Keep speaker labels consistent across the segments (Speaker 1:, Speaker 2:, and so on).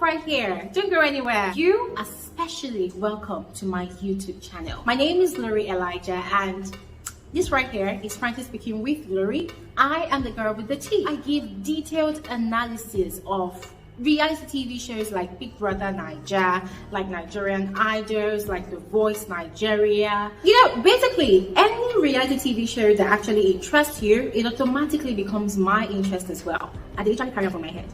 Speaker 1: right here. Don't go anywhere. You are especially welcome to my YouTube channel. My name is Glory Elijah, and this right here is Frankly Speaking with Glory. I am the girl with the tea. I give detailed analysis of reality TV shows like Big Brother Naija, like Nigerian Idols, like The Voice Nigeria. You know, basically any reality TV show that actually interests you, it automatically becomes my interest as well. I literally carry on from my head.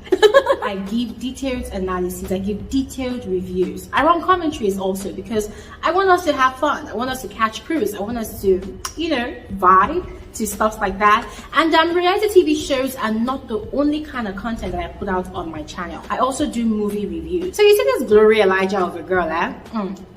Speaker 1: I give detailed analysis, I give detailed reviews. I run commentaries also because I want us to have fun. I want us to catch cruise. I want us to, you know, vibe to stuff like that. And reality TV shows are not the only kind of content that I put out on my channel. I also do movie reviews. So you see this Glory Elijah of a girl,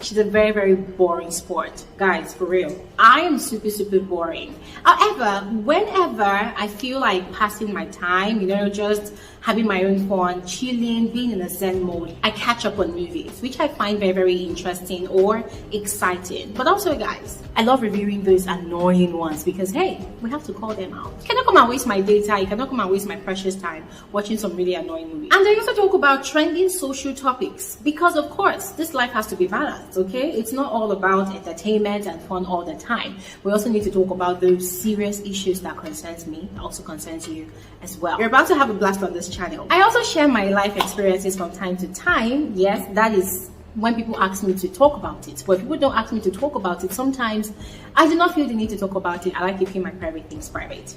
Speaker 1: she's a very, very boring sport. Guys, for real. I am super, super boring. However, whenever I feel like passing my time, you know, just having my own fun, chilling, being in a zen mode, I catch up on movies, which I find very, very interesting or exciting. But also, guys, I love reviewing those annoying ones because, hey, we have to call them out. You cannot come and waste my data, you cannot come and waste my precious time watching some really annoying movies. And I also talk about trending social topics because, of course, this life has to be balanced, okay? It's not all about entertainment and fun all the time. We also need to talk about those serious issues that concerns me, that also concerns you as well. You're about to have a blast on this channel. I also share my life experiences from time to time. Yes, that is when people ask me to talk about it. But if people don't ask me to talk about it, sometimes I do not feel the need to talk about it. I like keeping my private things private.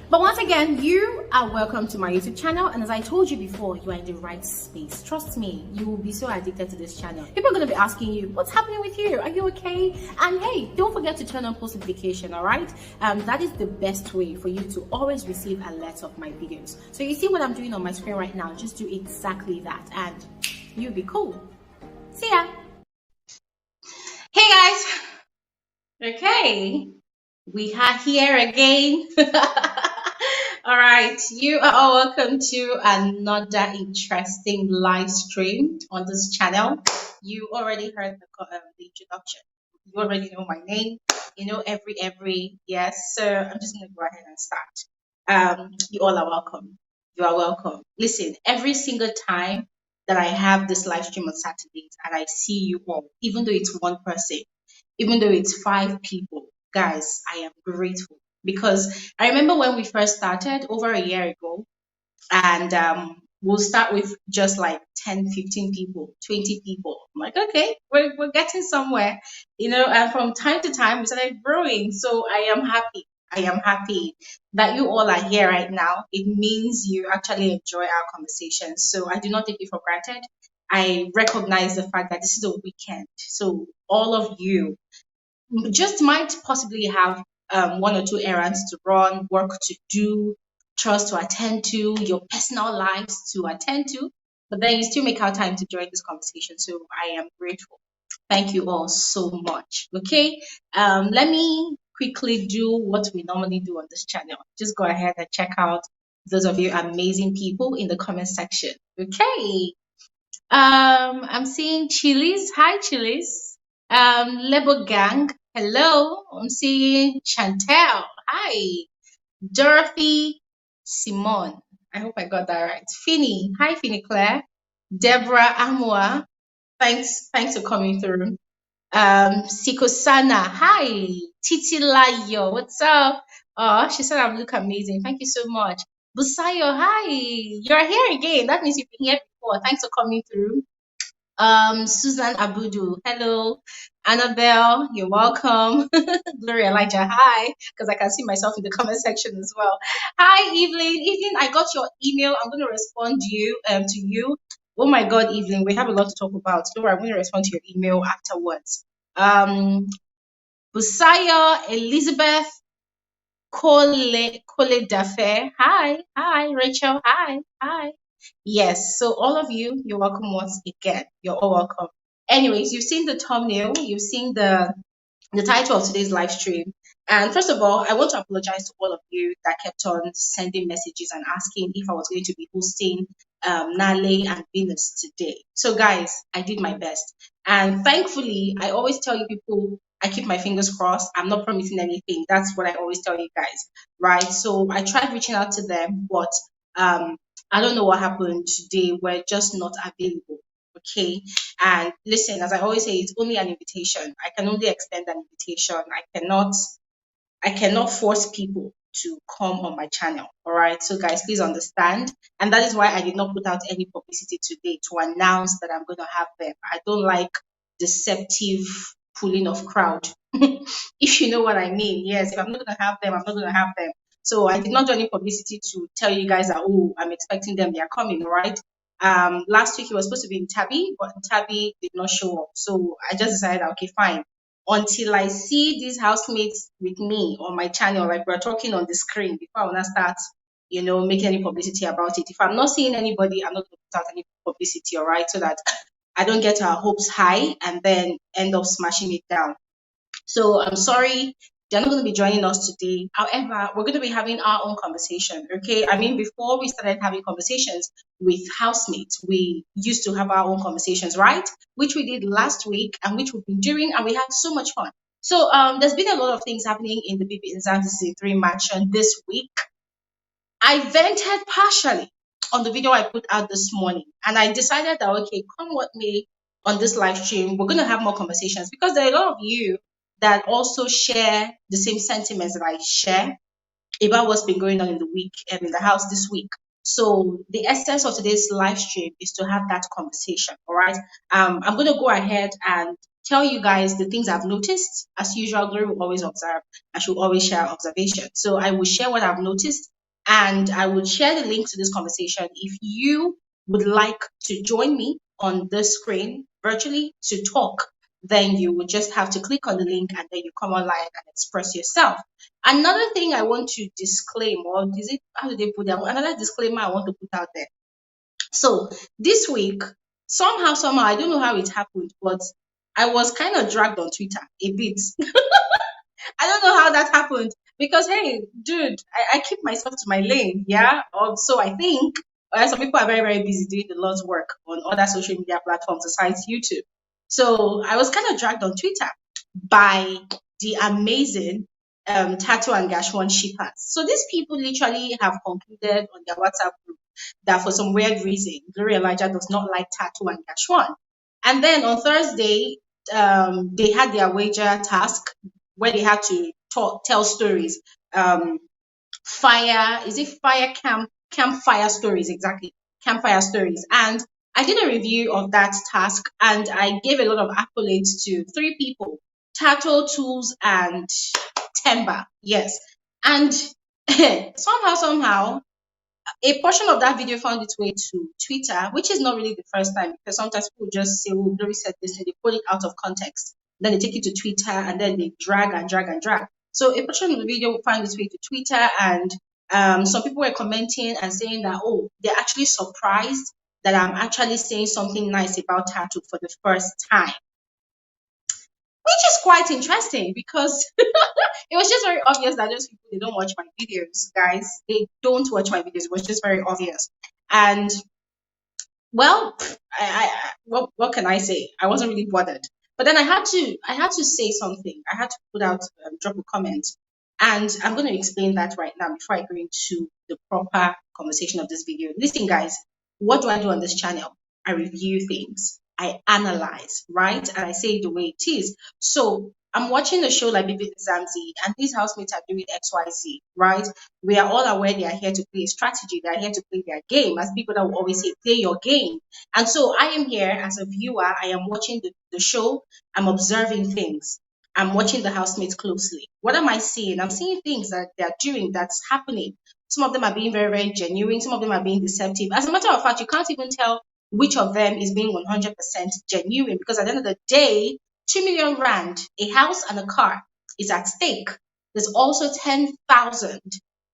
Speaker 1: But once again, you are welcome to my YouTube channel, and as I told you before, you are in the right space. Trust me, you will be so addicted to this channel. People are going to be asking you, what's happening with you? Are you okay? And hey, don't forget to turn on post notification, all right? That is the best way for you to always receive alerts of my videos. So you see what I'm doing on my screen right now, just do exactly that and you'll be cool. See ya. Hey guys. Okay, we are here again. All right, you are all welcome to another interesting live stream on this channel. You already heard the introduction. You already know my name. You know every yes. So I'm just gonna go ahead and start. You all are welcome. You are welcome. Listen, every single time that I have this live stream on Saturdays and I see you all, even though it's one person, even though it's 5 people, guys, I am grateful. Because I remember when we first started over a year ago, and we'll start with just like 10, 15 people, 20 people. I'm like, okay, we're getting somewhere, you know, and from time to time, we started growing. So I am happy. I am happy that you all are here right now. It means you actually enjoy our conversations. So I do not take it for granted. I recognize the fact that this is a weekend. So all of you just might possibly have 1 or 2 errands to run, work to do, chores to attend to, your personal lives to attend to, but then you still make out time to join this conversation. So I am grateful. Thank you all so much. Okay, let me quickly do what we normally do on this channel. Just go ahead and check out those of you amazing people in the comment section. Okay, I'm seeing Chili's. Hi, Chili's. Lebo Gang. Hello, I'm seeing Chantel. Hi, Dorothy Simone. I hope I got that right. Finny. Hi, Finny Claire. Deborah Amua. Thanks for coming through. Sikosana. Hi, Titi Layo. What's up? Oh, she said I look amazing. Thank you so much. Busayo. Hi, you're here again. That means you've been here before. Thanks for coming through. Susan Abudu, hello. Annabelle, you're welcome. Glory Elijah, hi, because I can see myself in the comment section as well. Hi, Evelyn. Evelyn, I got your email. I'm going to respond to you. Oh my God, Evelyn, we have a lot to talk about. So I'm going to respond to your email afterwards. Busaya, Elizabeth, Kole Dafe, hi, Rachel, hi. Yes, so all of you, you're welcome once again. You're all welcome. Anyways, you've seen the thumbnail, you've seen the title of today's live stream. And first of all, I want to apologize to all of you that kept on sending messages and asking if I was going to be hosting Nale and Venus today. So guys, I did my best. And thankfully, I always tell you people, I keep my fingers crossed. I'm not promising anything. That's what I always tell you guys, right? So I tried reaching out to them, but I don't know what happened. They were just not available. Okay. And listen, as I always say, it's only an invitation. I can only extend an invitation. I cannot force people to come on my channel. All right. So guys, please understand. And that is why I did not put out any publicity today to announce that I'm going to have them. I don't like deceptive pulling of crowd. If you know what I mean. Yes, if I'm not going to have them, I'm not going to have them. So I did not do any publicity to tell you guys that, oh, I'm expecting them. They are coming. All right. Last week he was supposed to be in Tabby, but Tabby did not show up. So I just decided, okay, fine, until I see these housemates with me on my channel, like we're talking on the screen, before I want to start, making any publicity about it. If I'm not seeing anybody, I'm not going to put out any publicity, all right, so that I don't get our hopes high and then end up smashing it down. So I'm sorry, they're not going to be joining us today. However, we're going to be having our own conversation, okay? I mean, before we started having conversations with housemates, we used to have our own conversations, right? Which we did last week and which we've been doing, and we had so much fun. So there's been a lot of things happening in the Bbmzansi Season 3 mansion this week. I vented partially on the video I put out this morning, and I decided that, okay, come what may, on this live stream, we're going to have more conversations because there are a lot of you that also share the same sentiments that I share about what's been going on in the week and in the house this week. So the essence of today's live stream is to have that conversation. All right. I'm going to go ahead and tell you guys the things I've noticed. As usual, Glory will always observe. I should always share observations. So I will share what I've noticed, and I will share the link to this conversation. If you would like to join me on the screen virtually to talk, then you would just have to click on the link and then you come online and express yourself. Another thing I want to disclaim, or is it, how do they put that? Another disclaimer I want to put out there. So this week, somehow, I don't know how it happened, but I was kind of dragged on Twitter a bit. I don't know how that happened because, hey, dude, I keep myself to my lane, yeah? So I think some people are very, very busy doing the Lord's work on other social media platforms besides YouTube. So I was kind of dragged on Twitter by the amazing Thato and Gash1 shippers. So these people literally have concluded on their WhatsApp group that for some weird reason, Glory Elijah does not like Thato and Gash1. And then on Thursday, they had their wager task where they had to tell stories. Campfire stories, exactly. Campfire stories. And I did a review of that task and I gave a lot of accolades to three people, Thato, Tools, and Temba. Yes. And somehow, a portion of that video found its way to Twitter, which is not really the first time because sometimes people just say, oh, Glory said this, and they pull it out of context. Then they take it to Twitter and then they drag and drag and drag. So a portion of the video found its way to Twitter, and some people were commenting and saying that, oh, they're actually surprised that I'm actually saying something nice about Thato for the first time, which is quite interesting because it was just very obvious that those people, they don't watch my videos, guys. They don't watch my videos. It was just very obvious. And well, what can I say? I wasn't really bothered. But then I had to say something. I had to put out drop a comment, and I'm going to explain that right now before I go into the proper conversation of this video. Listen, guys, what do I do on this channel? I review things, I analyze, right, and I say it the way it is. So I'm watching a show like Bbmzansi, and these housemates are doing XYZ, right? We are all aware they are here to play a strategy, they are here to play their game. As people that will always say, play your game. And so I am here as a viewer, I am watching the show, I'm observing things. I'm watching the housemates closely. What am I seeing? I'm seeing things that they're doing, that's happening. Some of them are being very, very genuine. Some of them are being deceptive. As a matter of fact, you can't even tell which of them is being 100% genuine because at the end of the day, 2 million rand, a house and a car is at stake. There's also 10,000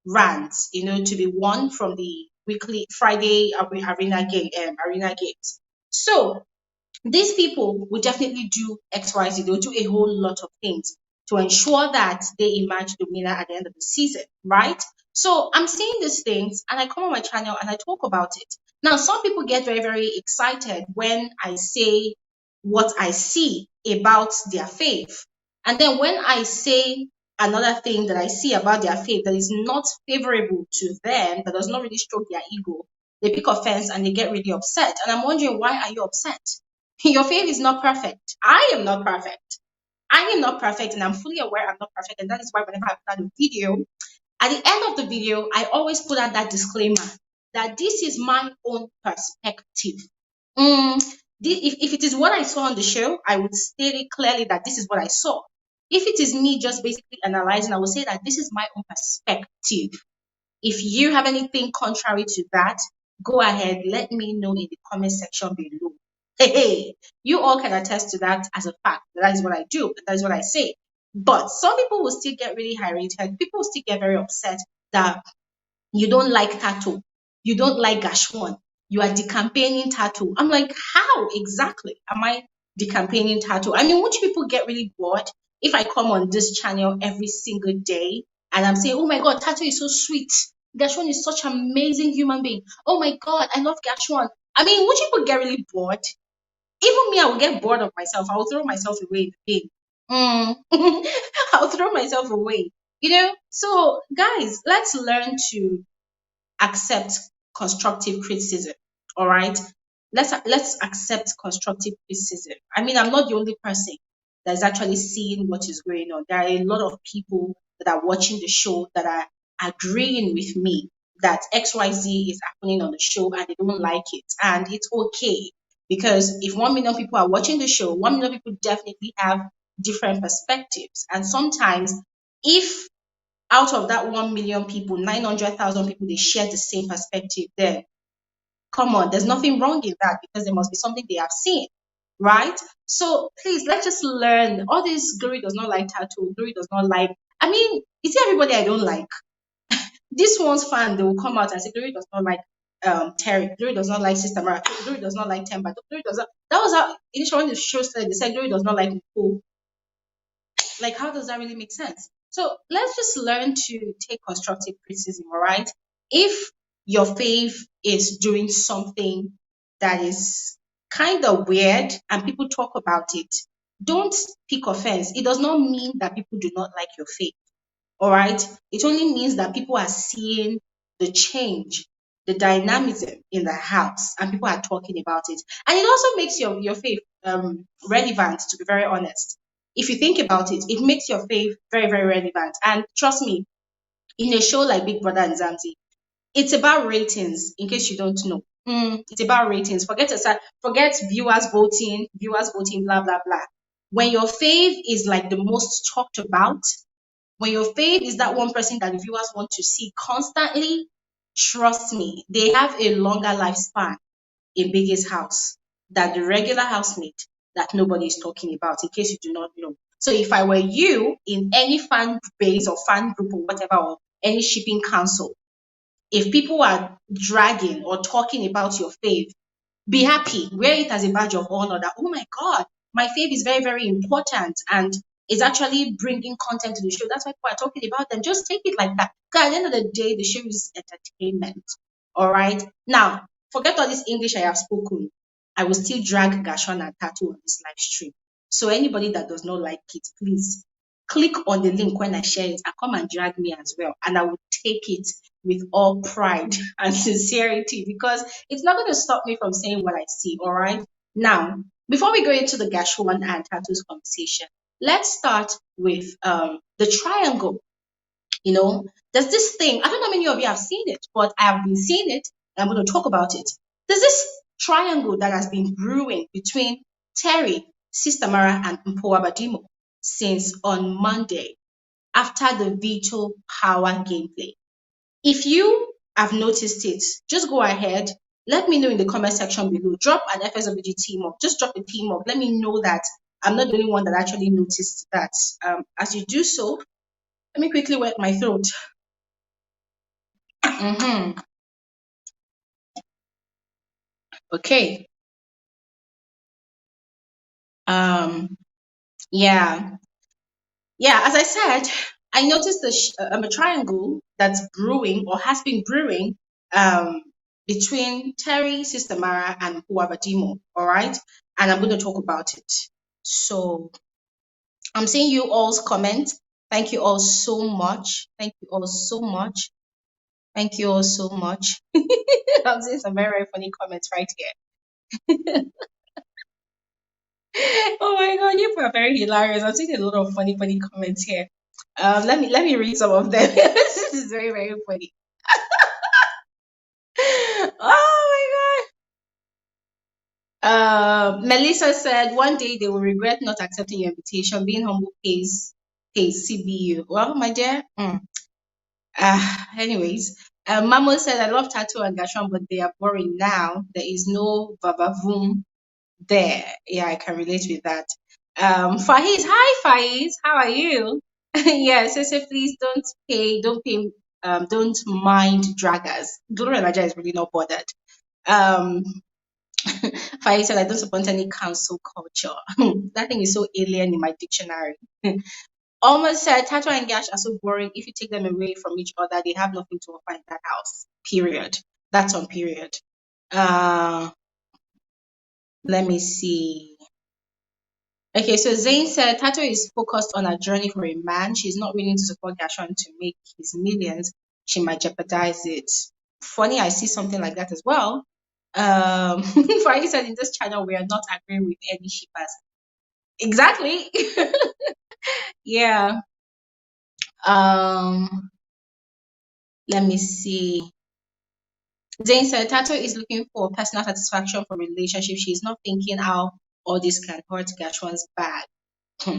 Speaker 1: rands, to be won from the weekly Friday arena games. So these people will definitely do XYZ. They'll do a whole lot of things to ensure that they emerge the winner at the end of the season, right? So I'm seeing these things and I come on my channel and I talk about it. Now, some people get very, very excited when I say what I see about their faith. And then when I say another thing that I see about their faith that is not favorable to them, that does not really stroke their ego, they pick offense and they get really upset. And I'm wondering, why are you upset? Your faith is not perfect. I am not perfect. I am not perfect, and I'm fully aware I'm not perfect. And that is why whenever I put out a video, at the end of the video, I always put out that disclaimer that this is my own perspective. If it is what I saw on the show, I would state it clearly that this is what I saw. If it is me just basically analyzing, I would say that this is my own perspective. If you have anything contrary to that, go ahead, let me know in the comment section below. Hey, you all can attest to that as a fact. That is what I do. That is what I say. But some people will still get really irritated. People will still get very upset that you don't like Thato. You don't like Gash1. You are decampaigning Thato. I'm like, how exactly am I decampaigning Thato? I mean, won't people get really bored if I come on this channel every single day and I'm saying, oh my God, Thato is so sweet. Gash1 is such an amazing human being. Oh my God, I love Gash1. I mean, won't people get really bored? Even me, I will get bored of myself. I will throw myself away in the bin. I'll throw myself away. So guys, let's learn to accept constructive criticism. All right, let's accept constructive criticism. I mean, I'm not the only person that is actually seeing what is going on. There are a lot of people that are watching the show that are agreeing with me that XYZ is happening on the show and they don't like it, and it's okay, because if 1 million people are watching the show, 1 million people definitely have different perspectives. And sometimes, if out of that 1 million people, 900,000 people, they share the same perspective, then come on, there's nothing wrong in that, because there must be something they have seen, right? So please, let's just learn. All this Glory does not like Thato, Glory does not like, I mean, is it everybody I don't like? This one's fan, they will come out and say Glory does not like Terry, Glory does not like Sistamara, Glory does not like Thembu, Glory does not. That was how initially when the show started, they said Glory does not like Mpho. Like, how does that really make sense? So let's just learn to take constructive criticism, all right? If your fave is doing something that is kind of weird and people talk about it, don't pick offense. It does not mean that people do not like your fave, all right? It only means that people are seeing the change, the dynamism in the house, and people are talking about it. And it also makes your fave relevant, to be very honest. If you think about it, it makes your fave very, very relevant. And trust me, in a show like Big Brother and Mzansi, it's about ratings, in case you don't know. It's about ratings. Forget viewers voting, blah, blah, blah. When your fave is like the most talked about, when your fave is that one person that the viewers want to see constantly, trust me, they have a longer lifespan in Biggie's house than the regular housemate that nobody is talking about, in case you do not know. So if I were you in any fan base or fan group or whatever, or any shipping council, if people are dragging or talking about your fave, be happy, wear it as a badge of honor that, oh my God, my fave is very, very important and is actually bringing content to the show. That's why people are talking about them. Just take it like that. Because at the end of the day, the show is entertainment. All right. Now, forget all this English I have spoken. I will still drag Gash1 and Thato on this live stream. So anybody that does not like it, please click on the link when I share it and come and drag me as well. And I will take it with all pride and sincerity, because it's not going to stop me from saying what I see. All right. Now, before we go into the Gash1 and Thato's conversation, let's start with the triangle. There's this thing, I don't know how many of you have seen it, but I have been seeing it and I'm going to talk about it. There's this triangle that has been brewing between Terry, Sistamara, and Mpho since on Monday, after the veto power gameplay. If you have noticed it, just go ahead. Let me know in the comment section below. Drop an FSWG team up. Just drop a team up. Let me know that I'm not the only one that actually noticed that. As you do so, let me quickly wet my throat. Okay. Yeah. As I said, I noticed a triangle that's brewing or has been brewing between Terry, Sistamara, and Mpho. All right. And I'm going to talk about it. So I'm seeing you all's comment. Thank you all so much. Thank you all so much. Thank you all so much. I'm seeing some very, very funny comments right here. Oh my god, you are very hilarious. I'm seeing a lot of funny, funny comments here. Let me read some of them. This is very, very funny. Oh my god. Melissa said one day they will regret not accepting your invitation. Being humble pays CBU. Well, my dear. Anyways, Mamo said I love Tattoo and Gash1, but they are boring now. There is no vavavoom there. Yeah, I can relate with that. Faiz, hi Faiz, how are you? Yeah, so please don't mind draggers. Gloria Raja is really not bothered. Um, Faiz said I don't support any cancel culture. That thing is so alien in my dictionary. Almost said Tato and Gash are so boring. If you take them away from each other, they have nothing to offer in that house. Period. That's on period. Uh, let me see. Okay, so Zane said Tato is focused on a journey for a man. She's not willing to support Gashon to make his millions. She might jeopardize it. Funny, I see something like that as well. Friday said in this channel we are not agreeing with any shippers. Exactly. Yeah. Let me see. Zane said Tato is looking for personal satisfaction from relationship. She's not thinking how all this can hurt Gashwan's bag.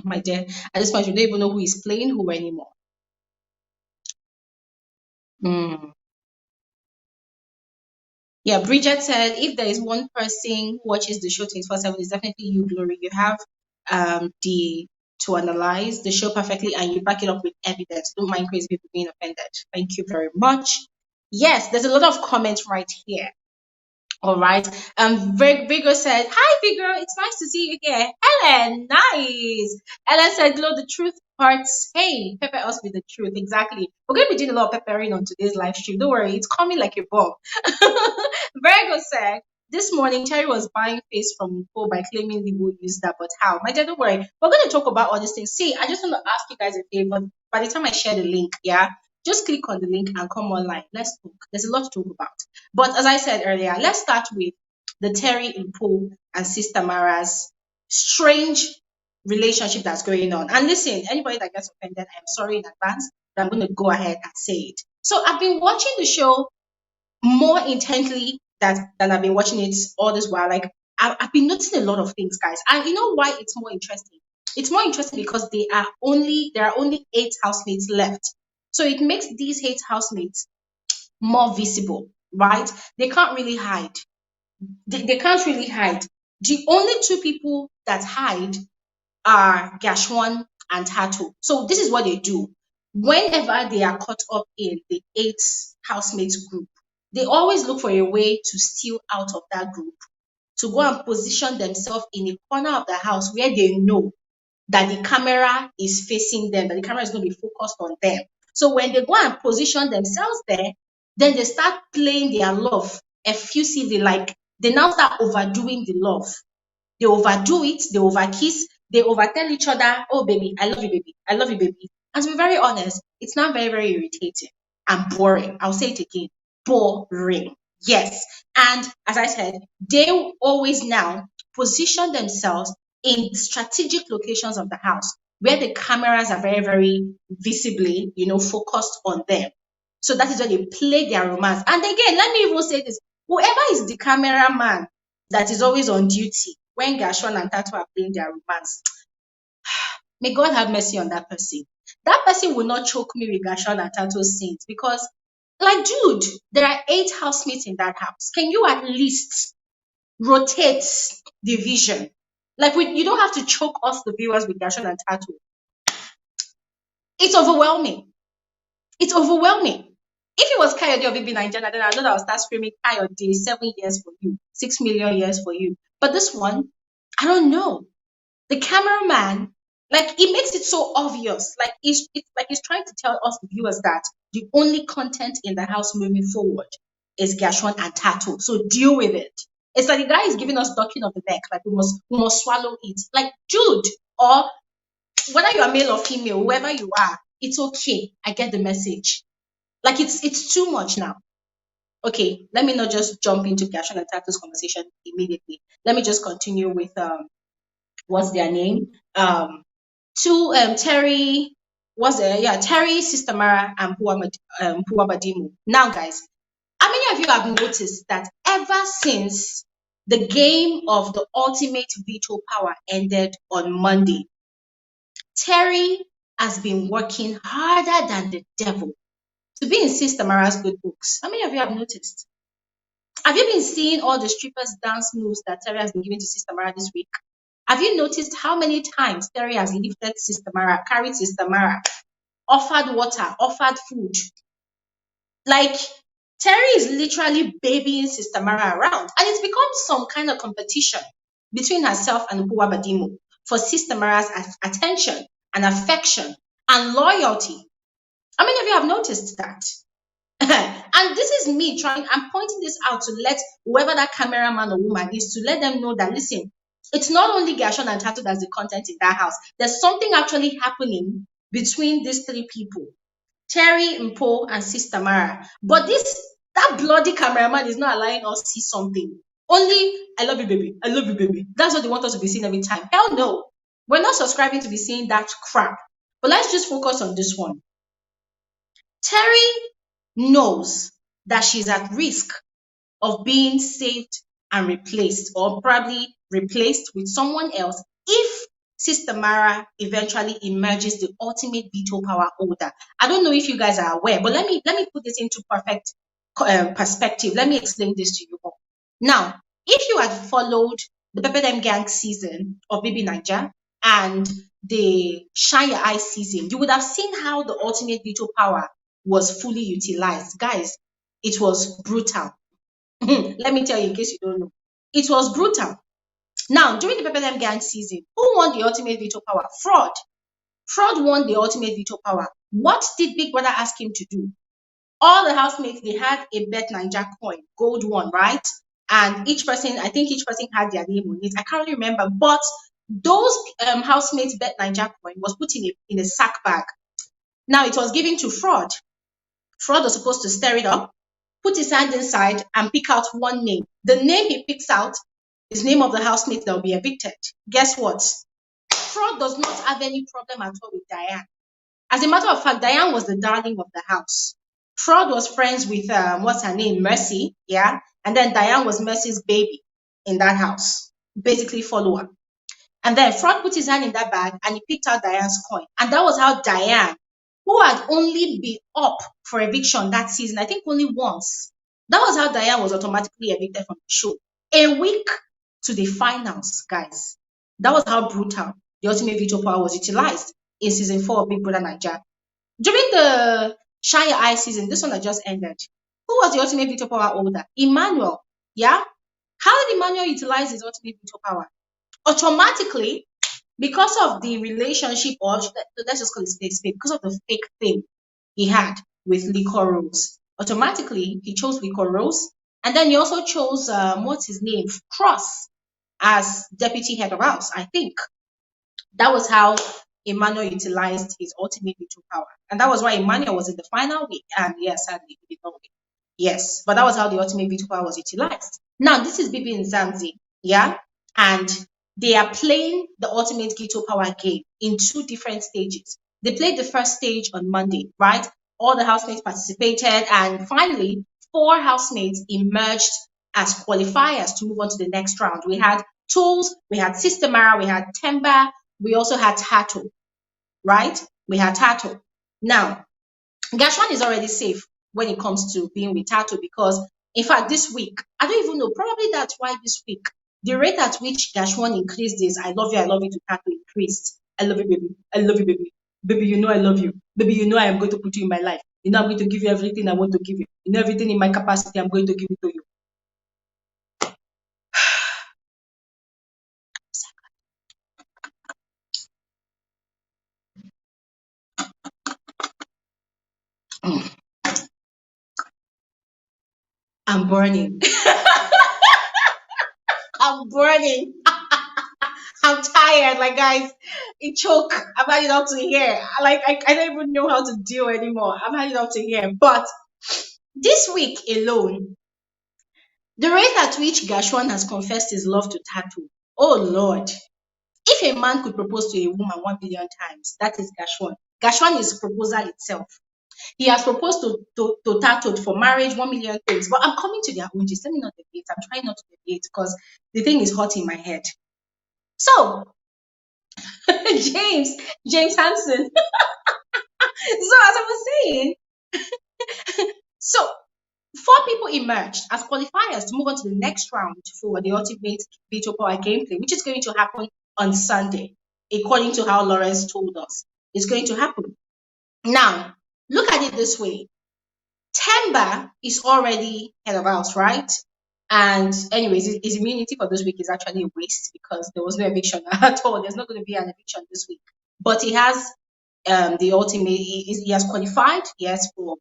Speaker 1: My dear, at this point, you don't even know who is playing who anymore. Mm. Yeah, Bridget said if there is one person who watches the show 24/7, it's definitely you, Glory. You have the to analyze the show perfectly and you back it up with evidence. Don't mind crazy people being offended. Thank you very much. Yes, there's a lot of comments right here. All right. Vigo said, "Hi, Vigo. It's nice to see you here." Ellen, nice. Ellen said, "Glow the truth parts. Hey, pepper us with the truth. Exactly. We're going to be doing a lot of peppering on today's live stream. Don't worry, it's coming like a bomb." Virgo said, "This morning, Terry was buying face from Mpho by claiming Lee will use that, but how?" My dear, don't worry. We're going to talk about all these things. See, I just want to ask you guys a favor. By the time I share the link, yeah, just click on the link and come online. Let's talk. There's a lot to talk about. But as I said earlier, let's start with the Terry Mpho and Sistamara's strange relationship that's going on. And listen, anybody that gets offended, I'm sorry in advance, but I'm going to go ahead and say it. So I've been watching the show more intently than I've been watching it all this while. Like I've been noticing a lot of things, guys. And you know why it's more interesting? It's more interesting because there are only 8 housemates left. So it makes these 8 housemates more visible, right? They can't really hide. They can't really hide. The only 2 people that hide are Gash1 and Thato. So this is what they do. Whenever they are caught up in the 8 housemates group, they always look for a way to steal out of that group, to go and position themselves in a corner of the house where they know that the camera is facing them, that the camera is going to be focused on them. So when they go and position themselves there, then they start playing their love effusively, like they now start overdoing the love. They overdo it, they overkiss, they overtell each other, "Oh baby, I love you, baby, I love you, baby." And to be very honest, it's now very, very irritating and boring. I'll say it again, boring. Yes. And as I said, they always now position themselves in strategic locations of the house where the cameras are very, very visibly, focused on them. So that is when they play their romance. And again, let me even say this: whoever is the cameraman that is always on duty when Gash1 and Thato are playing their romance, may God have mercy on that person. That person will not choke me with Gash1 and Thato's sins because, like, dude, there are 8 housemates in that house. Can you at least rotate the vision? Like, you don't have to choke us, the viewers, with Gash1 and Thato. It's overwhelming. It's overwhelming. If it was Kayode or Bibi Nigeria, then I know that I'll start screaming, "Kayode, 7 years for you, 6 million years for you." But this one, I don't know. The cameraman, like, it makes it so obvious. Like, it's like he's trying to tell us, the viewers, that the only content in the house moving forward is Gash1 and Thato. So deal with it. It's like the guy is giving us ducking of the neck. Like, we must swallow it. Like, dude, or whether you are male or female, whoever you are, it's okay. I get the message. Like it's too much now. Okay, let me not just jump into Gash1 Thato's conversation immediately. Let me just continue with what's their name? Terry, what's there? Yeah, Terry, Sistamara, and Mpho. Now, guys, how many of you have noticed that ever since the game of the ultimate veto power ended on Monday, Terry has been working harder than the devil to be in Sistamara's good books? How many of you have noticed? Have you been seeing all the strippers dance moves that Terry has been giving to Sistamara this week? Have you noticed how many times Terry has lifted Sistamara, carried Sistamara, offered water, offered food? Like, Terry is literally babying Sistamara around, and it's become some kind of competition between herself and Mpho for Sistamara's attention and affection and loyalty. How many of you have noticed that? And this is me I'm pointing this out to let whoever that cameraman or woman is, to let them know that, listen, it's not only Gash1 and Thato that's the content in that house. There's something actually happening between these three people, Terry, Mpho, and Sistamara. But that bloody cameraman is not allowing us to see something. Only, I love you, baby. I love you, baby. That's what they want us to be seeing every time. Hell no. We're not subscribing to be seeing that crap. But let's just focus on this one. Terry knows that she's at risk of being saved and replaced, or probably replaced with someone else, if Sistamara eventually emerges the ultimate veto power holder. I don't know if you guys are aware, but let me put this into perfect perspective. Let me explain this to you all. Now, if you had followed the Pepper Dem Gang season of Baby Naija and the Shine Your Eye season, you would have seen how the ultimate veto power was fully utilized. Guys, it was brutal. Let me tell you, in case you don't know, it was brutal. Now, during the Pepper Dem Gang season, who won the ultimate veto power? Fraud. Fraud won the ultimate veto power. What did Big Brother ask him to do? All the housemates, they had a Bet Naija coin, gold one, right? And I think each person had their name on it. I can't remember, but those housemates' Bet Naija coin was put in a sack bag. Now, it was given to Fraud. Fraud was supposed to stir it up, put his hand inside, and pick out one name. The name he picks out is the name of the housemate that will be evicted. Guess what? Fraud does not have any problem at all with Diane. As a matter of fact, Diane was the darling of the house. Fraud was friends with, what's her name, Mercy, yeah? And then Diane was Mercy's baby in that house, basically follower. And then Fraud put his hand in that bag and he picked out Diane's coin. And that was how Diane, who had only been up for eviction that season, I think only once, that was how Diane was automatically evicted from the show. A week to the finals, guys. That was how brutal the ultimate veto power was utilized in season 4 of Big Brother Naija. During the Shine Your Eye season, this one that just ended, who was the ultimate veto power holder? Emmanuel. Yeah? How did Emmanuel utilize his ultimate veto power? Automatically, because of the relationship, or let's just call it fake, because of the fake thing he had with Liquor Rose, automatically he chose Liquor Rose, and then he also chose what's his name, Cross, as deputy head of house. I think that was how Emmanuel utilized his ultimate veto power, and that was why Emmanuel was in the final week. And yes, sadly he did not win. Yes, but that was how the ultimate veto power was utilized. Now this is Bbmzansi, yeah, and they are playing the ultimate veto power game in 2 different stages. They played the first stage on Monday, right? All the housemates participated, and finally, 4 housemates emerged as qualifiers to move on to the next round. We had Tools, we had Sistamara, we had Temba, we also had Thato, right? We had Thato. Now, Gash1 is already safe when it comes to being with Thato, because, in fact, this week, I don't even know, probably that's why this week, the rate at which Gash1 increased is I love you to Thato increased. I love you, baby. I love you, baby. Baby, you know I love you. Baby, you know I am going to put you in my life. You know I'm going to give you everything I want to give you. You know everything in my capacity, I'm going to give it to you. I'm burning. I'm burning. I'm tired. Like, guys, it choke. I'm had it up to here. I don't even know how to deal anymore. I'm had it up to here. But this week alone, the rate at which Gash1 has confessed his love to Thato. Oh Lord. If a man could propose to a woman 1 billion times, that is Gash1. Gash1 is proposal itself. He has proposed to Thato for marriage 1 million things. But I'm coming to their own gist. Let me not debate. I'm trying not to debate because the thing is hot in my head. So James Hansen. So as I was saying, so four people emerged as qualifiers to move on to the next round for the ultimate veto power gameplay, which is going to happen on Sunday, according to how Lawrence told us. It's going to happen. Now, look at it this way. Themba is already head of house, right? And anyways, his immunity for this week is actually a waste because there was no eviction at all. There's not going to be an eviction this week. But he has the ultimate, he has qualified, yes, for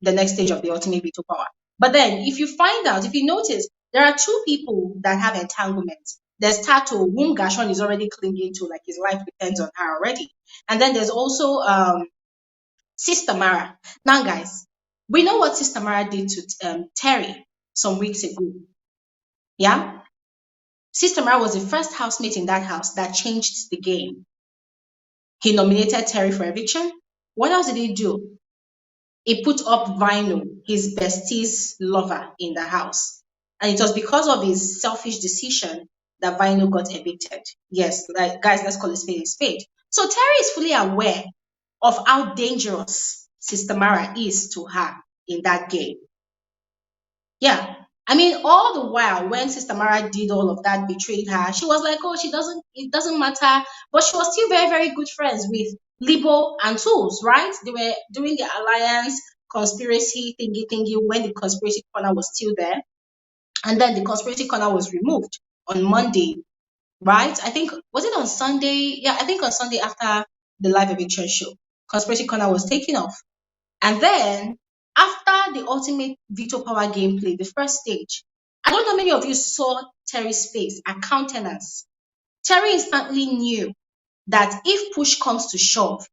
Speaker 1: the next stage of the ultimate veto power. But then if you find out, if you notice, there are two people that have entanglements. There's Thato, whom Gash1 is already clinging to, like his life depends on her already. And then there's also Sistamara. Now, guys, we know what Sistamara did to Terry some weeks ago. Yeah? Sistamara was the first housemate in that house that changed the game. He nominated Terry for eviction. What else did he do? He put up Vino, his bestie's lover, in the house. And it was because of his selfish decision that Vino got evicted. Yes, like, guys, let's call it spade a spade. So Terry is fully aware of how dangerous Sistamara is to her in that game. Yeah. I mean, all the while when Sistamara did all of that, betrayed her, she was like, oh, it doesn't matter. But she was still very, very good friends with Libo and Tools, right? They were doing the alliance conspiracy thingy when the conspiracy corner was still there. And then the conspiracy corner was removed on Monday, right? I think, was it on Sunday? Yeah, I think on Sunday after the live eviction show, conspiracy corner was taken off. And then after the ultimate veto power gameplay, the first stage, I don't know how many of you saw Terry's face and countenance. Terry instantly knew that if push comes to shove,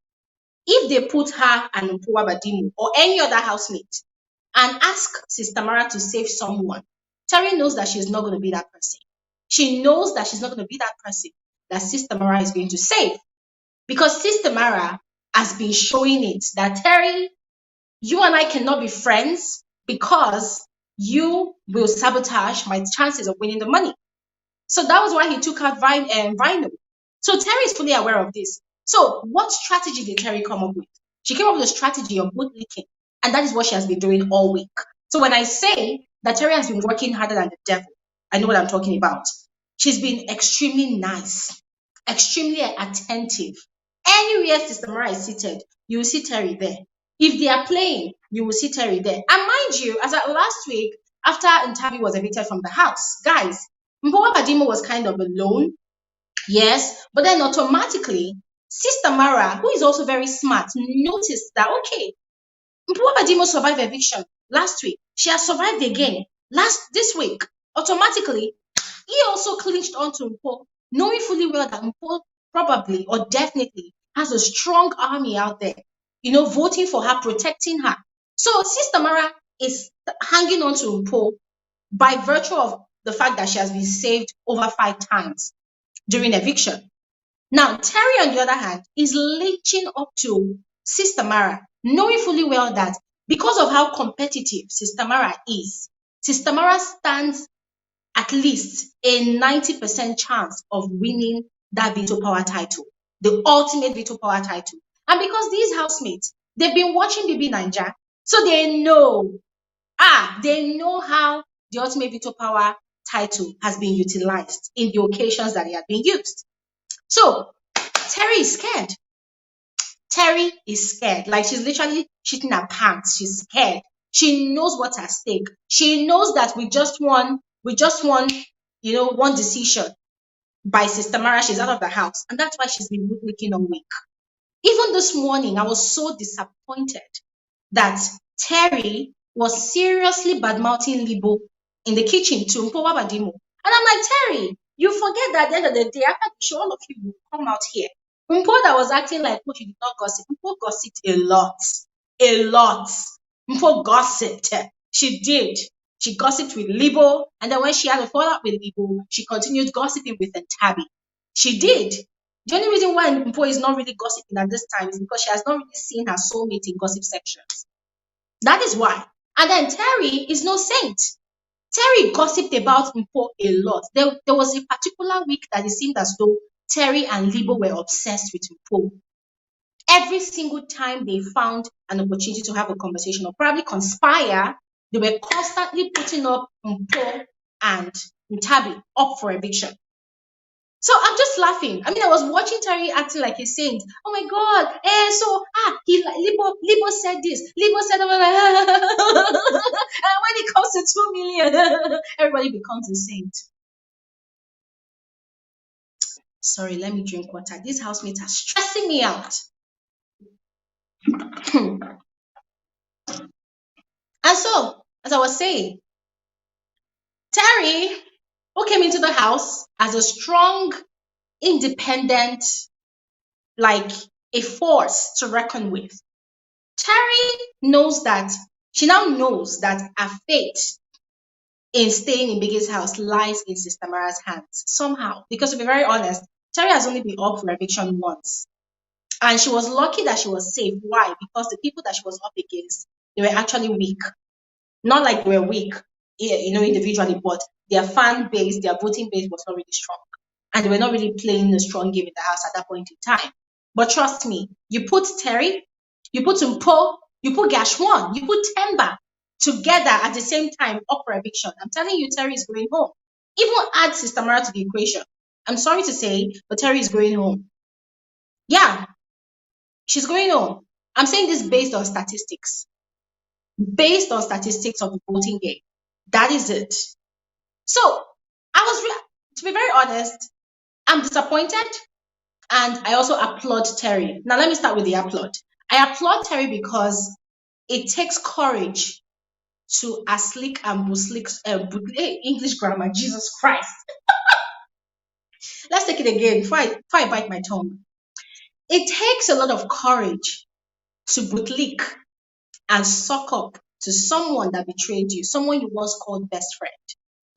Speaker 1: if they put her and Mpho or any other housemate and ask Sistamara to save someone, Terry knows that she's not going to be that person. She knows that she's not going to be that person that Sistamara is going to save. Because Sistamara has been showing it that Terry, you and I cannot be friends because you will sabotage my chances of winning the money. So that was why he took out Vino. So Terry is fully aware of this. So what strategy did Terry come up with? She came up with a strategy of boot licking. And that is what she has been doing all week. So when I say that Terry has been working harder than the devil, I know what I'm talking about. She's been extremely nice, extremely attentive. Anywhere Sistamara is seated, you will see Terry there. If they are playing, you will see Terry there. And mind you, as at last week, after Ntabi was evicted from the house, guys, Mpho was kind of alone. Yes, but then automatically, Sistamara, who is also very smart, noticed that, okay, Mpho survived eviction last week. She has survived again this week. Automatically, he also clinched onto Mpho, knowing fully well that Mpho probably or definitely has a strong army out there, voting for her, protecting her. So Sistamara is hanging on to Mpho by virtue of the fact that she has been saved over 5 times during eviction. Now, Terry, on the other hand, is leeching up to Sistamara, knowing fully well that because of how competitive Sistamara is, Sistamara stands at least a 90% chance of winning that veto power title, the ultimate veto power title. And because these housemates, they've been watching BB Naija, so they know how the ultimate veto power title has been utilized in the occasions that it had been used. So Terry is scared. Terry is scared. Like, she's literally shitting her pants. She's scared. She knows what's at stake. She knows that we just won, one decision by Sistamara. She's out of the house. And that's why she's been looking all week. Even this morning, I was so disappointed that Terry was seriously badmouthing Libo in the kitchen to Mpho. And I'm like, Terry, You forget that at the end of the day, after the show, all of you will come out here. Mpho that was acting like, oh, she did not gossip. Mpho gossiped a lot. A lot. Mpho gossiped. She did. She gossiped with Libo, and then when she had a fallout with Libo, she continued gossiping with Ntabi. She did. The only reason why Mpho is not really gossiping at this time is because she has not really seen her soulmate in gossip sections. That is why. And then Terry is no saint. Terry gossiped about Mpho a lot. There was a particular week that it seemed as though Terry and Libo were obsessed with Mpho. Every single time they found an opportunity to have a conversation or probably conspire, they were constantly putting up Mpho and Ntabi up for eviction. So I'm just laughing. I mean, I was watching Terry acting like a saint. Oh my God! Libo said this. Libo said, and when it comes to 2 million, everybody becomes a saint. Sorry, let me drink water. These housemates are stressing me out. And so, as I was saying, Terry, who came into the house as a strong, independent, like a force to reckon with. Terry she now knows that her fate in staying in Biggie's house lies in Sistamara's hands somehow. Because to be very honest, Terry has only been up for eviction once. And she was lucky that she was safe. Why? Because the people that she was up against, they were actually weak. Not like they were weak, individually, but their fan base, their voting base was not really strong. And they were not really playing a strong game in the house at that point in time. But trust me, you put Terry, you put Mpho, you put Gash1, you put Themba together at the same time up for eviction. I'm telling you, Terry is going home. Even add Sistamara to the equation. I'm sorry to say, but Terry is going home. Yeah, she's going home. I'm saying this based on statistics. Based on statistics of the voting game. That is it. So, to be very honest, I'm disappointed and I also applaud Terry. Now, let me start with the applaud. I applaud Terry because it takes courage to aslick and buslick, English grammar, Jesus Christ. Let's take it again before I bite my tongue. It takes a lot of courage to bootlick and suck up to someone that betrayed you, someone you once called best friend.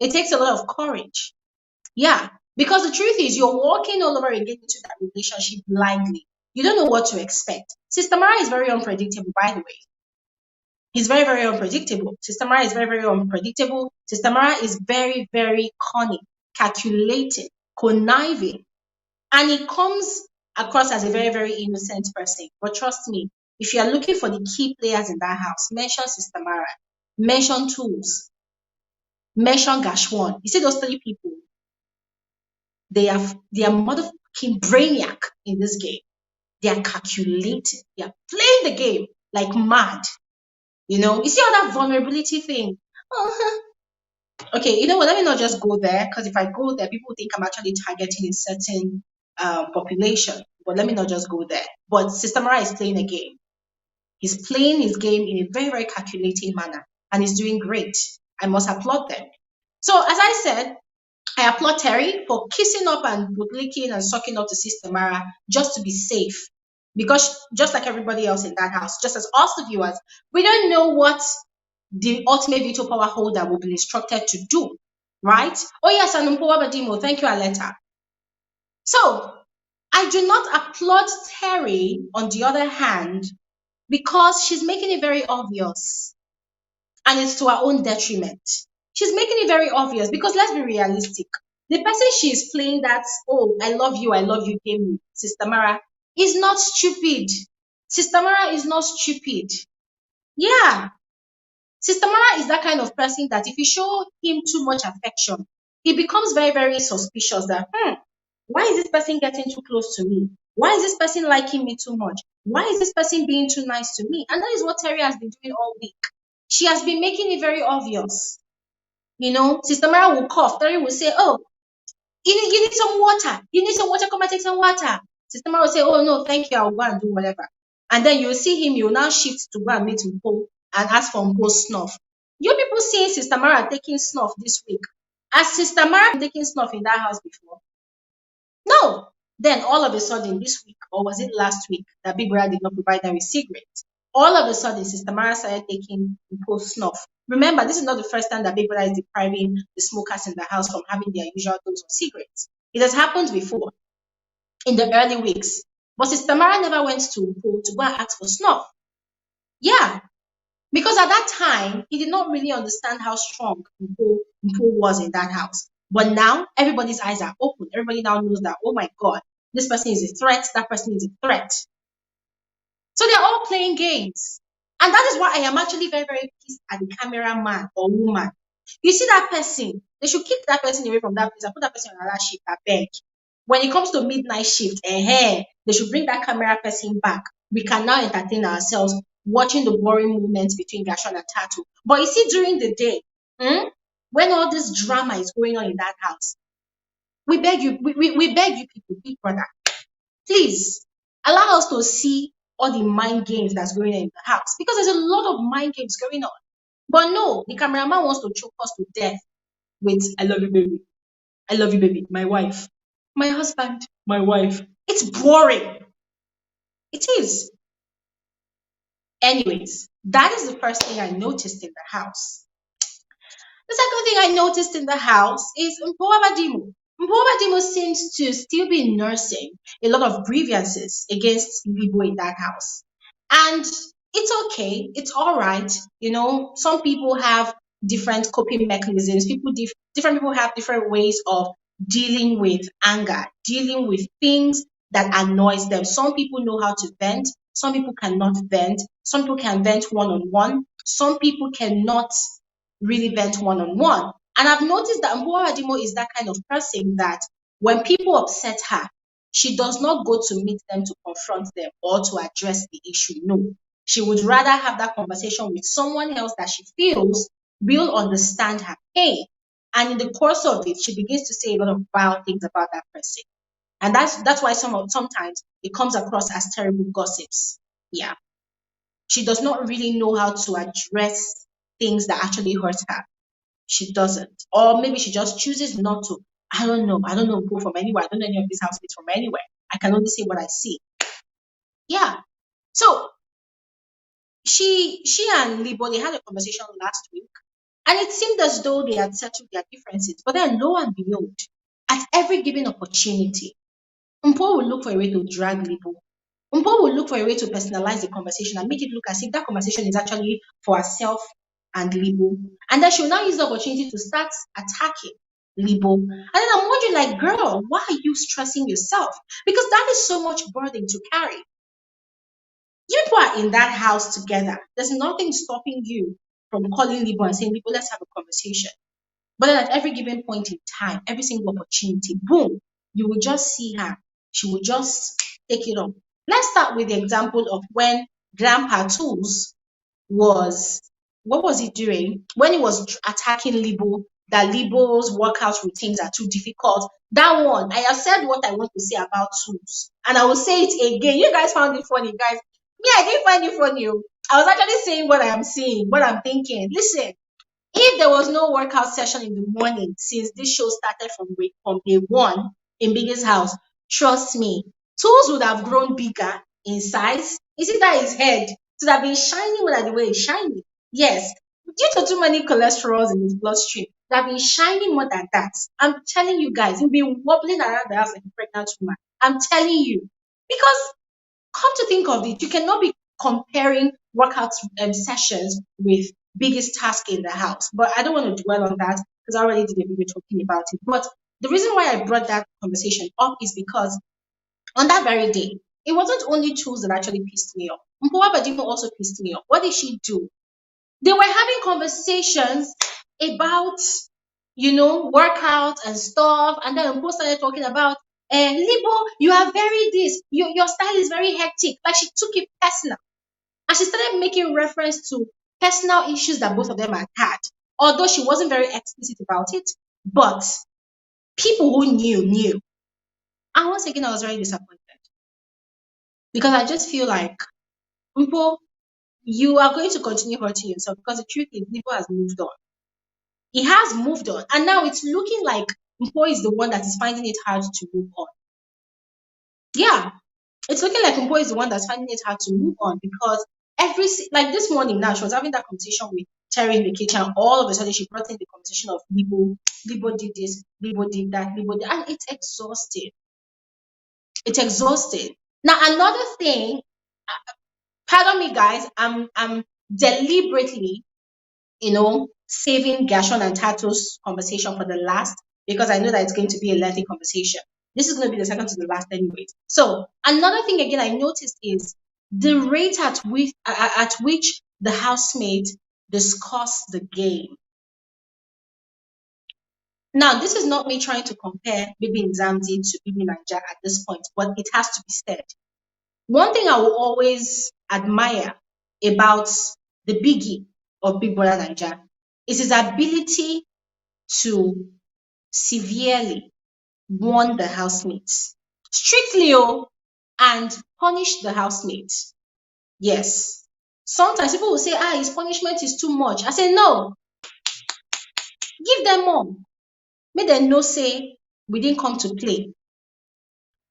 Speaker 1: It takes a lot of courage. Yeah, because the truth is you're walking all over again into that relationship blindly. You don't know what to expect. Sistamara is very unpredictable, by the way. He's very, very unpredictable. Sistamara is very, very unpredictable. Sistamara is very, very cunning, calculating, conniving. And he comes across as a very, very innocent person. But trust me, if you are looking for the key players in that house, mention Sistamara, mention Tools, mention Gash1. You see those 3 people? They are motherfucking brainiac in this game. They are calculating. They are playing the game like mad. You see all that vulnerability thing. Okay, you know what? Let me not just go there, because if I go there, people think I'm actually targeting a certain population. But let me not just go there. But Sistamara is playing a game. He's playing his game in a very, very calculating manner, and he's doing great. I must applaud them. So, as I said, I applaud Terry for kissing up and bootlicking and sucking up to Sistamara just to be safe. Because just like everybody else in that house, just as us the viewers, we don't know what the ultimate veto power holder will be instructed to do, right? Oh yes, and Badimo, thank you, Aleta. So, I do not applaud Terry, on the other hand, because she's making it very obvious. And it's to her own detriment. She's making it very obvious because let's be realistic. The person she is playing that, oh, I love you game with, Sistamara, is not stupid. Sistamara is not stupid. Yeah. Sistamara is that kind of person that if you show him too much affection, he becomes very, very suspicious that, why is this person getting too close to me? Why is this person liking me too much? Why is this person being too nice to me? And that is what Terry has been doing all week. She has been making it very obvious. Sistamara will cough. Terry will say, oh, you need some water. You need some water. Come and take some water. Sistamara will say, oh, no, thank you. I'll go and do whatever. And then you'll see him. You'll now shift to go and meet Mpho and ask for Mpho's snuff. You people seeing Sistamara taking snuff this week. Has Sistamara been taking snuff in that house before? No. Then all of a sudden this week, or was it last week, that Big Brother did not provide them with cigarettes. All of a sudden, Sistamara started taking imposed snuff. Remember, this is not the first time that Big Brother is depriving the smokers in the house from having their usual dose of cigarettes. It has happened before in the early weeks. But Sistamara never went to Mpho to go and ask for snuff. Yeah, because at that time, he did not really understand how strong Mpho was in that house. But now, everybody's eyes are open. Everybody now knows that, oh my God, this person is a threat, that person is a threat. So they're all playing games. And that is why I am actually very, very pissed at the cameraman or woman. You see that person, they should kick that person away from that place and put that person on another shift, I beg. When it comes to midnight shift, they should bring that camera person back. We can now entertain ourselves watching the boring moments between Gash1 and Thato. But you see, during the day, when all this drama is going on in that house, we beg you, we beg you people, big brother, please allow us to see all the mind games that's going on in the house, because there's a lot of mind games going on. But no, the cameraman wants to choke us to death with "I love you, baby. I love you, baby. My wife, my husband, my wife." It's boring. It is. Anyways, that is the first thing I noticed in the house. The second thing I noticed in the house is Mpho. Mpho seems to still be nursing a lot of grievances against people in that house. And it's okay, it's all right. You know, some people have different coping mechanisms. Different people have different ways of dealing with anger, dealing with things that annoys them. Some people know how to vent, some people cannot vent, some people can vent one on one, some people cannot really vent one on one. And I've noticed that Mpho is that kind of person that when people upset her, she does not go to meet them to confront them or to address the issue. No, she would rather have that conversation with someone else that she feels will understand her pain. And in the course of it, she begins to say a lot of vile things about that person. And that's why sometimes it comes across as terrible gossips. Yeah. She does not really know how to address things that actually hurt her. She doesn't. Or maybe she just chooses not to. I don't know. I don't know Mpho from anywhere. I don't know any of these housemates from anywhere. I can only say what I see. Yeah. So she and Libo, they had a conversation last week, and it seemed as though they had settled their differences. But then lo and behold, at every given opportunity, Mpho will look for a way to drag Libo. Mpho will look for a way to personalize the conversation and make it look as if that conversation is actually for herself and Libo. And then she'll now use the opportunity to start attacking Libo. And then I'm wondering, like, girl, why are you stressing yourself? Because that is so much burden to carry. You people are in that house together. There's nothing stopping you from calling Libo and saying, Libo, let's have a conversation. But then at every given point in time, every single opportunity, boom, you will just see her. She will just take it on. Let's start with the example of when Grandpa Tools was, what was he doing? When he was attacking Libo, that Libo's workout routines are too difficult. That one, I have said what I want to say about Tools. And I will say it again. You guys found it funny, guys. Me, I didn't find it funny. I was actually saying what I am saying, what I'm thinking. Listen, if there was no workout session in the morning since this show started from day one in Biggest House, trust me, Tools would have grown bigger in size. You see that his head would have been shining more than the way it's shining. Yes, due to too many cholesterols in his bloodstream, would have been shining more than that. I'm telling you guys, he'll be wobbling around the house like a pregnant woman. I'm telling you. Because come to think of it, you cannot be comparing workout sessions with biggest task in the house. But I don't want to dwell on that because I already did a video talking about it. But the reason why I brought that conversation up is because on that very day, it wasn't only Tools that actually pissed me off. Mpho also pissed me off. What did she do? They were having conversations about, workout and stuff. And then Mpho started talking about, Libo, you are very this, your style is very hectic. Like she took it personal. And she started making reference to personal issues that both of them had. Although she wasn't very explicit about it, but people who knew. And once again, I was very disappointed. Because I just feel like, Mpho, you are going to continue hurting yourself because the truth is, Libo has moved on. He has moved on, and now it's looking like Mpho is the one that is finding it hard to move on. Yeah, it's looking like Mpho is the one that's finding it hard to move on because like this morning now, she was having that conversation with Terry in the kitchen. All of a sudden, she brought in the conversation of Libo did this, Libo did that, Libo did, and it's exhausting. It's exhausting. Now, another thing, pardon me, guys, I'm deliberately, saving Gash1 and Thato's conversation for the last because I know that it's going to be a lengthy conversation. This is going to be the second to the last anyways. So another thing again I noticed is the rate at which the housemates discuss the game. Now, this is not me trying to compare Bbmzansi to Bbnaija at this point, but it has to be said. One thing I will always admire about the biggie of Big Brother Naija is his ability to severely warn the housemates, strictly, and punish the housemates. Yes. Sometimes people will say, his punishment is too much. I say, no, give them more. Make them know, say, we didn't come to play.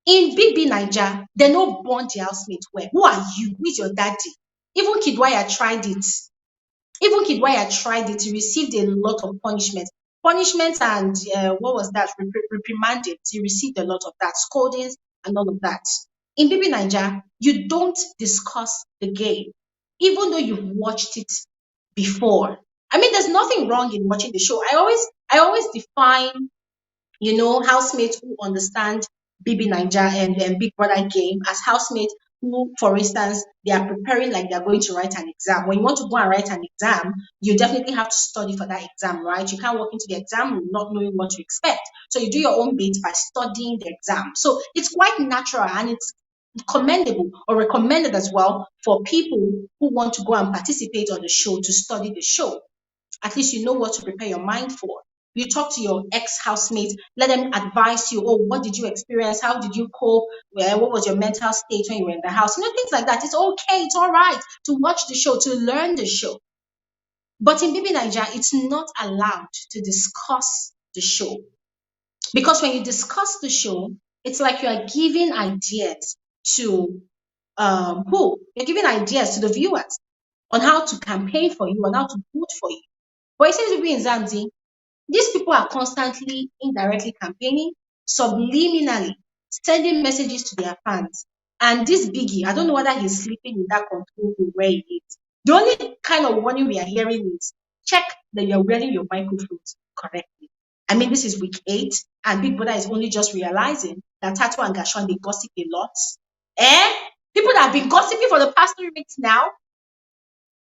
Speaker 1: In Bbnaija, they no born the housemate well. Who are you? Who is your daddy? Even Kidwaya tried it. He received a lot of punishment. Punishment and what was that? Reprimanded. He received a lot of that. Scoldings and all of that. In Bbnaija, you don't discuss the game, even though you've watched it before. I mean, there's nothing wrong in watching the show. I always define housemates who understand Bbnaija and Big Brother game as housemates who, for instance, they are preparing like they're going to write an exam. When you want to go and write an exam, you definitely have to study for that exam, right? You can't walk into the exam room not knowing what to expect. So you do your own bit by studying the exam. So it's quite natural and it's commendable or recommended as well for people who want to go and participate on the show to study the show. At least you know what to prepare your mind for. You talk to your ex-housemates, let them advise you, what did you experience? How did you cope? What was your mental state when you were in the house? Things like that. It's okay, it's all right to watch the show, to learn the show. But in Bbnaija, it's not allowed to discuss the show. Because when you discuss the show, it's like you are giving ideas to who? You're giving ideas to the viewers on how to campaign for you, on how to vote for you. But it seems to be in Mzansi, these people are constantly indirectly campaigning, subliminally sending messages to their fans. And this biggie, I don't know whether he's sleeping in that control room where he is. The only kind of warning we are hearing is check that you're wearing your microphones correctly. I mean, this is week 8, and Big Brother is only just realizing that Thato and Gash1, they gossip a lot. People that have been gossiping for the past 3 weeks now.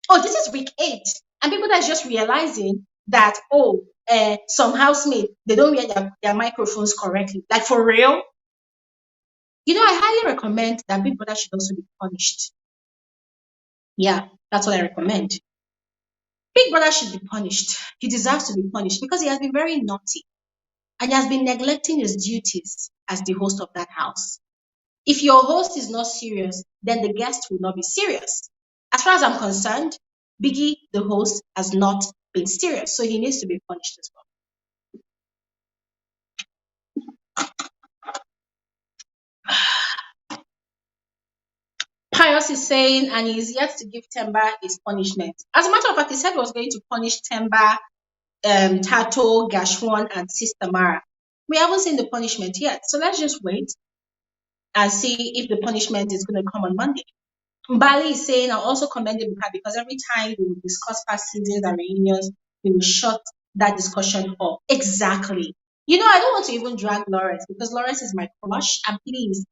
Speaker 1: Oh, this is week 8. And people that are just realizing that, some housemates, they don't wear their microphones correctly. Like, for real? I highly recommend that Big Brother should also be punished. Yeah, that's what I recommend. Big Brother should be punished. He deserves to be punished because he has been very naughty. And he has been neglecting his duties as the host of that house. If your host is not serious, then the guest will not be serious. As far as I'm concerned, Biggie, the host, has not been serious, so he needs to be punished as well. Pius is saying, and he's yet to give Themba his punishment. As a matter of fact, he said he was going to punish Themba, Thato, Gash1, and Sistamara. We haven't seen the punishment yet, so let's just wait and see if the punishment is going to come on Monday. Mbali is saying, I also commend him because every time we will discuss past seasons and reunions, we will shut that discussion up. Exactly. I don't want to even drag Lawrence because Lawrence is my crush. And please,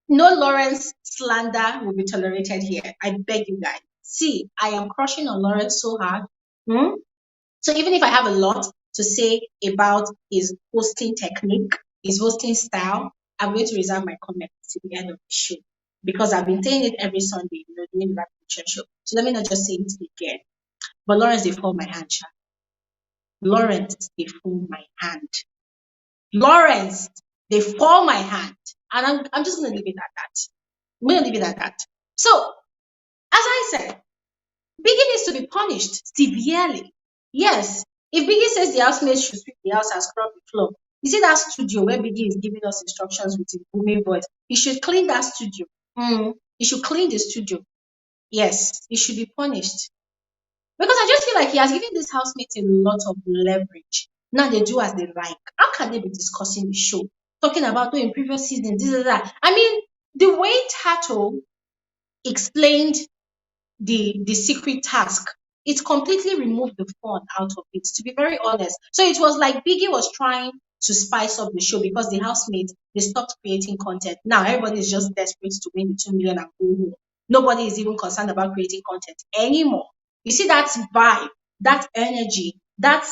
Speaker 1: no Lawrence slander will be tolerated here. I beg you guys. See, I am crushing on Lawrence so hard. So even if I have a lot to say about his hosting technique, his hosting style, I'm going to reserve my comments to the end of the show. Because I've been saying it every Sunday, doing the rapid show. So let me not just say it again. But Lawrence, they fall my hand, Sha. Lawrence, they fall my hand. Lawrence, they fall my hand. And I'm just going to leave it at that. I'm going to leave it at that. So, as I said, Biggie needs to be punished severely. Yes, If Biggie says the housemaid should sweep the house and scrub the floor, you see that studio where Biggie is giving us instructions with his booming voice? He should clean that studio. He should clean the studio. Yes, he should be punished. Because I just feel like he has given this housemates a lot of leverage. Now they do as they like. How can they be discussing the show? Talking about in previous seasons, this and that. I mean, the way Thato explained the secret task, it completely removed the fun out of it, to be very honest. So it was like Biggie was trying to spice up the show because the housemates, they stopped creating content. Now everybody is just desperate to win the 2 million and go home. Nobody is even concerned about creating content anymore. You see that vibe, that energy, that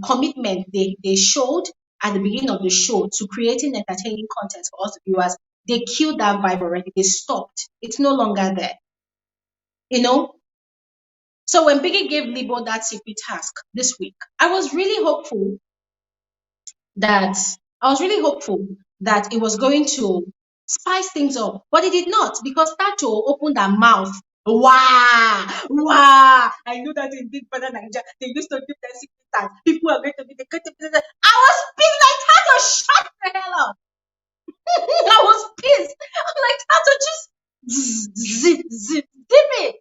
Speaker 1: commitment they showed at the beginning of the show to creating entertaining content for us the viewers. They killed that vibe already. They stopped. It's no longer there. You know, so when Biggie gave Libo that secret task this week, I was really hopeful that it was going to spice things up, but it did not because Tato opened her mouth. Wow, wow! I know that in Big Brother Nigeria they used to give that secret task. People are going to be the. I was pissed like Tato, shut the hell up! I was pissed. I'm like Tato, just zip it.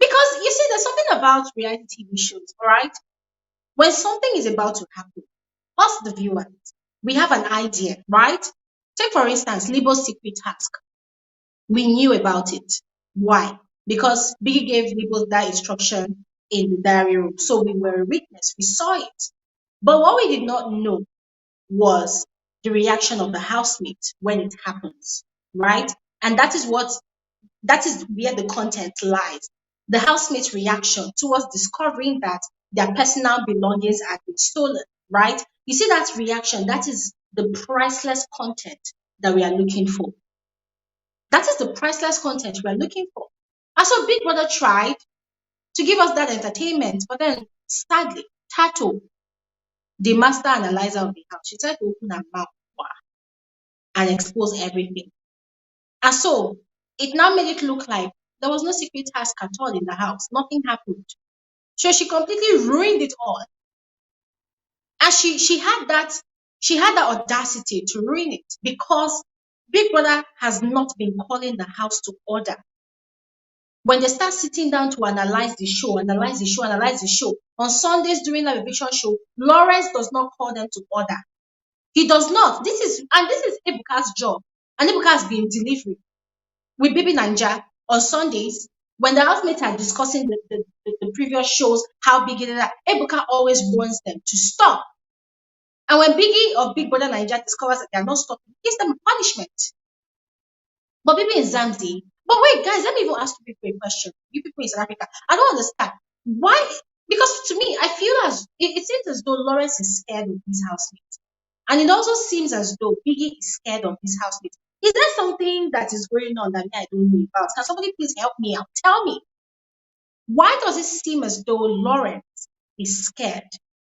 Speaker 1: Because you see, there's something about reality TV shows, all right? When something is about to happen, us, the viewers, we have an idea, right? Take, for instance, Libo's secret task. We knew about it. Why? Because Biggie gave Libo that instruction in the diary room. So we were a witness. We saw it. But what we did not know was the reaction of the housemate when it happens, right? And that is where the content lies. The housemate's reaction towards discovering that their personal belongings had been stolen, right? You see that reaction, that is the priceless content that we are looking for. That is the priceless content we are looking for. And so Big Brother tried to give us that entertainment, but then sadly, Thato, the master analyzer of the house, she tried to open her mouth and expose everything. And so it now made it look like there was no secret task at all in the house. Nothing happened. So she completely ruined it all. And she had that audacity to ruin it because Big Brother has not been calling the house to order. When they start sitting down to analyze the show, on Sundays during the eviction show, Lawrence does not call them to order. He does not. This is Ebuka's job. And Ebuka has been delivering with Baby Nanja on Sundays. When the housemates are discussing the previous shows, how big it is, Ebuka always warns them to stop. And when Biggie of Big Brother Nigeria discovers that they are not stopping, he gives them a punishment. But Bbmzansi, but wait, guys, let me even ask you people a question. You people in South Africa, I don't understand why. Because to me, I feel as it seems as though Lawrence is scared of his housemates, and it also seems as though Biggie is scared of his housemates. Is there something that is going on that I don't know about? Can somebody please help me out? Tell me. Why does it seem as though Lawrence is scared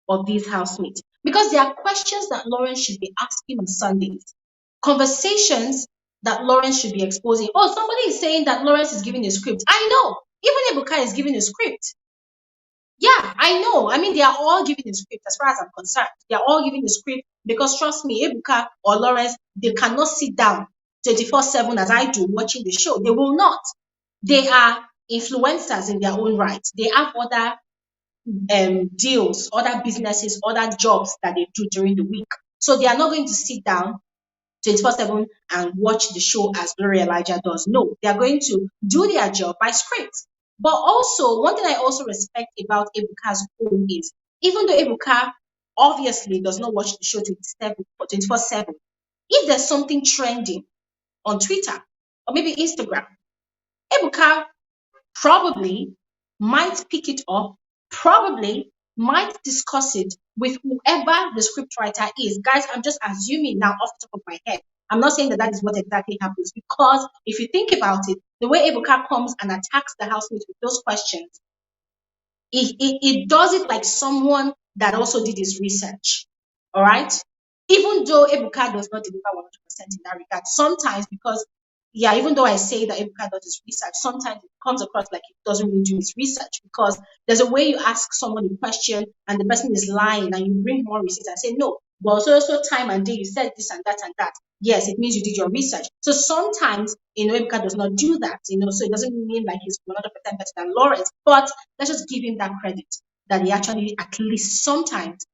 Speaker 1: of these housemates? Because there are questions that Lawrence should be asking on Sundays, conversations that Lawrence should be exposing. Oh, somebody is saying that Lawrence is giving a script. I know. Even Ebuka is giving a script. Yeah, I know. I mean, they are all giving a script as far as I'm concerned. They are all giving a script because trust me, Ebuka or Lawrence, they cannot sit down 24/7 as I do watching the show. They will not. They are influencers in their own right. They have other deals, other businesses, other jobs that they do during the week. So they are not going to sit down 24/7 and watch the show as Glory Elijah does. No, they are going to do their job by script. But also, one thing I also respect about Ebuka's own is, even though Ebuka obviously does not watch the show 24/7, if there's something trending on Twitter or maybe Instagram, Ebuka probably might pick it up, probably might discuss it with whoever the scriptwriter is. Guys, I'm just assuming now off the top of my head. I'm not saying that is what exactly happens, because if you think about it, the way Ebuka comes and attacks the housemates with those questions, it does it like someone that also did his research. All right? Even though Ebuka does not deliver 100% in that regard, sometimes because yeah, even though I say that Ebuka does his research, sometimes it comes across like he doesn't really do his research, because there's a way you ask someone a question and the person is lying, and you bring more receipts and say, no, but also time and day you said this and that and that. Yes, it means you did your research. So sometimes, Ebuka does not do that, so it doesn't mean like he's 100% better than Lawrence, but let's just give him that credit that he actually at least sometimes,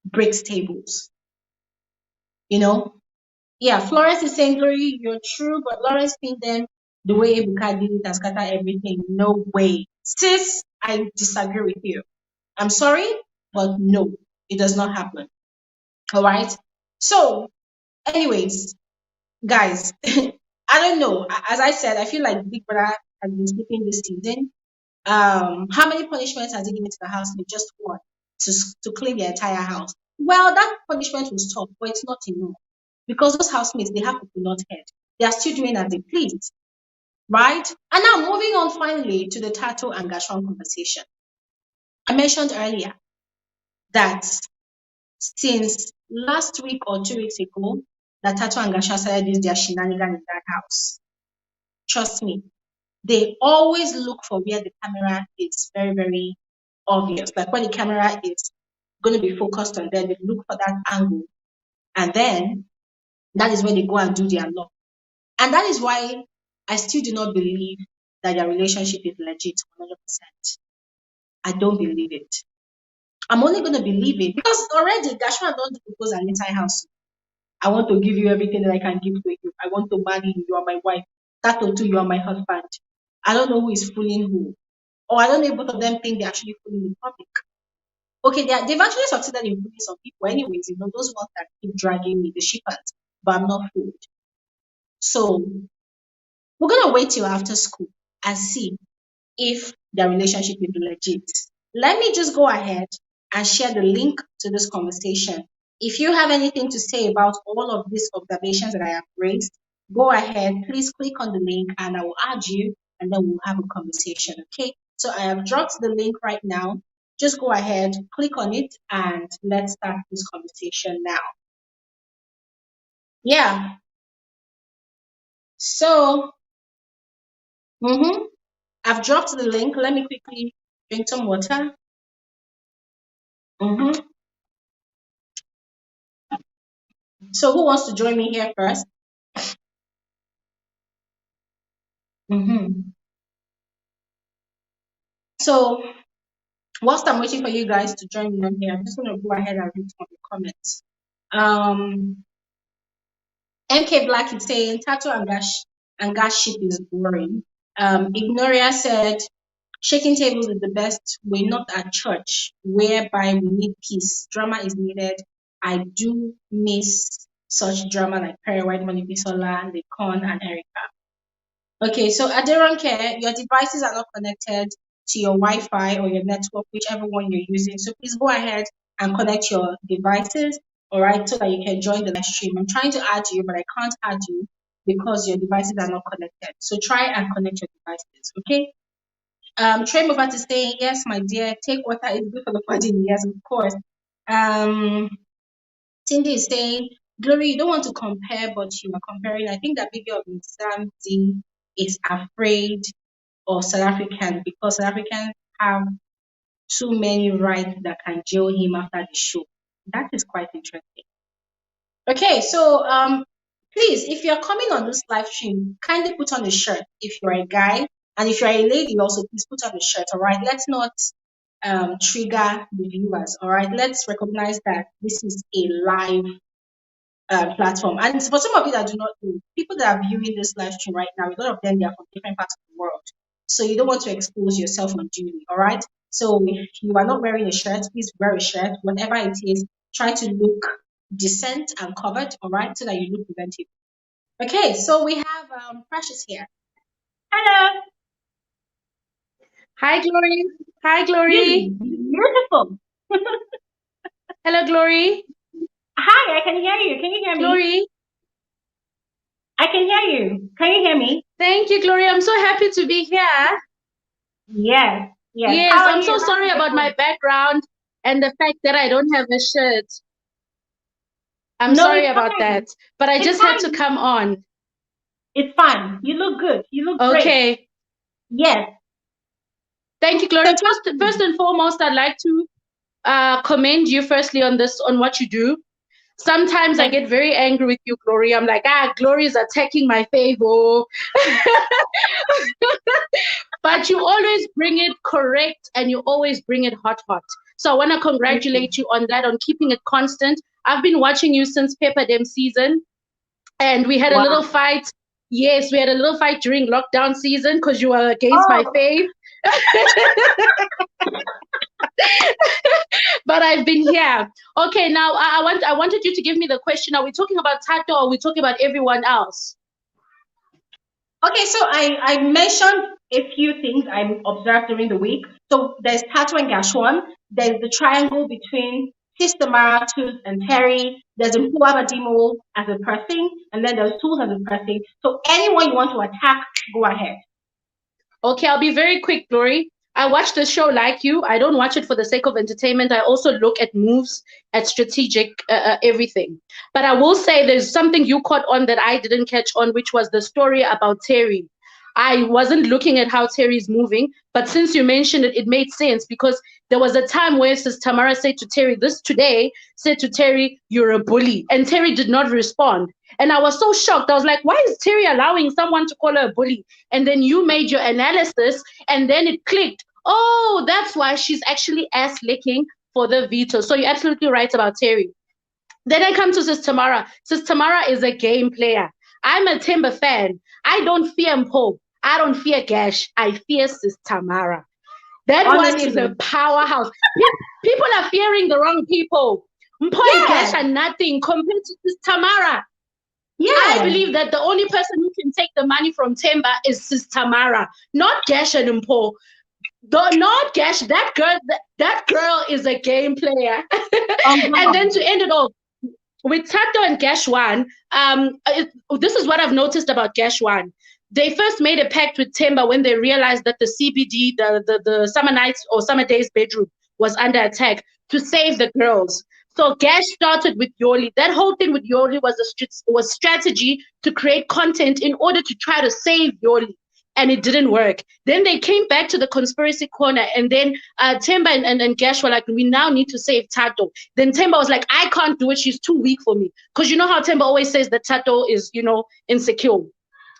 Speaker 1: breaks tables, Yeah, Florence is saying, Glory, you're true, but Lawrence pinned them the way Ebuka did it and scatter everything. No way. Sis, I disagree with you. I'm sorry, but no, it does not happen. All right. So, anyways, guys, I don't know. As I said, I feel like Big Brother has been sleeping this season. How many punishments has he given to the housemate? Just one, to clean the entire house. Well, that punishment was tough, but it's not enough, because those housemates, they have coconut head. They are still doing as they please, right? And now moving on finally to the Thato and Gash1 conversation. I mentioned earlier that since last week or 2 weeks ago, that Thato and Gash1 started this their shenanigans in that house. Trust me, they always look for where the camera is very, very obvious. Like when the camera is going to be focused on them, they look for that angle. And then that is when they go and do their law. And that is why I still do not believe that their relationship is legit 100%. I don't believe it. I'm only going to believe it because already Gash1 don't propose an entire house. I want to give you everything that I can give to you. I want to marry you. You are my wife. Thato too, you are my husband. I don't know who is fooling who. Or I don't know if both of them think they're actually fooling the public. Okay, they've actually succeeded in fooling some people anyways, those ones that keep dragging me, the shippers, but I'm not fooled. So we're going to wait till after school and see if their relationship is legit. Let me just go ahead and share the link to this conversation. If you have anything to say about all of these observations that I have raised, go ahead, please click on the link and I will add you and then we'll have a conversation, okay? So I have dropped the link right now. Just go ahead, click on it, and let's start this conversation now. Yeah. So, I've dropped the link. Let me quickly drink some water. So who wants to join me here first? So whilst I'm waiting for you guys to join me on here, I'm just going to go ahead and read some of the comments. MK Black is saying Thato and Gash ship is boring. Ignoria said shaking tables is the best way, not at church, whereby we need peace. Drama is needed. I do miss such drama like Perry White, Money Bisola, Lekon, and Erica. Okay, so Aderonke, your devices are not connected to your Wi-Fi or your network, whichever one you're using. So please go ahead and connect your devices, all right, so that you can join the live stream. I'm trying to add you, but I can't add you because your devices are not connected. So try and connect your devices, okay? Trey Movat is saying, yes, my dear, take water, it's good for the body. Yes, of course. Cindy is saying, Glory, you don't want to compare, but you are comparing. I think that video of Mzansi is afraid of South Africans because South Africans have too many rights that can jail him after the show. That is quite interesting. Okay, so please, if you're coming on this live stream, kindly put on a shirt if you're a guy, and if you're a lady also, please put on a shirt, all right? Let's not trigger the viewers, all right? Let's recognize that this is a live platform. And for some of you that do not know, people that are viewing this live stream right now, a lot of them, they are from different parts of the world. So you don't want to expose yourself unduly, all right? So if you are not wearing a shirt, please wear a shirt. Whatever it is, try to look decent and covered, all right? So that you look presentable. Okay, so we have Precious here. Hello.
Speaker 2: Hi, Glory. Hi, Glory.
Speaker 1: Beautiful.
Speaker 2: Hello, Glory.
Speaker 1: Hi, I can hear you. Can you hear me?
Speaker 2: Glory.
Speaker 1: I can hear you. Can you hear me?
Speaker 2: Thank you, Glory. I'm so happy to be here.
Speaker 1: Yes.
Speaker 2: Yes, I'm so sorry about my background and the fact that I don't have a shirt. I'm sorry about that, but I just had to come on.
Speaker 1: It's fine. You look good. You look great.
Speaker 2: Okay.
Speaker 1: Yes.
Speaker 2: Thank you, Glory.
Speaker 1: So talk to
Speaker 2: First
Speaker 1: me.
Speaker 2: and foremost, I'd like to commend you firstly on what you do. Sometimes I
Speaker 1: Thank
Speaker 2: get very angry with you, Glory. I'm like, Glory is attacking my favor. But you always bring it correct and you always bring it hot, hot. So I want to
Speaker 1: you.
Speaker 2: congratulate you on that, on keeping it constant. I've been watching you since Pepper Dem season, and we had a little
Speaker 1: Wow.
Speaker 2: fight. Yes, we had a little fight during lockdown season because you were against my
Speaker 1: Oh,
Speaker 2: faith. But I've been here. Okay, now I wanted you to give me the question. Are we talking about Thato or are we talking about everyone else?
Speaker 1: okay. So I mentioned a few things I observed during the week. So there's Thato and Gash1. There's the triangle between Sistamara, Tools, and Terry. There's a Bbmzansi as a person, and then there's Tools as a person. So anyone you want to attack, go ahead.
Speaker 2: Okay, I'll be very quick, Glory. I watch the show like you. I don't watch it for the sake of entertainment. I also look at moves, at strategic everything. But I will say there's something you caught on that I didn't catch on, which was the story about Terry. I wasn't looking at how Terry's moving, but since you mentioned it, it made sense because there was a time where Sis Tamara said to Terry, this today, said to Terry, you're a bully. And Terry did not respond. And I was so shocked. I was like, why is Terry allowing someone to call her a bully? And then you made your analysis and then it clicked. Oh, that's why she's actually ass licking for the veto. So you're absolutely right about Terry. Then I come to Sis Tamara. Sis Tamara is a game player. I'm a Timber fan. I don't fear Mpho. I don't fear Gash. I fear Sis Tamara. That one is a
Speaker 1: Honestly,
Speaker 2: powerhouse. People are fearing the wrong people. Mpho and Gash
Speaker 1: yeah,
Speaker 2: are nothing compared to Sis Tamara. I
Speaker 1: yeah.
Speaker 2: believe that the only person who can take the money from Temba is Sis Tamara, not Gash and Mpho. Not Gash. That girl is a game player.
Speaker 1: Oh
Speaker 2: And then
Speaker 1: God.
Speaker 2: to end it off, with Thato and Gash1, this is what I've noticed about Gash1. They first made a pact with Temba when they realized that the CBD, the summer nights or summer days bedroom was under attack to save the girls. So Gash started with Yoli. That whole thing with Yoli was strategy to create content in order to try to save Yoli. And it didn't work. Then they came back to the conspiracy corner, and then Temba and Gash were like, we now need to save Thato. Then Temba was like, I can't do it. She's too weak for me. Because you know how Temba always says that Thato is, insecure.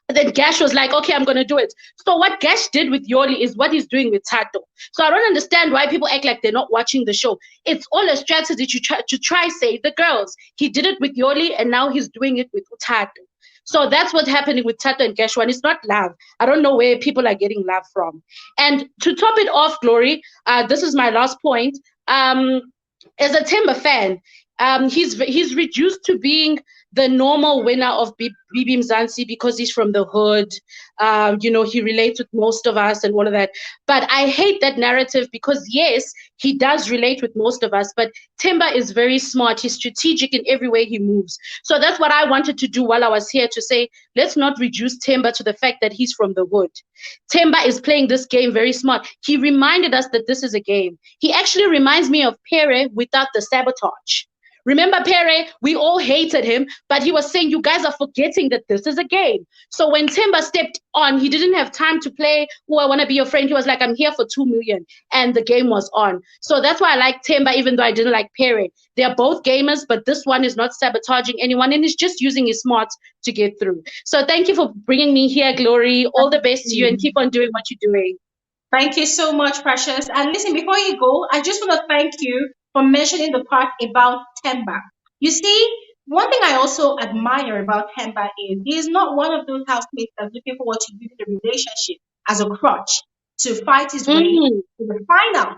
Speaker 2: And then Gash was like, okay, I'm going to do it. So what Gash did with Yoli is what he's doing with Thato. So I don't understand why people act like they're not watching the show. It's all a strategy to try save the girls. He did it with Yoli, and now he's doing it with Thato. So that's what's happening with Thato and Gash1. It's not love. I don't know where people are getting love from. And to top it off, Glory, this is my last point. As a Timber fan, he's reduced to being the normal winner of Bbmzansi because he's from the hood. He relates with most of us and all of that. But I hate that narrative because, yes, he does relate with most of us, but Timber is very smart. He's strategic in every way he moves. So that's what I wanted to do while I was here, to say, let's not reduce Timber to the fact that he's from the hood. Timber is playing this game very smart. He reminded us that this is a game. He actually reminds me of Pere without the sabotage. Remember Pere, we all hated him, but he was saying, you guys are forgetting that this is a game. So when Timber stepped on, he didn't have time to play, oh, I want to be your friend. He was like, I'm here for 2 million. And the game was on. So that's why I like Timber, even though I didn't like Pere. They're both gamers, but this one is not sabotaging anyone, and he's just using his smarts to get through. So thank you for bringing me here, Glory. All the best to you, and keep on doing what you're doing.
Speaker 1: Thank you so much, Precious. And listen, before you go, I just want to thank you for mentioning the part about Temba. You see, one thing I also admire about Temba is he is not one of those housemates that's looking forward to using the relationship as a crutch to fight his way
Speaker 2: Mm,
Speaker 1: to the final.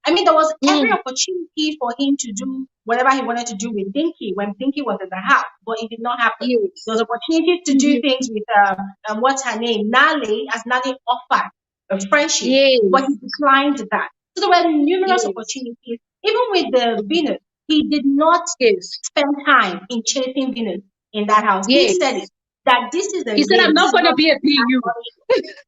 Speaker 1: I mean, there was every
Speaker 2: mm,
Speaker 1: opportunity for him to do whatever he wanted to do with Dinky when Dinky was in the house, but it did not happen. There was
Speaker 2: yes.
Speaker 1: opportunities to do
Speaker 2: Mhm.
Speaker 1: things with what's her name, Nale, as Nale offered a friendship, but he
Speaker 2: Yes.
Speaker 1: declined that. So there were numerous
Speaker 2: Yes.
Speaker 1: opportunities. Even with the Venus, he did not
Speaker 2: Yes.
Speaker 1: spend time in chasing Venus in that house. He said it
Speaker 2: Yes.
Speaker 1: that this is a
Speaker 2: He said,
Speaker 1: game.
Speaker 2: I'm
Speaker 1: This
Speaker 2: not
Speaker 1: is
Speaker 2: going to
Speaker 1: not
Speaker 2: be a BU.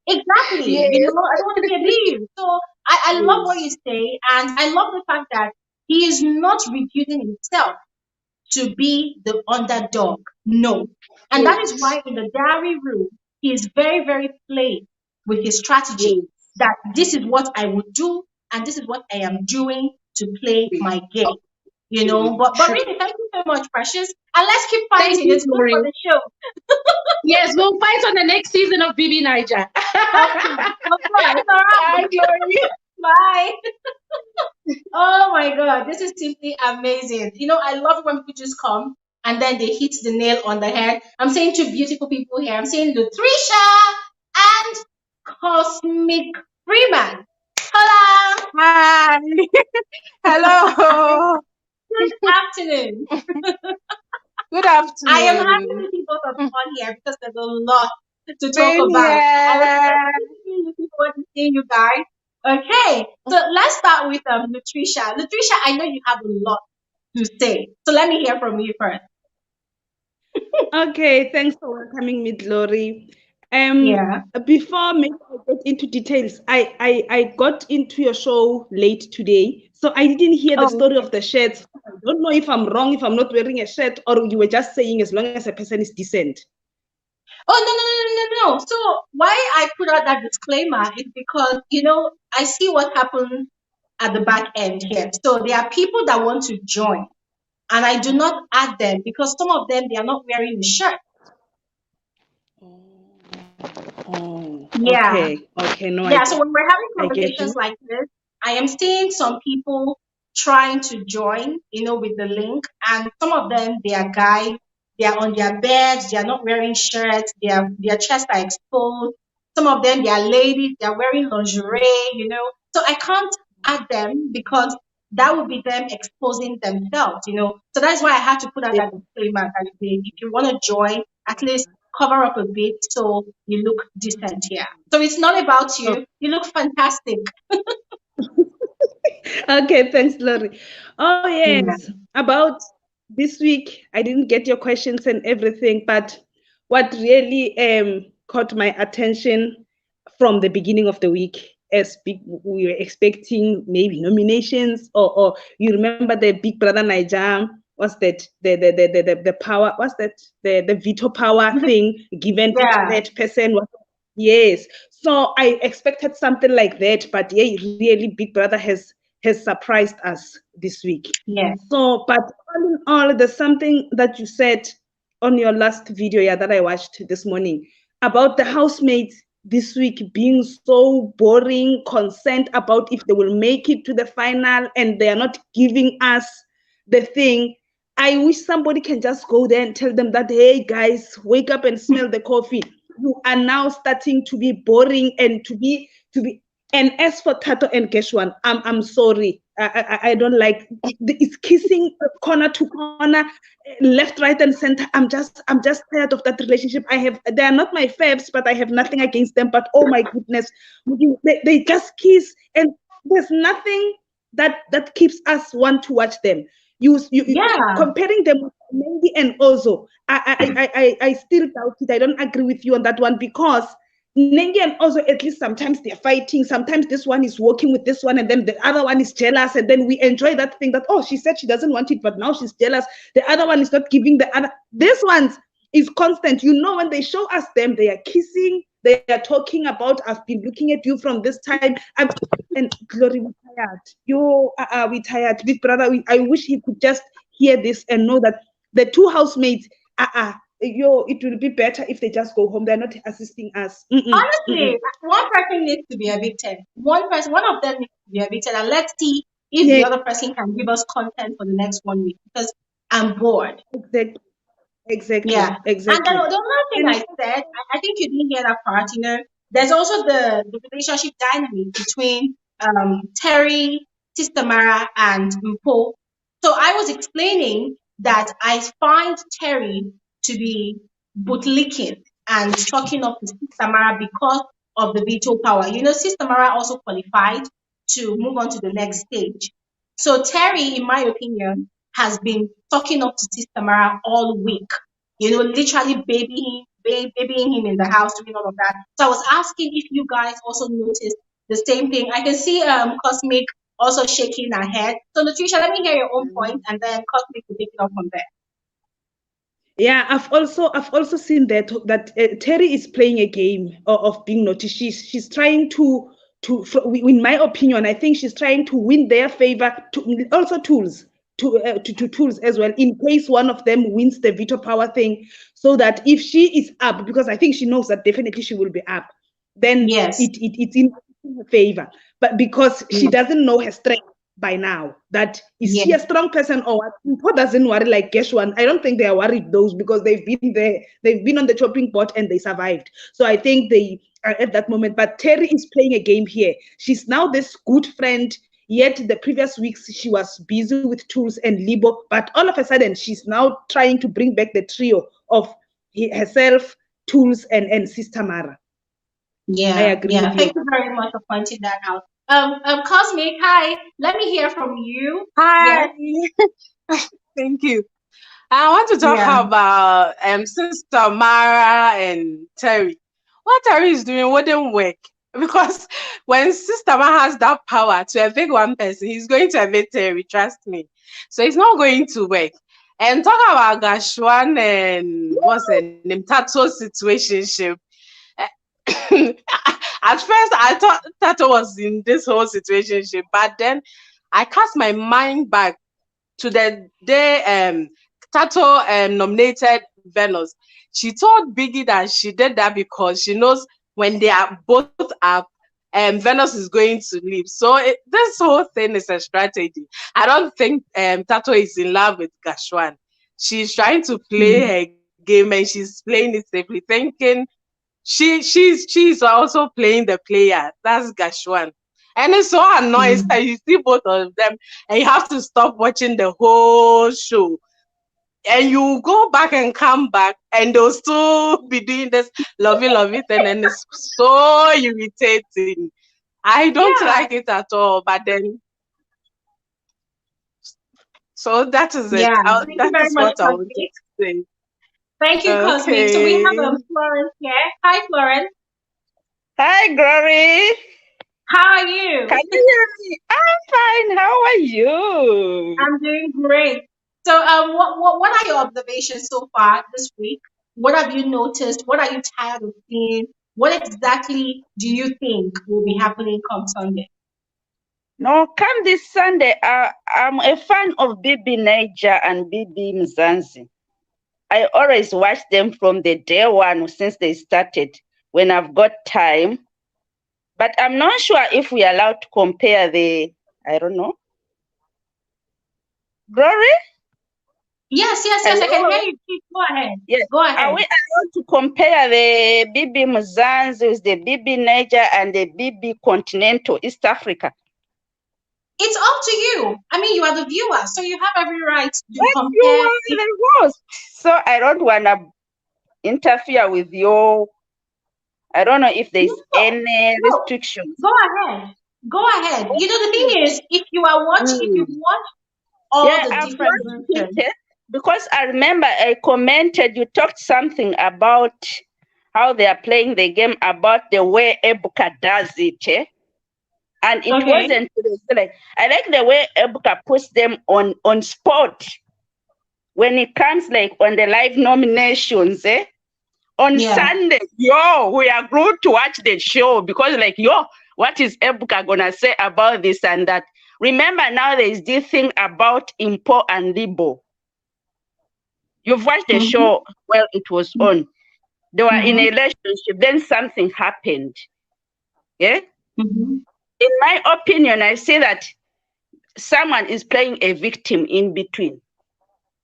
Speaker 1: exactly.
Speaker 2: Yes.
Speaker 1: I don't want to be a lead. So I love what you
Speaker 2: Yes.
Speaker 1: say, and I love the fact that he is not reducing himself to be the underdog. No. And that is why in the diary room, he is very, very plain with his strategy that this is what I would do and this is what I am doing to play my game. You know, but really, thank you so much, Precious. And let's keep fighting. It's good for the show.
Speaker 2: Yes, we'll fight on the next season of BB Niger.
Speaker 1: Okay. Of course. All right.
Speaker 2: Bye, Glory.
Speaker 1: Bye. Oh my God, this is simply amazing. You know, I love it when people just come and then they hit the nail on the head. I'm saying two beautiful people here. I'm saying Lucretia and Cosmic Freeman. Hello.
Speaker 3: Hi. Hello.
Speaker 1: Good afternoon.
Speaker 3: Good afternoon.
Speaker 1: I am happy to see both of you on here because there's a lot to talk
Speaker 3: Same
Speaker 1: about. I
Speaker 3: here.
Speaker 1: was looking forward to seeing you guys. Okay, so let's start with Lucretia. Lucretia, I know you have a lot to say, so let me hear from you first.
Speaker 3: Okay, thanks for welcoming me, Glory.
Speaker 1: Yeah.
Speaker 3: Before maybe I get into details, I got into your show late today, so I didn't hear the story of the shirts. I don't know if I'm wrong, if I'm not wearing a shirt, or you were just saying as long as a person is decent.
Speaker 1: Oh, no. So why I put out that disclaimer is because, you know, I see what happens at the back end here. So there are people that want to join, and I do not add them because some of them, they are not wearing the shirt.
Speaker 3: Oh,
Speaker 1: Yeah.
Speaker 3: okay, no,
Speaker 1: Yeah, so when we're having
Speaker 3: I get
Speaker 1: conversations
Speaker 3: you.
Speaker 1: like this, I am seeing some people trying to join, you know, with the link, and some of them, they are guys, they are on their beds, they are not wearing shirts, their chests are exposed. Some of them, they are ladies, they are wearing lingerie, you know. So I can't add them because that would be them exposing themselves, you know. So that's why I had to put out that disclaimer that if you want to join, at least cover up a bit so you look decent here. So it's not about you. You look fantastic.
Speaker 3: Okay, thanks, Lori. Oh,
Speaker 1: Yeah.
Speaker 3: yes. About this week, I didn't get your questions and everything, but what really caught my attention from the beginning of the week, as we were expecting maybe nominations, or you remember the Big Brother Niger, what's that? The power, what's that? The veto power thing given to
Speaker 1: Yeah.
Speaker 3: that person. Yes. So I expected something like that, but yeah, really, Big Brother has surprised us this week.
Speaker 1: Yeah.
Speaker 3: So, but all in all, there's something that you said on your last video, that I watched this morning about the housemates this week being so boring, concerned about if they will make it to the final, and they are not giving us the thing. I wish somebody can just go there and tell them that, hey guys, wake up and smell the coffee. You are now starting to be boring and to be. And as for Thato and Gash1, I'm sorry. I don't like it's kissing corner to corner, left, right, and center. I'm just tired of that relationship. They are not my faves, but I have nothing against them. But oh my goodness, they just kiss, and there's nothing that keeps us want to watch them. You comparing them with Mendy and Ozo, I still doubt it. I don't agree with you on that one because Nengi and also at least sometimes they're fighting. Sometimes this one is working with this one, and then the other one is jealous, and then we enjoy that thing that, oh, she said she doesn't want it, but now she's jealous. The other one is not giving the other. This one is constant. You know, when they show us them, they are kissing, they are talking about, I've been looking at you from this time. And Glory, we're tired. We tired. Big Brother, I wish he could just hear this and know that the two housemates, it will be better if they just go home. They're not assisting us.
Speaker 1: Honestly, one person needs to be evicted. One of them needs to be evicted, and let's see if the other person can give us content for the next 1 week because I'm bored.
Speaker 3: Exactly.
Speaker 1: Yeah.
Speaker 3: Exactly.
Speaker 1: And then the other thing I said, I think you didn't hear that part, you know, there's also the relationship dynamic between Terry, Sistamara, and Mpho. So I was explaining that I find Terry to be bootlicking and talking up to Sistamara because of the veto power. You know, Sistamara also qualified to move on to the next stage. So Terry, in my opinion, has been talking up to Sistamara all week. You know, literally babying him in the house, doing all of that. So I was asking if you guys also noticed the same thing. I can see Cosmic also shaking her head. So Latricia, let me hear your own point, and then Cosmic will pick it up from there.
Speaker 3: Yeah, I've also seen that Terry is playing a game of being naughty. She's trying in my opinion, I think she's trying to win their favor. To also to tools as well, in case one of them wins the veto power thing, so that if she is up, because I think she knows that definitely she will be up, then
Speaker 1: Yes.
Speaker 3: it's in her favor. But because she
Speaker 1: Mm.
Speaker 3: doesn't know her strength by now, that is
Speaker 1: Yes.
Speaker 3: she a strong person or what? Mpho doesn't worry like Gash1. I don't think they are worried those, because they've been there, they've been on the chopping board and they survived. So I think they are at that moment. But Terry is playing a game here. She's now this good friend. Yet the previous weeks she was busy with Tools and Libo, but all of a sudden she's now trying to bring back the trio of herself, Tools, and Sistamara. I
Speaker 1: Yeah,
Speaker 3: agree
Speaker 1: yeah.
Speaker 3: with you.
Speaker 1: Thank you very much for pointing that out. Cosmic, hi. Let me hear from you.
Speaker 4: Hi.
Speaker 1: Yes.
Speaker 4: Thank you. I want to talk
Speaker 1: Yeah.
Speaker 4: about Sister Mara and Terry. What Terry is doing wouldn't work, because when Sister Mara has that power to evict one person, he's going to evict Terry, trust me. So it's not going to work. And talk about Gash1 and what's her name, Thato situationship. At first, I thought Thato was in this whole situationship, but then I cast my mind back to the day Thato nominated Venus. She told Biggie that she did that because she knows when they are both up, Venus is going to leave. So this whole thing is a strategy. I don't think Thato is in love with Gash1. She's trying to play her game and she's playing it safely, thinking she's also playing the player. That's Gash1. And it's so annoying that you see both of them and you have to stop watching the whole show. And you go back and come back and they'll still be doing this lovey thing, and it's so irritating. I don't
Speaker 1: Yeah.
Speaker 4: like it at all, but then so that is it.
Speaker 1: Yeah. Thank you
Speaker 4: That
Speaker 1: very
Speaker 4: is
Speaker 1: much,
Speaker 4: what I wanted
Speaker 1: Cosmic.
Speaker 4: to say.
Speaker 1: Thank you, Cosmic. So we have
Speaker 4: Okay.
Speaker 1: Florence here. Hi, Florence.
Speaker 5: Hi, Glory.
Speaker 1: How are you?
Speaker 5: Can you hear me? I'm fine. How are you?
Speaker 1: I'm doing great. So, what are your observations so far this week? What have you noticed? What are you tired of seeing? What exactly do you think will be happening come Sunday?
Speaker 5: No, come this Sunday. I'm a fan of Bbnajah and Bbmzansi. I always watch them from the day one since they started when I've got time. But I'm not sure if we're allowed to compare I don't know. Glory?
Speaker 1: Yes, I can
Speaker 5: Hello?
Speaker 1: hear you. Please go ahead.
Speaker 5: Yes.
Speaker 1: Go ahead.
Speaker 5: Are we allowed to compare the Bbmzansi with the Bbnajah and the Bb Continental East Africa?
Speaker 1: It's up to you. I mean, you are the viewer, so you have every right to
Speaker 5: But
Speaker 1: compare.
Speaker 5: you are the host, so I don't want to interfere with your. I don't know if there's any
Speaker 1: No,
Speaker 5: restrictions.
Speaker 1: go ahead. Go ahead. You know, the thing is, if you watch all
Speaker 5: Yeah,
Speaker 1: the
Speaker 5: I've
Speaker 1: different
Speaker 5: watched
Speaker 1: versions,
Speaker 5: it because I remember I commented. You talked something about how they are playing the game, about the way Ebuka does it, and it
Speaker 1: okay,
Speaker 5: wasn't like I like the way Ebuka puts them on spot when it comes like on the live nominations, on
Speaker 1: yeah,
Speaker 5: Sunday, we are glued to watch the show because, like, what is Ebuka gonna say about this and that? Remember, now there is this thing about Mpho and Libo. You've watched the show while it was on. They were in a relationship, then something happened. Yeah? In my opinion, I say that someone is playing a victim in between,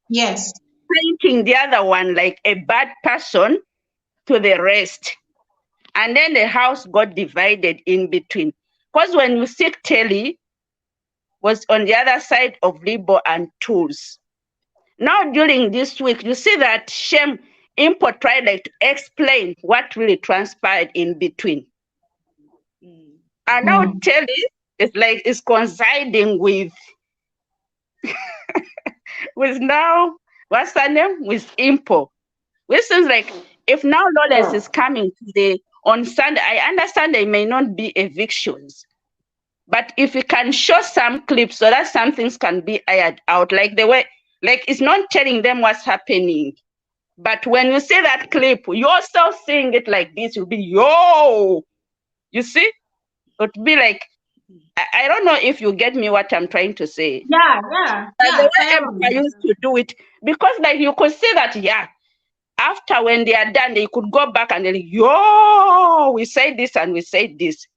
Speaker 1: yes,
Speaker 5: painting the other one like a bad person to the rest. And then the house got divided in between. Because when you see Telly was on the other side of Libo and Tools. Now during this week, you see that Shem Import tried like to explain what really transpired in between. And now Telly is coinciding with now, what's her name? With Impo. Which seems like if now Lawrence is coming today on Sunday, I understand there may not be evictions. But if you can show some clips so that some things can be aired out, like the way, like it's not telling them what's happening. But when you see that clip, you're still seeing it like this. You'll be, yo, you see? It would be like, I don't know if you get me what I'm trying to say.
Speaker 1: Yeah,
Speaker 5: But the way everybody used to do it, because like you could see that, yeah, after when they are done, they could go back and they're like, yo, we say this and we say this.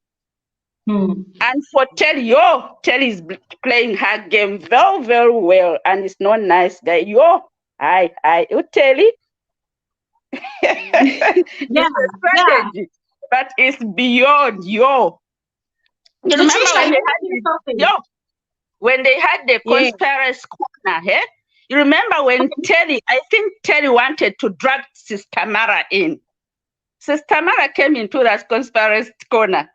Speaker 5: And for Telly is playing her game very, very well, and it's not nice guy. You Telly. It's a strategy, but it's beyond You remember when they had the conspiracy corner, eh? You remember when I think Telly wanted to drag Sistamara in. Sistamara came into that conspiracy corner.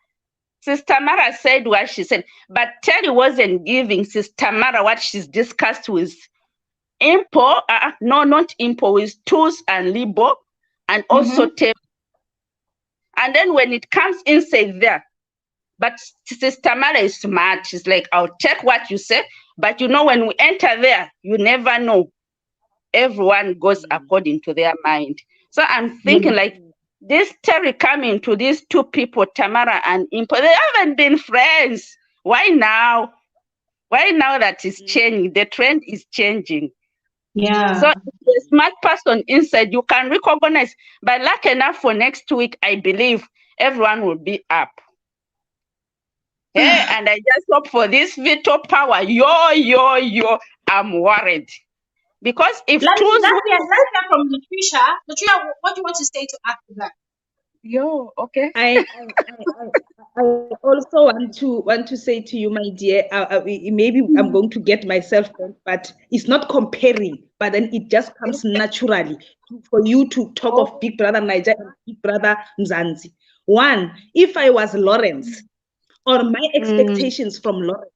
Speaker 5: Sistamara said what she said, but Telly wasn't giving Sistamara what she's discussed with Mpho, no, not Mpho, with Tools and Libo, and also Tem. And then when it comes inside there, but Sistamara is smart. She's like, I'll check what you say, but you know, when we enter there, you never know. Everyone goes according to their mind. So I'm thinking like, this Terry coming to these two people, Tamara and Mpho, they haven't been friends. Why now? Why now that is changing? The trend is changing.
Speaker 1: Yeah.
Speaker 5: So if a smart person inside, you can recognize. But lucky enough for next week, I believe everyone will be up. Yeah, and I just hope for this veto power. I'm worried. Because if
Speaker 1: let's hear from Latricia. Latricia, what do you want to say to add to that?
Speaker 5: Okay.
Speaker 3: I also want to say to you, my dear, maybe I'm going to get myself done, but it's not comparing, but then it just comes naturally for you to talk of Big Brother Niger and Big Brother Mzansi. One, if I was Lawrence, or my expectations from Lawrence,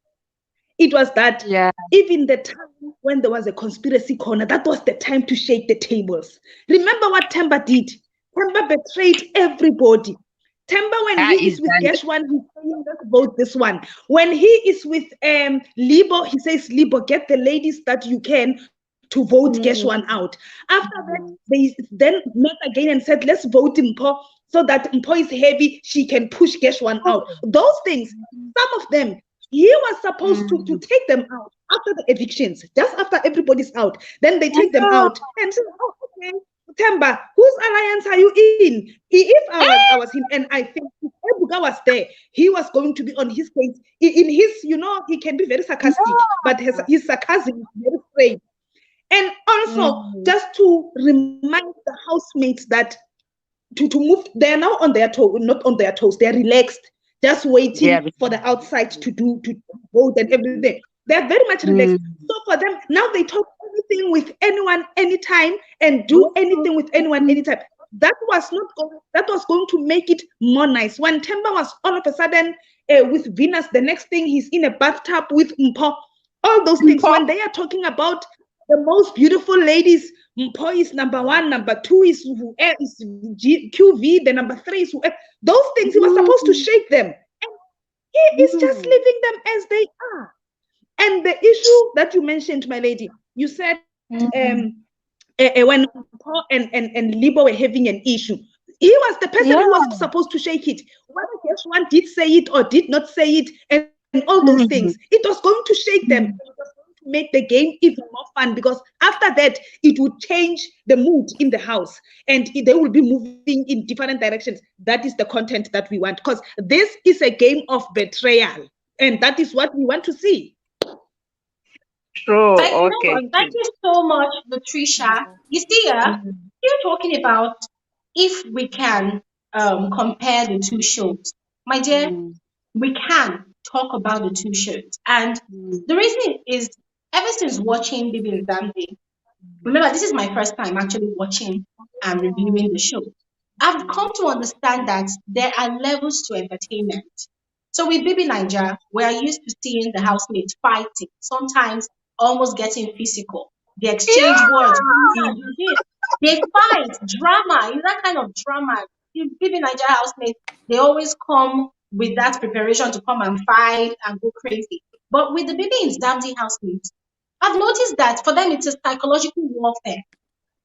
Speaker 3: it was that even the time when there was a conspiracy corner, that was the time to shake the tables. Remember what Themba did? Themba betrayed everybody. Themba, when he is with Gash1, he's saying, let's vote this one. When he is with Libo, he says, Libo, get the ladies that you can to vote Gash1 out. After that, they then met again and said, let's vote Mpho so that Mpho is heavy, she can push Gash1 out. Those things, some of them, he was supposed to take them out after the evictions, just after everybody's out. Then they take them out and say, oh, okay, Themba, whose alliance are you in? If I was him, and I think if Ebuka was there, he was going to be on his case. In his, he can be very sarcastic, but his sarcasm is very straight. And also, just to remind the housemates that to move, they are now on their toes, not on their toes, they're relaxed, just waiting for the outside to vote and everything. They're very much relaxed. So for them, now they talk anything with anyone, anytime, and do anything with anyone, anytime. That was going to make it more nice. When Themba was all of a sudden with Venus, the next thing he's in a bathtub with Mpho. All those things, when they are talking about the most beautiful ladies, Mpho is number one, number two is QV, the number three is those things, he was supposed to shake them. And he is just leaving them as they are. And the issue that you mentioned, my lady, you said when Mpho and Libo were having an issue, he was the person who was supposed to shake it. Whether Gash1 did say it or did not say it, and all those things, it was going to shake them. It was going to make the game even more fun, because after that, it would change the mood in the house and they will be moving in different directions. That is the content that we want, because this is a game of betrayal, and that is what we want to see.
Speaker 5: True.
Speaker 1: Thank you so much, Latricia. You see, you're talking about if we can compare the two shows. My dear, we can talk about the two shows. And the reason is, ever since watching Bbmzansi, remember, this is my first time actually watching and reviewing the show. I've come to understand that there are levels to entertainment. So with Bibi Naija, we are used to seeing the housemates fighting, sometimes almost getting physical. They exchange words. They fight, drama, is that kind of drama. Bibi Naija housemates, they always come with that preparation to come and fight and go crazy. But with the Bbmzansi housemates, I've noticed that for them it's a psychological warfare.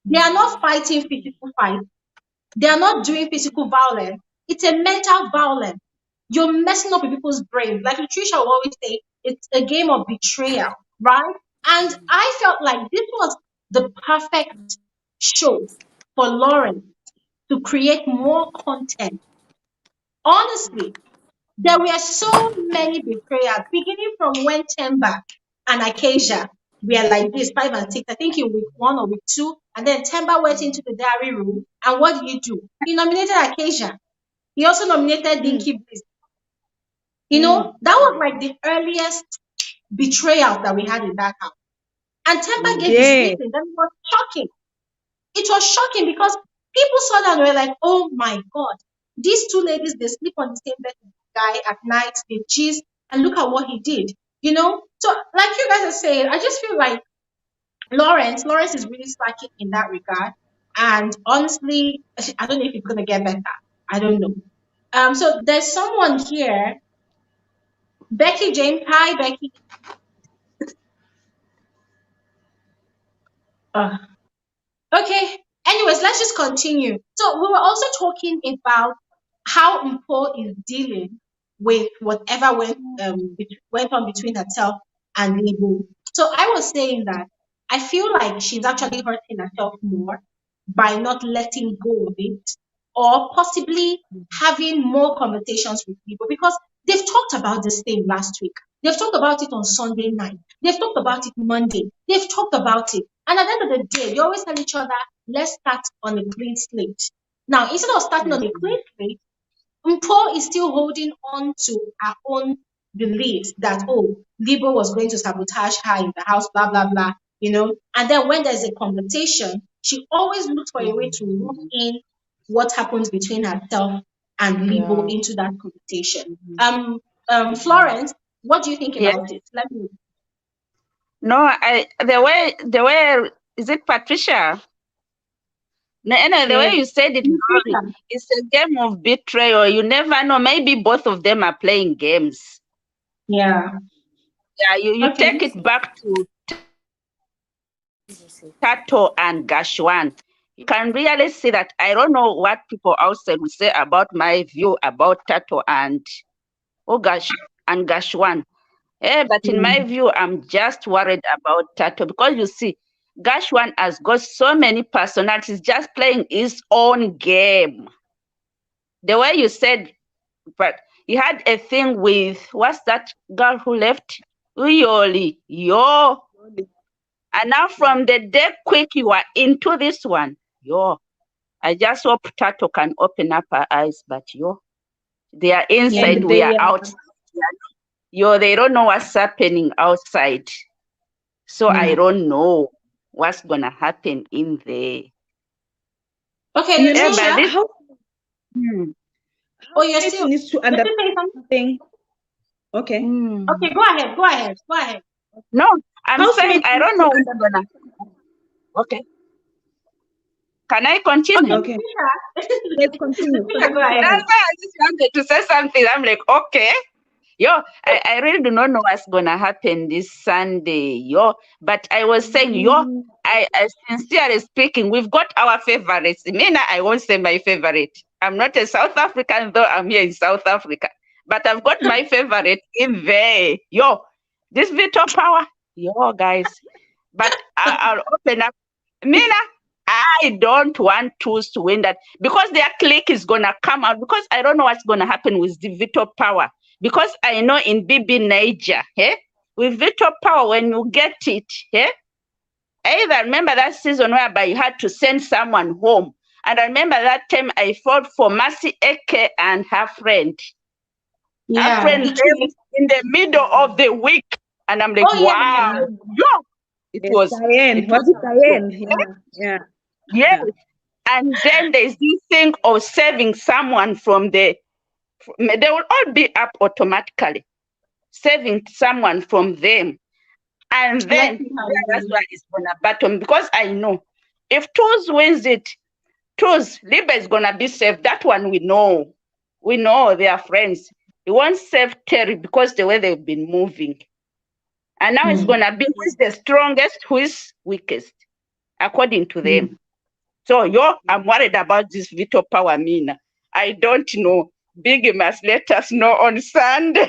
Speaker 1: They are not fighting physical fight. They are not doing physical violence. It's a mental violence. You're messing up with people's brains. Like Patricia will always say, it's a game of betrayal, right? And I felt like this was the perfect show for Lauren to create more content. Honestly, there were so many betrayals, beginning from when Temba and Acacia were like this, 5 and 6, I think in week 1 or week 2, and then Temba went into the diary room, and what did he do? He nominated Acacia. He also nominated Dinky Bliss. You know, that was like the earliest betrayal that we had in that house. And Temba gave his
Speaker 3: Yeah.
Speaker 1: reasons, and it was shocking. It was shocking because people saw that and were like, oh my God, these two ladies, they sleep on the same bed with the guy at night, they cheese, and look at what he did, you know? So, like you guys are saying, I just feel like Lawrence is really slacking in that regard. And honestly, I don't know if it's going to get better. I don't know. So there's someone here, Becky James. Hi, Becky. Uh, Okay. Anyways, let's just continue. So we were also talking about how Mpho is dealing with whatever went on between herself and Libu. So I was saying that I feel like she's actually hurting herself more by not letting go of it, or possibly having more conversations with people, because they've talked about this thing last week. They've talked about it on Sunday night. They've talked about it Monday. They've talked about it. And at the end of the day, they always tell each other, let's start on a clean slate. Now, instead of starting on a clean slate, Mpho is still holding on to her own beliefs that, oh, Libo was going to sabotage her in the house, blah, blah, blah, you know. And then when there's a conversation, she always looks for a way to loop in what happens between herself and Libo into that conversation. Florence, what do you think
Speaker 5: Yeah.
Speaker 1: about it? Let me.
Speaker 5: No, the way is it Patricia? No, anyway, the way you said it, Lori, it's a game of betrayal. You never know. Maybe both of them are playing games.
Speaker 1: Yeah.
Speaker 5: Yeah, you
Speaker 1: Okay.
Speaker 5: take it back to Thato and Gash1. You can really see that. I don't know what people outside will say about my view about Thato and Gash1. But in my view, I'm just worried about Thato because you see, Gash1 has got so many personalities, just playing his own game. The way you said, but he had a thing with what's that girl who left? Uyoli, yo. And now from the day quick you are into this one, yo. I just hope Thato can open up her eyes, but yo, they are inside, we are outside. Yo, they don't know what's happening outside. So I don't know what's gonna happen in there.
Speaker 1: Okay,
Speaker 3: You know,
Speaker 1: Latricia.
Speaker 3: how
Speaker 1: You're still
Speaker 3: needs to understand something. Okay.
Speaker 1: Okay, go ahead.
Speaker 5: No, I'm saying I don't know what's gonna. Okay. Can I continue?
Speaker 3: Okay. Let's continue.
Speaker 1: Go ahead.
Speaker 5: That's why I just wanted to say something. I'm like, okay. Yo, I really do not know what's gonna happen this Sunday, yo. But I was saying, yo, I sincerely speaking, we've got our favorites. Mina, I won't say my favorite. I'm not a South African, though I'm here in South Africa. But I've got my favorite in there. Yo, this veto power, yo, guys. But I'll open up. Mina, I don't want Tools to win that because their clique is gonna come out because I don't know what's gonna happen with the veto power. Because I know in BB Niger, with veto power, when you get it, I even remember that season whereby you had to send someone home. And I remember that time I fought for Mercy Eke and her friend.
Speaker 1: Yeah.
Speaker 5: Her friend left in the middle of the week. And I'm like, wow. Yo, it was
Speaker 3: Diane. Was it Diane?
Speaker 5: Yeah. And then there's this thing of saving someone from they will all be up automatically, saving someone from them. And then that's why it's going to bottom. Because I know if Tools wins it, Liba is going to be saved. That one we know. We know they are friends. He won't save Terry because the way they've been moving. And now it's going to be who is the strongest, who is weakest, according to them. So I'm worried about this veto power, Mina. I don't know. Big must let us know on Sunday.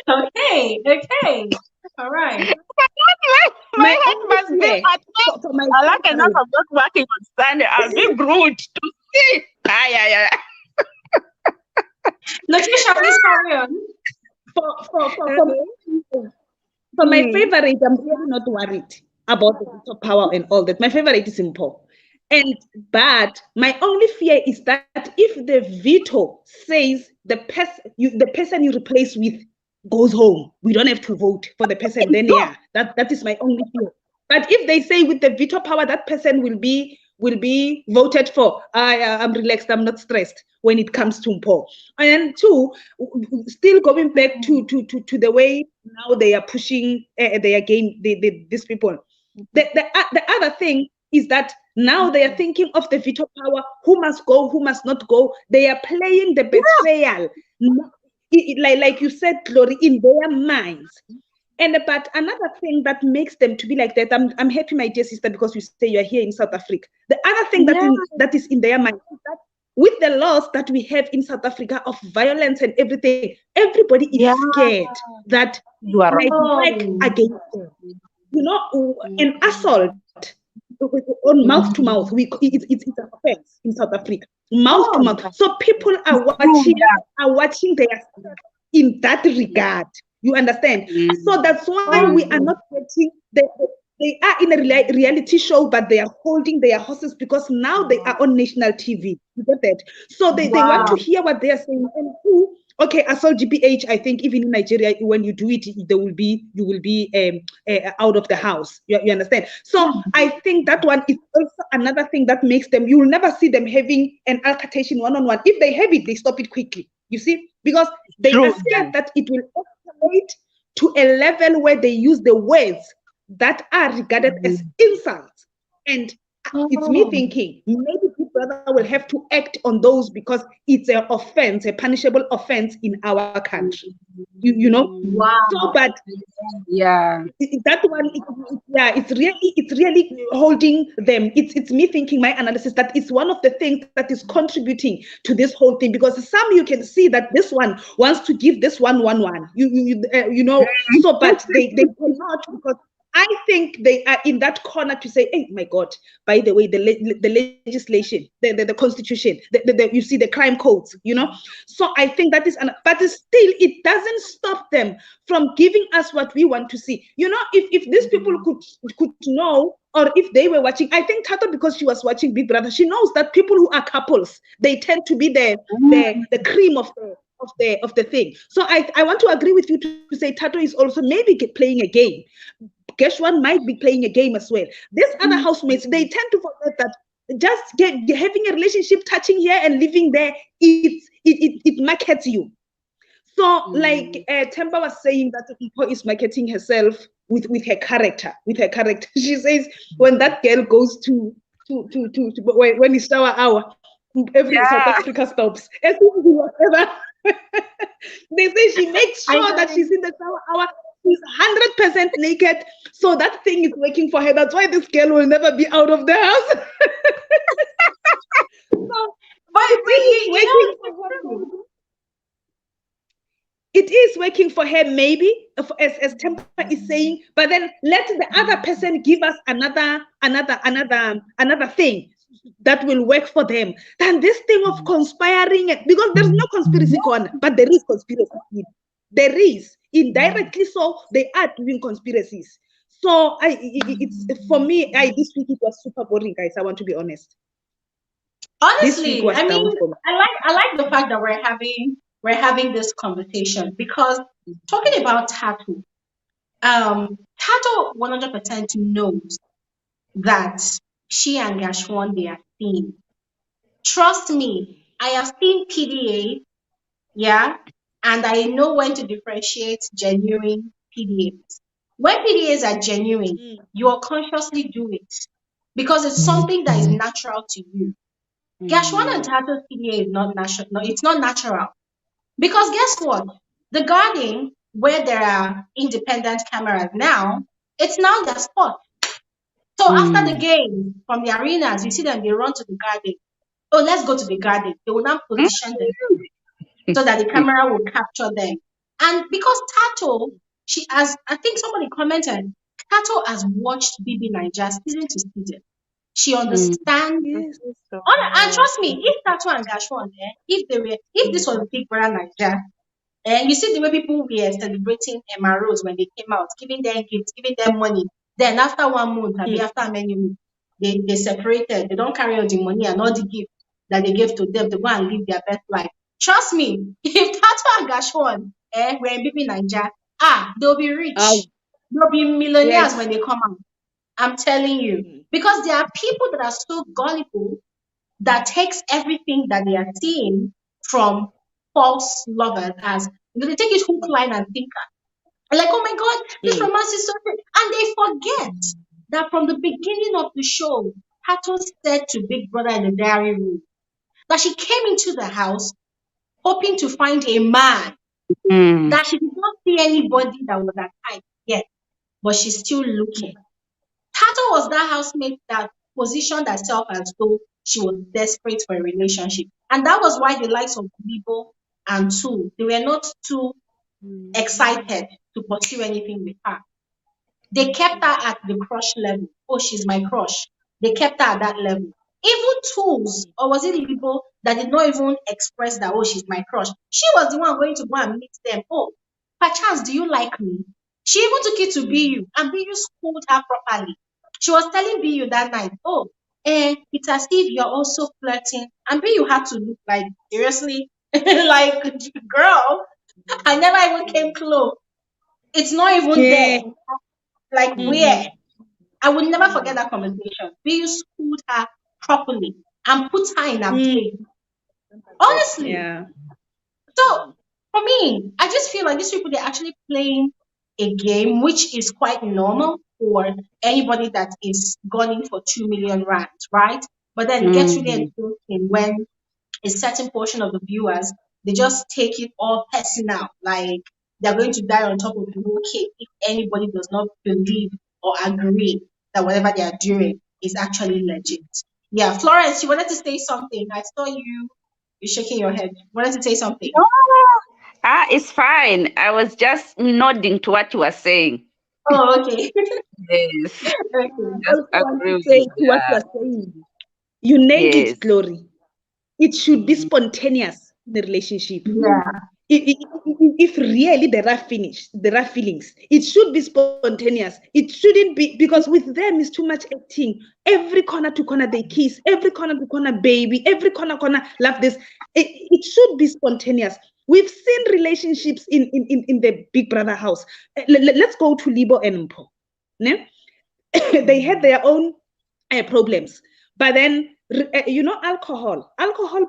Speaker 1: Okay, okay. All right.
Speaker 5: My
Speaker 3: My
Speaker 5: head
Speaker 3: only
Speaker 5: must be
Speaker 3: fear
Speaker 5: at work.
Speaker 3: for my
Speaker 5: I like enough
Speaker 3: favorite,
Speaker 5: of not working on Sunday. I'll be rude to see. Ay.
Speaker 1: Lakeisha, please carry on.
Speaker 3: for my favorite, I'm really not worried about the veto power and all that. My favorite is Mpho. But my only fear is that if the veto says the person you replace with goes home, we don't have to vote for the person, then yeah, that is my only fear. But if they say with the veto power that person will be voted for, I'm relaxed, I'm not stressed when it comes to Mpho. And two, still going back to the way now they are pushing their game, these people. The other thing is that now they are thinking of the veto power, who must go, who must not go. They are playing the betrayal, like you said, Glory, in their minds. But another thing that makes them to be like that, I'm happy, my dear sister, because you say you're here in South Africa. The other thing that is in their mind is that with the laws that we have in South Africa of violence and everything, everybody is scared that
Speaker 5: You are
Speaker 3: might work against them. You know, an assault on mouth to mouth, it's an offense in South Africa. Mouth to mouth. So people are watching their stuff in that regard. You understand? So that's why we are not getting they are in a reality show, but they are holding their horses because now they are on national TV. You get that? So they want to hear what they are saying. And okay, assault GBH, I think even in Nigeria, when you do it, you will be out of the house. You understand? So I think that one is also another thing that makes them, you will never see them having an altercation one-on-one. If they have it, they stop it quickly. You see? Because they are scared that it will escalate to a level where they use the words that are regarded as insults. And it's me thinking, maybe Big Brother will have to act on those because it's an offense, a punishable offense in our country. You know?
Speaker 1: Wow.
Speaker 3: So, but that one, it's really holding them. It's me thinking, my analysis, that it's one of the things that is contributing to this whole thing, because some you can see that this one wants to give this one. You know, so but they cannot, because I think they are in that corner to say, hey, my God, by the way, the legislation, the constitution, you see the crime codes, you know. So I think that is, but still, it doesn't stop them from giving us what we want to see. You know, if these people could know, or if they were watching, I think Thato, because she was watching Big Brother, she knows that people who are couples, they tend to be the cream of the thing. So I want to agree with you to say Thato is also maybe playing a game. Gash1 might be playing a game as well. These other housemates, they tend to forget that just having a relationship, touching here and living there, it markets you. So, like Themba was saying, that Mpho is marketing herself with her character. She says when that girl goes to when it's shower hour, every South Africa stops. Whatever. They say she makes sure that she's in the shower hour. She's 100% naked, so that thing is working for her. That's why this girl will never be out of the house. So, it is working for her, maybe, as Themba is saying. But then let the other person give us another thing that will work for them. Then this thing of conspiring, because there's no conspiracy corner, but there is conspiracy. There is. Indirectly, so they are doing conspiracies. So it's for me. This week it was super boring, guys. I want to be honest.
Speaker 1: Honestly, I mean, I like the fact that we're having this conversation, because talking about Thato, Thato 100% knows that she and Gash1, they are seen. Trust me, I have seen PDA, and I know when to differentiate genuine PDAs. When PDAs are genuine, you will consciously do it because it's something that is natural to you. Gash1 and Thato's PDA is not natural. No, it's not natural. Because guess what? The garden, where there are independent cameras now, it's now their spot. So after the game, from the arenas, you see them, they run to the garden. Oh, let's go to the garden. They will now position them so that the camera will capture them. And because Thato, she has, I think somebody commented, Thato has watched BB Niger season to season. She understands.
Speaker 3: Yes.
Speaker 1: And trust me, if Thato and Gash1, if this was Big Brother Niger, and you see the way people were celebrating MROs when they came out, giving them gifts, giving them money. Then after 1 month, maybe after many weeks, they separated. They don't carry out the money and all the gifts that they gave to them to go and live their best life. Trust me, if Thato and Gash1 were in BB Niger, they'll be rich. They'll be millionaires when they come out. I'm telling you. Because there are people that are so gullible that takes everything that they are seeing from false lovers as, they take it hook, line, and sinker. And like, oh my God, this romance is so good. And they forget that from the beginning of the show, Thato said to Big Brother in the diary room that she came into the house hoping to find a man, that she did not see anybody that was that type yet, but she's still looking. Thato was that housemate that positioned herself as though she was desperate for a relationship. And that was why the likes of Libo and Two, they were not too excited to pursue anything with her. They kept her at the crush level. Oh, she's my crush. They kept her at that level. Even Tools, or was it Libo, that did not even express that, oh, she's my crush. She was the one going to go and meet them. Oh, perchance, do you like me? She even took it to BU, and BU schooled her properly. She was telling BU that night, oh, it's as if you're also flirting. And BU had to look like, seriously? Like, girl, I never even came close. It's not even there. Like, where? I will never forget that conversation. BU schooled her properly and put her in her place. Honestly.
Speaker 3: Yeah.
Speaker 1: So, for me, I just feel like these people, they're actually playing a game which is quite normal for anybody that is gunning for 2 million rands, right? But then it gets really interesting when a certain portion of the viewers, they just take it all personal, like they're going to die on top of the whole cake if anybody does not believe or agree that whatever they are doing is actually legit. Yeah, Florence, you wanted to say something. I saw you're shaking your head. You wanted to say something.
Speaker 5: It's fine. I was just nodding to what you were saying.
Speaker 1: Oh, okay.
Speaker 5: Yes.
Speaker 1: Okay.
Speaker 5: Just agree with
Speaker 3: Say
Speaker 5: you.
Speaker 3: what you are saying. You nailed
Speaker 5: Yes.
Speaker 3: it, Glory. It should be spontaneous in the relationship.
Speaker 1: Yeah.
Speaker 3: If really there are feelings, it should be spontaneous. It shouldn't be, because with them is too much acting. Every corner to corner they kiss, every corner to corner baby, every corner love this. It should be spontaneous. We've seen relationships in the Big Brother house. Let's go to Libo and Mpho. Ne? They had their own problems, but then alcohol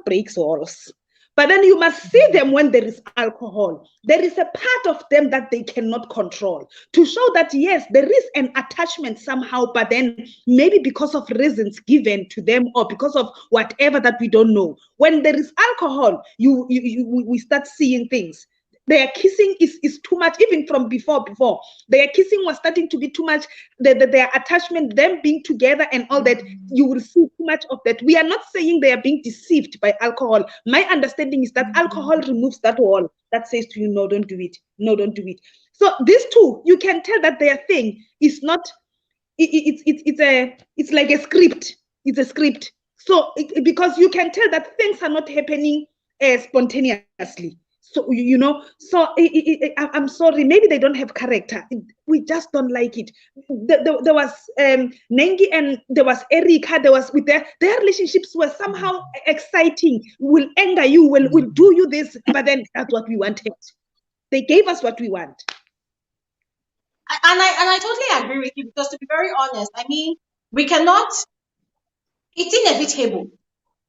Speaker 3: breaks walls. But then you must see them when there is alcohol. There is a part of them that they cannot control, to show that yes, there is an attachment somehow, but then maybe because of reasons given to them or because of whatever that we don't know. When there is alcohol, we start seeing things. Their kissing is too much, even from before. Their kissing was starting to be too much. Their attachment, them being together and all that, you will see too much of that. We are not saying they are being deceived by alcohol. My understanding is that alcohol removes that wall that says to you, no, don't do it. No, don't do it. So these two, you can tell that their thing is not, it's like a script. It's a script. So because you can tell that things are not happening spontaneously. So, I'm sorry, maybe they don't have character. We just don't like it. There was Nengi and there was Erika. There was with their relationships were somehow exciting. Will anger you, will do you this, but then that's what we wanted. They gave us what we want.
Speaker 1: And I totally agree with you, because to be very honest, I mean, we cannot, it's inevitable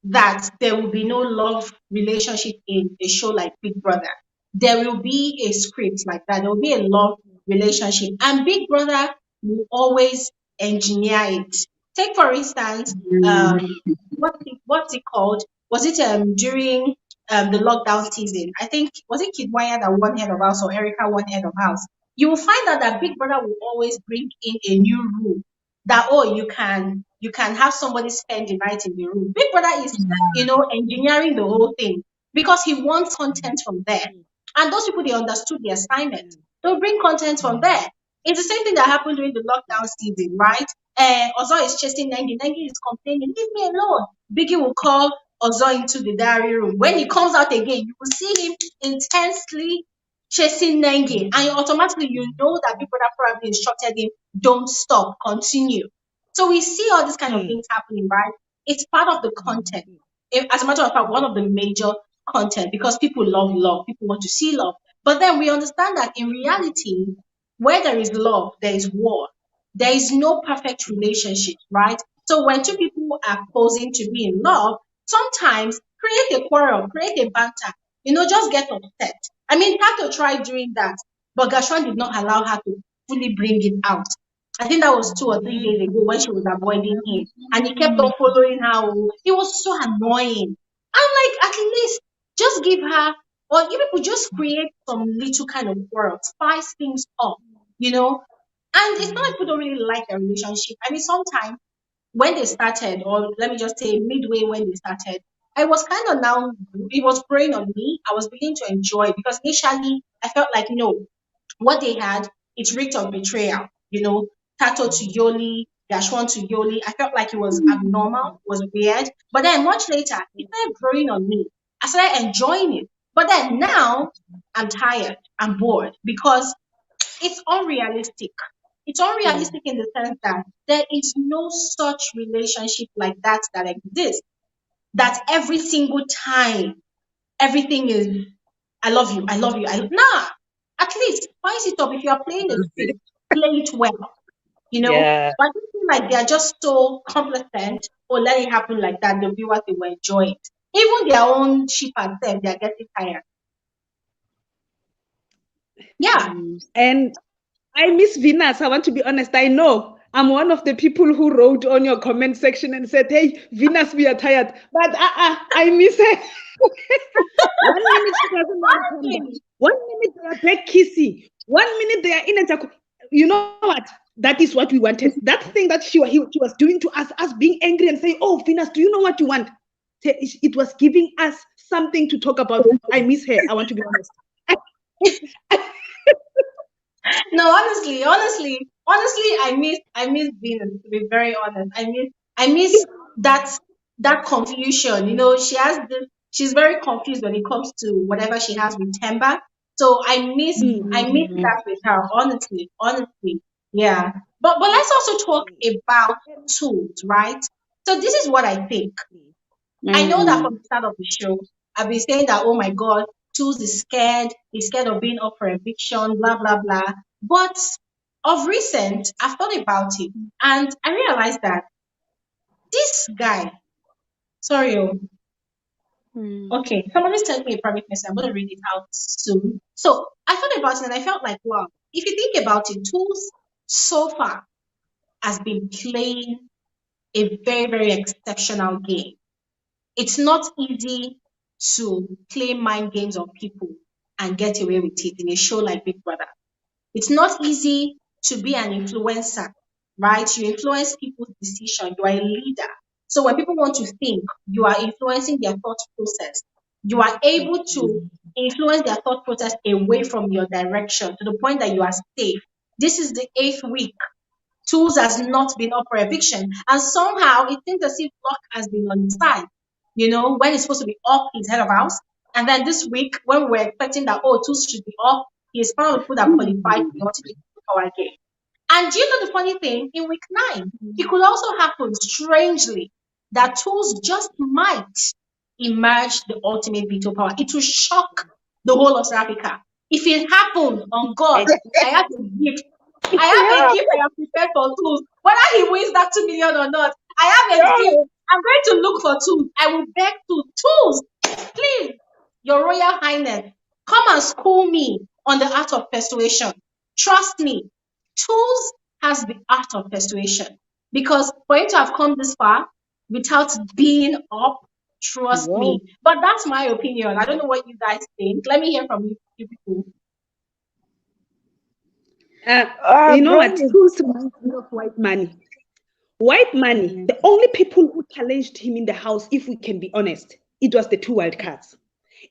Speaker 1: that there will be no love relationship in a show like Big Brother. There will be a script like that. There will be a love relationship, and Big Brother will always engineer it. Take for instance, what's it called? Was it during the lockdown season? I think, was it Kidwaya that won head of house or Erica won head of house? You will find out that Big Brother will always bring in a new rule that, oh, you can have somebody spend the night in the room. Big Brother is, engineering the whole thing because he wants content from there. And those people, they understood the assignment. They'll bring content from there. It's the same thing that happened during the lockdown season, right? Ozo is chasing Nengi. Nengi is complaining, leave me alone. Biggie will call Ozo into the diary room. When he comes out again, you will see him intensely chasing Nengi. And automatically you know that people that probably instructed him, don't stop, continue. So we see all these kind of things happening, right? It's part of the content. As a matter of fact, one of the major content, because people love love, people want to see love. But then we understand that in reality, where there is love, there is war. There is no perfect relationship, right? So when two people are posing to be in love, sometimes create a quarrel, create a banter, just get upset. I mean, Thato tried doing that, but Gash1 did not allow her to fully bring it out. I think that was 2 or 3 days ago when she was avoiding him, and he kept on following her. It was so annoying. I'm like, at least just give her, or you people just create some little kind of quarrel, spice things up, And it's not like people don't really like their relationship. I mean, sometimes when they started, or let me just say midway when they started, I was kind of now, it was growing on me. I was beginning to enjoy it because initially I felt like, no, what they had, it's reeked of betrayal, Thato to Yoli, Gash1 to Yoli. I felt like it was abnormal, it was weird. But then much later, it started growing on me. I started enjoying it. But then now, I'm tired, I'm bored because it's unrealistic. It's unrealistic in the sense that there is no such relationship like that exists. That every single time, everything is, I love you, I love you. Nah, at least spice it up. If you are playing the game, play it well.
Speaker 5: Yeah.
Speaker 1: But I feel like they are just so complacent or let it happen like that. The viewers, they will enjoy it. Even their own sheep and them, they are getting tired. Yeah.
Speaker 3: And I miss Venus. I want to be honest. I know I'm one of the people who wrote on your comment section and said, hey, Venus, we are tired. But I miss her. 1 minute she doesn't want to come back. 1 minute they are back kissy. 1 minute they are in a jaco. You know what? That is what we wanted. That thing that she was doing to us being angry and saying, oh, Venus, do you know what you want? It was giving us something to talk about. I miss her. I want to be honest.
Speaker 1: No, honestly, I miss Venus, to be very honest. I miss that confusion. She's very confused when it comes to whatever she has with Temba. So I miss that with her, honestly. Yeah. But let's also talk about tools, right? So this is what I think. I know that from the start of the show, I've been saying that, oh my God, Tools is scared. He's scared of being up for eviction, blah, blah, blah. But of recent, I've thought about it and I realized that this guy, sorry, okay, someone is telling me a private message. I'm going to read it out soon. So I thought about it and I felt like, wow, if you think about it, Tools so far has been playing a very, very exceptional game. It's not easy to play mind games on people and get away with it in a show like Big Brother. It's not easy to be an influencer, right? You influence people's decision. You are a leader. So when people want to think, you are influencing their thought process. You are able to influence their thought process away from your direction to the point that you are safe. This is the 8th week. Tools has not been up for eviction. And somehow it seems as if luck has been on his side. When he's supposed to be up, he's head of house. And then this week, when we're expecting that, Tools should be up, he's found people that qualified for the ultimate power game. And do you know the funny thing? In week 9, it could also happen strangely that Tools just might emerge the ultimate veto power. It will shock the whole of South Africa. If it happens, on God, I have a gift. I have a gift I have prepared for Tools. Whether he wins that 2 million or not, I have a gift. I'm going to look for Tools. I will beg Tools, please, Your Royal Highness, come and school me on the art of persuasion. Trust me, Tools has the art of persuasion. Because for him to have come this far without being up, trust me. But that's my opinion. I don't know what you guys think. Let me hear from you people.
Speaker 3: You know what? Tools reminds me of white money. White money, the only people who challenged him in the house, if we can be honest, it was the two wild cards.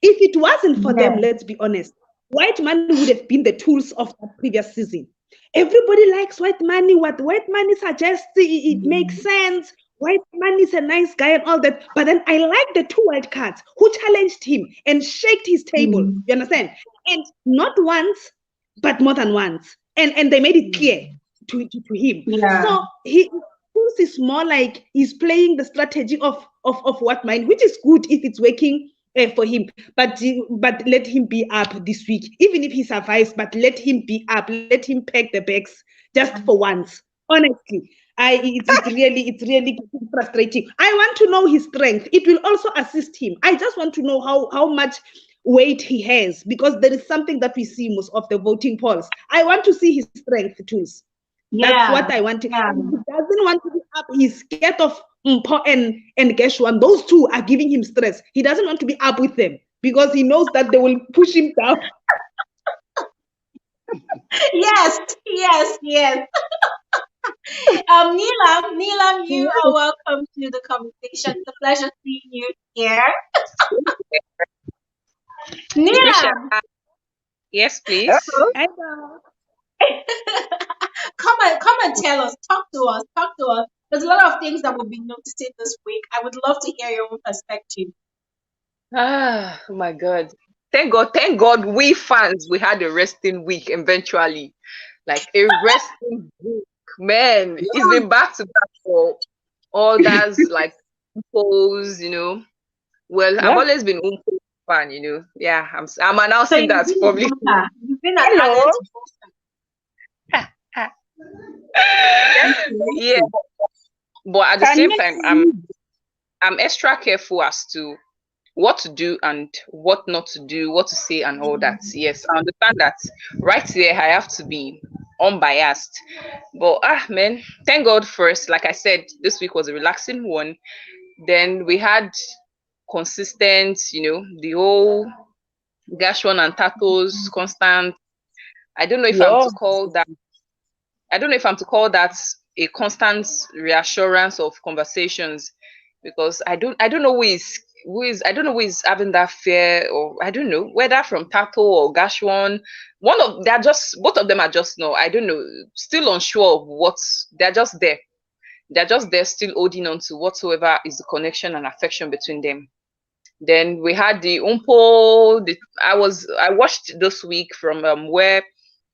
Speaker 3: If it wasn't for them, let's be honest, white money would have been the tools of the previous season. Everybody likes white money. What white money suggests, it makes sense. White money is a nice guy and all that. But then I like the two wild cards who challenged him and shaked his table. You understand? And not once, but more than once. And they made it clear to him.
Speaker 1: Yeah.
Speaker 3: So is more like he's playing the strategy of what mind, which is good if it's working for him. But let him be up this week, even if he survives. But let him be up. Let him pack the bags just for once. Honestly, it's really frustrating. I want to know his strength. It will also assist him. I just want to know how much weight he has, because there is something that we see most of the voting polls. I want to see his strength tools. That's what I want to. Yeah. He doesn't want to be up. He's scared of Mpho and Gash1. Those two are giving him stress. He doesn't want to be up with them because he knows that they will push him down.
Speaker 1: Yes. Neelam, you are welcome to the conversation. It's a pleasure seeing you here. Neelam.
Speaker 6: Yes, please.
Speaker 3: Hello.
Speaker 1: Come and tell us. Talk to us. There's a lot of things that we've been noticing this week. I would love to hear your own perspective.
Speaker 6: Oh my God. Thank God we fans, we had a resting week eventually. Like a resting week. Man, it's been back to back for others like MPHO'S, Well, I've always been MPHO fan, Yeah, I'm announcing that probably.
Speaker 1: You've been at analyst.
Speaker 6: Yeah, but at the same time, I'm extra careful as to what to do and what not to do, what to say and all that. Yes, I understand that. Right there, I have to be unbiased. But man, thank God first. Like I said, this week was a relaxing one. Then we had consistent, the whole Gash1 and Thato's constant. I don't know if I'm to call that. I don't know if I'm to call that a constant reassurance of conversations, because I don't know who is I don't know who is having that fear, or I don't know whether from Thato or Gash1. Both of them are just no. I don't know, still unsure of what they're just there. They're just there, still holding on to whatsoever is the connection and affection between them. Then we had the Mpho. I watched this week from where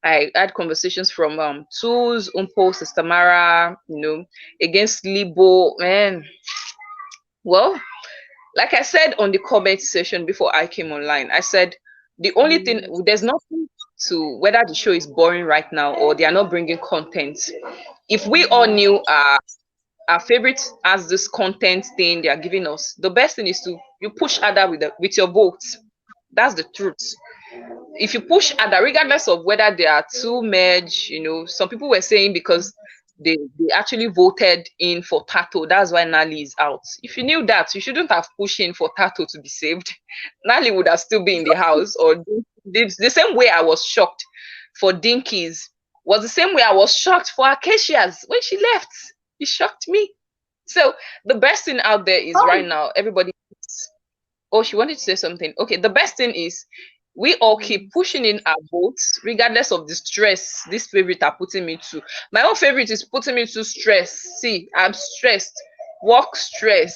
Speaker 6: I had conversations from Tools, Mpho, Sistamara, against Libo. Man, well, like I said on the comment section before I came online, I said the only thing, there's nothing to whether the show is boring right now or they are not bringing content. If we all knew our favorite has this content thing they are giving us, the best thing is you push Ada with your votes. That's the truth. If you push Ada, regardless of whether they are too merged, some people were saying because they actually voted in for Thato, that's why Nali is out. If you knew that, you shouldn't have pushed in for Thato to be saved. Nali would have still been in the house. Or the same way I was shocked for Dinkies was the same way I was shocked for Acacias when she left. It shocked me. So the best thing out there is right now, everybody. Oh, she wanted to say something. Okay, the best thing is we all keep pushing in our votes, regardless of the stress this favorite are putting me to. My own favorite is putting me to stress. See, I'm stressed, work stress.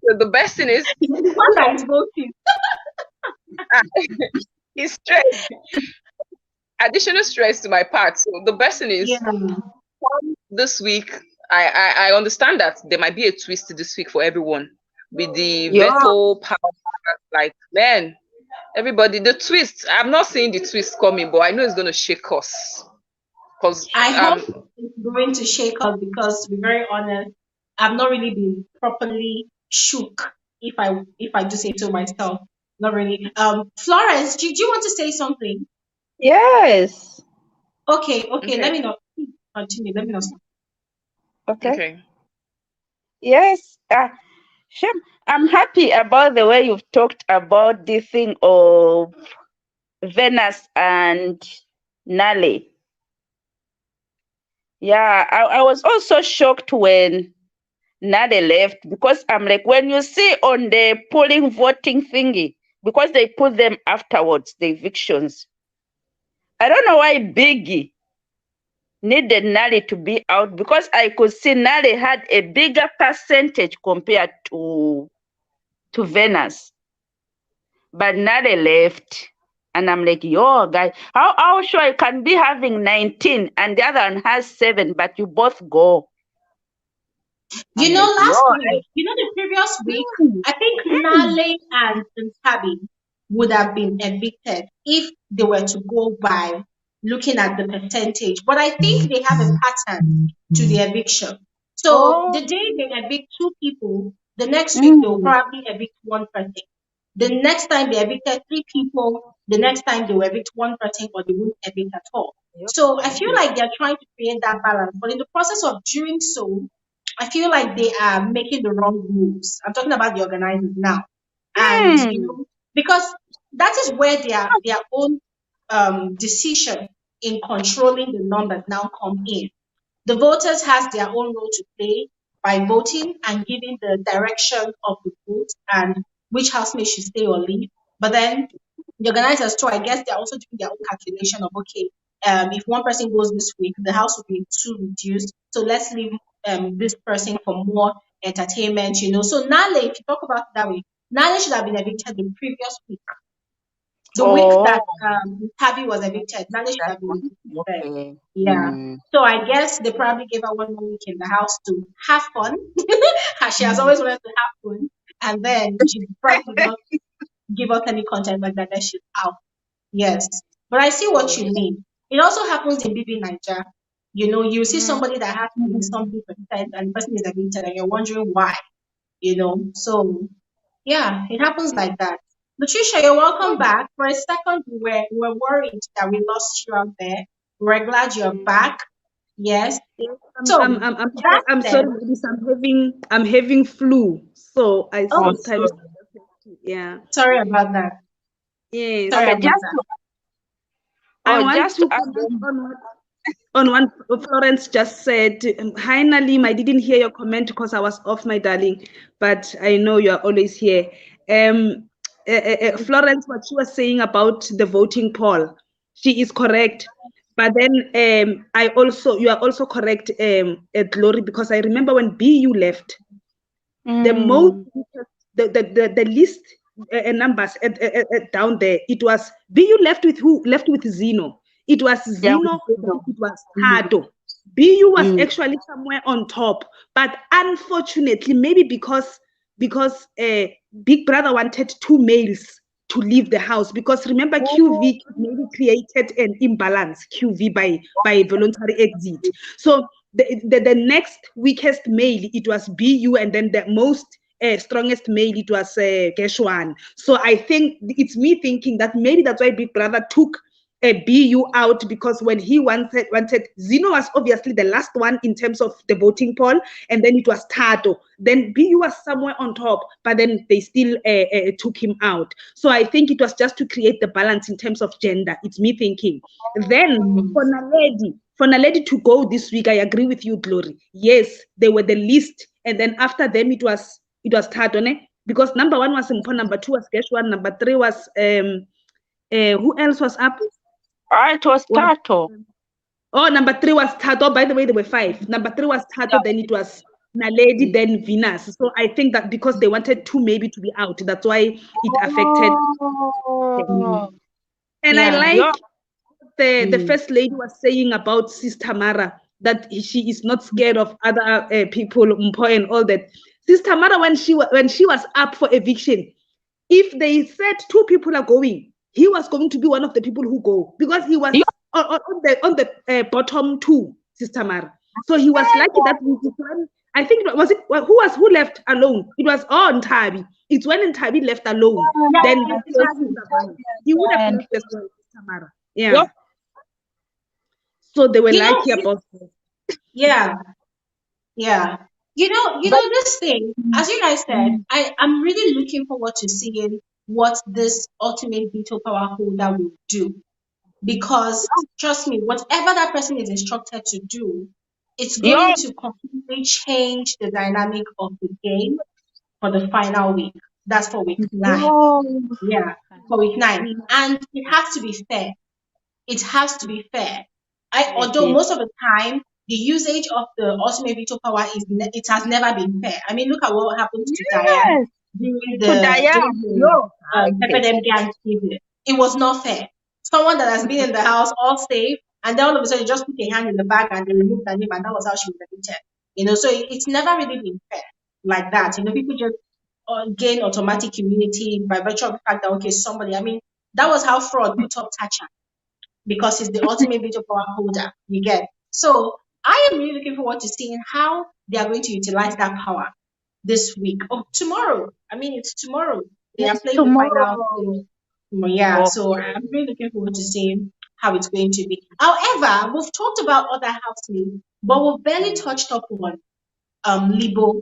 Speaker 6: So the best thing is
Speaker 1: one that is voting.
Speaker 6: It's stress. Additional stress to my part. So the best thing is this week. I understand that there might be a twist this week for everyone with the veto power. Like, man, everybody, the twist. I'm not seeing the twist coming, but I know it's going to shake us. Because
Speaker 1: I hope it's going to shake us, because to be very honest, I've not really been properly shook. If I do say so myself, not really. Florence, do you want to say something?
Speaker 5: Yes.
Speaker 1: Okay. Let me not continue. Let me not stop.
Speaker 5: Okay. Yes. Shem, I'm happy about the way you've talked about the thing of Venus and Nale. Yeah, I was also shocked when Now they left because I'm like, when you see on the polling voting thingy, because they put them afterwards, the evictions. I don't know why Biggie needed Nali to be out, because I could see Nali had a bigger percentage compared to Venus. But Nali left. And I'm like, yo, guys, how sure I can be having 19 and the other one has 7, but you both go.
Speaker 1: You
Speaker 5: I'm
Speaker 1: know,
Speaker 5: like,
Speaker 1: last
Speaker 5: yo,
Speaker 1: week, the previous week, I think Nale and Tabi would have been evicted if they were to go by looking at the percentage. But I think they have a pattern to the eviction. So the day they evict 2 people, the next week they'll probably evict 1 person. The next time they evicted 3 people, the next time they will evict 1 person, or they won't evict at all. So I feel like they're trying to create that balance. But in the process of doing so, I feel like they are making the wrong moves. I'm talking about the organizers now. And because that is where their own decision in controlling the numbers now come in. The voters has their own role to play by voting and giving the direction of the vote and which housemate should stay or leave. But then the organizers too, I guess they're also doing their own calculation of, okay, if 1 person goes this week, the house will be 2 reduced. So let's leave this person for more entertainment, So Nale, if you talk about it that way, Nale should have been evicted the previous week. The week that Tabi was evicted, Nale should have been evicted.
Speaker 5: okay.
Speaker 1: Yeah. So I guess they probably gave her 1 more week in the house to have fun. She has always wanted to have fun. And then she probably did not give us any content like that she's out. Yes. But I see what you mean. It also happens in BB Niger. You see somebody that has something percent and the person is evicted and you're wondering why. So yeah, it happens like that. Latricia, you're welcome back. For a second, we were worried that we lost you out there. We're glad you're back. Yes. So
Speaker 3: I'm sorry, ladies, I'm having flu. So I sometimes
Speaker 1: Sorry about that.
Speaker 3: Yes.
Speaker 1: Sorry about that.
Speaker 3: I want to comment on what Florence just said. Hi, Nalim. I didn't hear your comment because I was off, my darling, but I know you are always here. Florence, what she was saying about the voting poll, she is correct. But then you are also correct, Glory, because I remember when BU left, the most, the least numbers down there, it was BU left with who? Left with Zeno. It was Zeno, it was Thato. BU was actually somewhere on top, but unfortunately, maybe because Big Brother wanted 2 males to leave the house, because remember QV maybe created an imbalance, QV by voluntary exit. So the next weakest male, it was BU, and then the most strongest male, it was Gash1. So I think it's me thinking that maybe that's why Big Brother took BU out, because when he wanted Zeno was obviously the last one in terms of the voting poll, and then it was Thato. Then BU was somewhere on top, but then they still took him out. So I think it was just to create the balance in terms of gender. It's me thinking. Then for Naledi to go this week, I agree with you, Glory. Yes, they were the least, and then after them it was Thato, ne? Because number 1 was Mpho, number 2 was Gash1, number 3 was who else was up?
Speaker 5: It was Thato.
Speaker 3: Oh, number 3 was Thato. By the way, there were 5. Number 3 was Thato, then it was Naledi, then Venus. So I think that because they wanted 2 maybe to be out, that's why it affected. And I like the first lady was saying about Sistamara, that she is not scared of other people, Mpho and all that. Sistamara, when she was up for eviction, if they said 2 people are going, he was going to be one of the people who go, because he was on the bottom 2, Sistamara. So he was lucky that I think who left alone? It was Ntabi. It's when Ntabi left alone. Then he would have left as well, Sistamara. Yeah. So they were lucky about that.
Speaker 1: Yeah. Yeah. This thing, as you guys said, I'm really looking forward to seeing what this ultimate veto power holder will do. Because trust me, whatever that person is instructed to do, it's
Speaker 5: Yo,
Speaker 1: going to completely change the dynamic of the game for the final week. That's for week 9.
Speaker 3: Oh.
Speaker 1: Yeah, for week 9.
Speaker 3: Mm.
Speaker 1: And it has to be fair. It has to be fair. Although
Speaker 3: Yes.
Speaker 1: most of the time the usage of the ultimate veto power it has never been fair. I mean, look at what happened to Diane
Speaker 5: yes,
Speaker 1: during
Speaker 5: to
Speaker 1: during
Speaker 5: Diane.
Speaker 1: the
Speaker 5: Yo, I
Speaker 1: Pepper
Speaker 5: say,
Speaker 1: Dem Gang period. It was not fair. Someone that has been in the house all safe, and then all of a sudden just put a hand in the bag and they removed her name, and that was how she was evicted. So it's never really been fair like that. People just gain automatic immunity by virtue of the fact that okay, somebody. I mean, that was how fraud put up Thatcher because he's the ultimate veto power holder. You get. So I am really looking forward to seeing how they are going to utilize that power this week or tomorrow. I mean, it's tomorrow. They are
Speaker 5: yes,
Speaker 1: playing the final
Speaker 5: tomorrow.
Speaker 1: thing. Yeah,
Speaker 5: Oh,
Speaker 1: so I'm really looking forward to seeing how it's going to be. However, we've talked about other housemates, but we've barely touched up on Libo.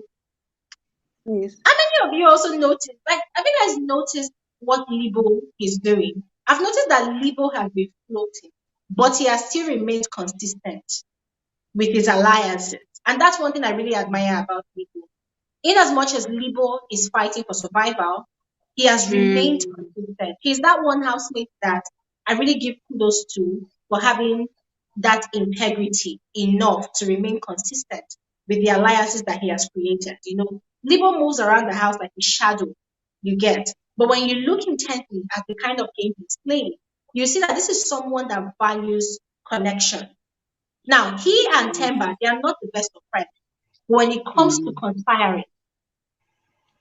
Speaker 3: Yes.
Speaker 1: How many of you also noticed? Like, have you guys noticed what Libo is doing? I've noticed that Libo has been floating, but he has still remained consistent with his alliances, and that's one thing I really admire about Libo. In as much as Libo is fighting for survival, he has remained
Speaker 5: mm,
Speaker 1: consistent. He's that one housemate that I really give kudos to for having that integrity enough to remain consistent with the alliances that he has created. Libo moves around the house like a shadow, you get. But when you look intently at the kind of game he's playing, you see that this is someone that values connection. Now, he and Temba, they are not the best of friends. But when it comes to conspiring,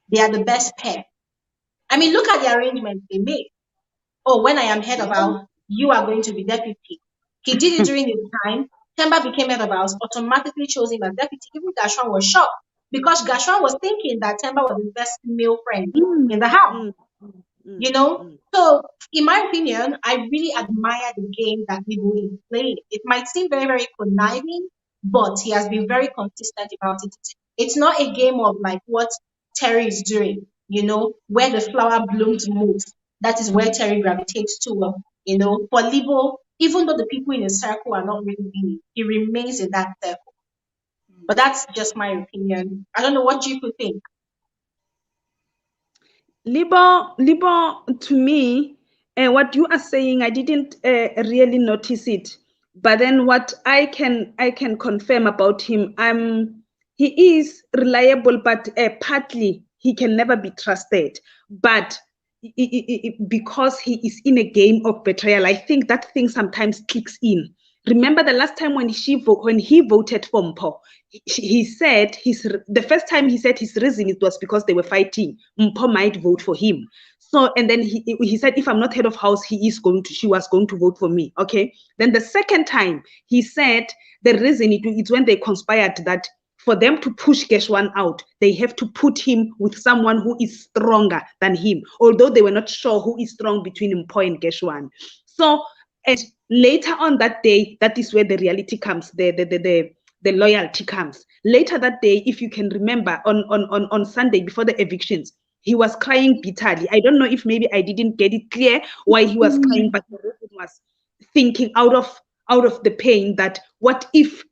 Speaker 1: they are the best pair. I mean, look at the arrangement they made. Oh, when I am head of house, you are going to be deputy. He did it during his time. Temba became head of house, automatically chose him as deputy. Even Gash1 was shocked because Gash1 was thinking that Temba was his best male friend in the house.
Speaker 3: Mm. Mm.
Speaker 1: You know? So, in my opinion, I really admire the game that Libu is playing. It might seem very, very conniving, but he has been very consistent about it. It's not a game of like what Terry is doing, where the flower blooms most. That is where Terry gravitates to. For Libo, even though the people in his circle are not really big, he remains in that circle. But that's just my opinion. I don't know what you could think.
Speaker 3: Libo, to me, what you are saying, I didn't really notice it. But then, what I can confirm about him, he is reliable, but partly he can never be trusted. But because he is in a game of betrayal, I think that thing sometimes kicks in. Remember the last time when he voted for Mpho, he said the first time he said his reason it was because they were fighting. Mpho might vote for him. So and then he said if I'm not head of house, she was going to vote for me. Okay. Then the second time he said the reason it's when they conspired that for them to push Gash1 out, they have to put him with someone who is stronger than him, although they were not sure who is strong between Mpho and Gash1. So and later on that day, that is where the reality comes, the loyalty comes. Later that day, if you can remember, on Sunday before the evictions, he was crying bitterly. I don't know if maybe I didn't get it clear why he was crying, but he was thinking out of the pain that what if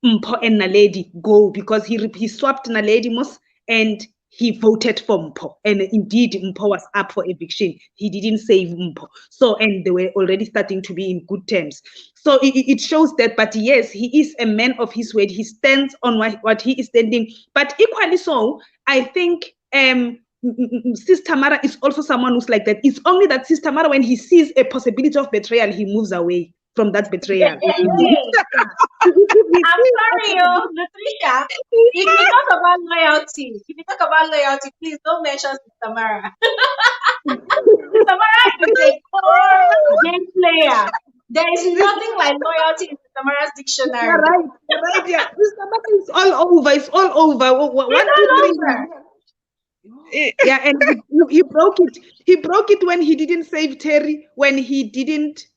Speaker 3: Mpho and Naledi go, because he swapped Naledi Mos and he voted for Mpho, and indeed Mpho was up for eviction. He didn't save Mpho, so and they were already starting to be in good terms. So it shows that. But yes, he is a man of his word. He stands on what he is standing. But equally so, I think Sistamara is also someone who's like that. It's only that Sistamara, when he sees a possibility of betrayal, he moves away from that betrayal.
Speaker 1: I'm sorry, Latricia. If you talk about loyalty, please don't mention Sistamara. Sistamara is a core game player. There is nothing like loyalty in Sistamara's dictionary.
Speaker 3: You're right, yeah. Sistamara is all over. It's all over. One, two, three. Yeah, and he broke it. He broke it when he didn't save Terry, when he didn't.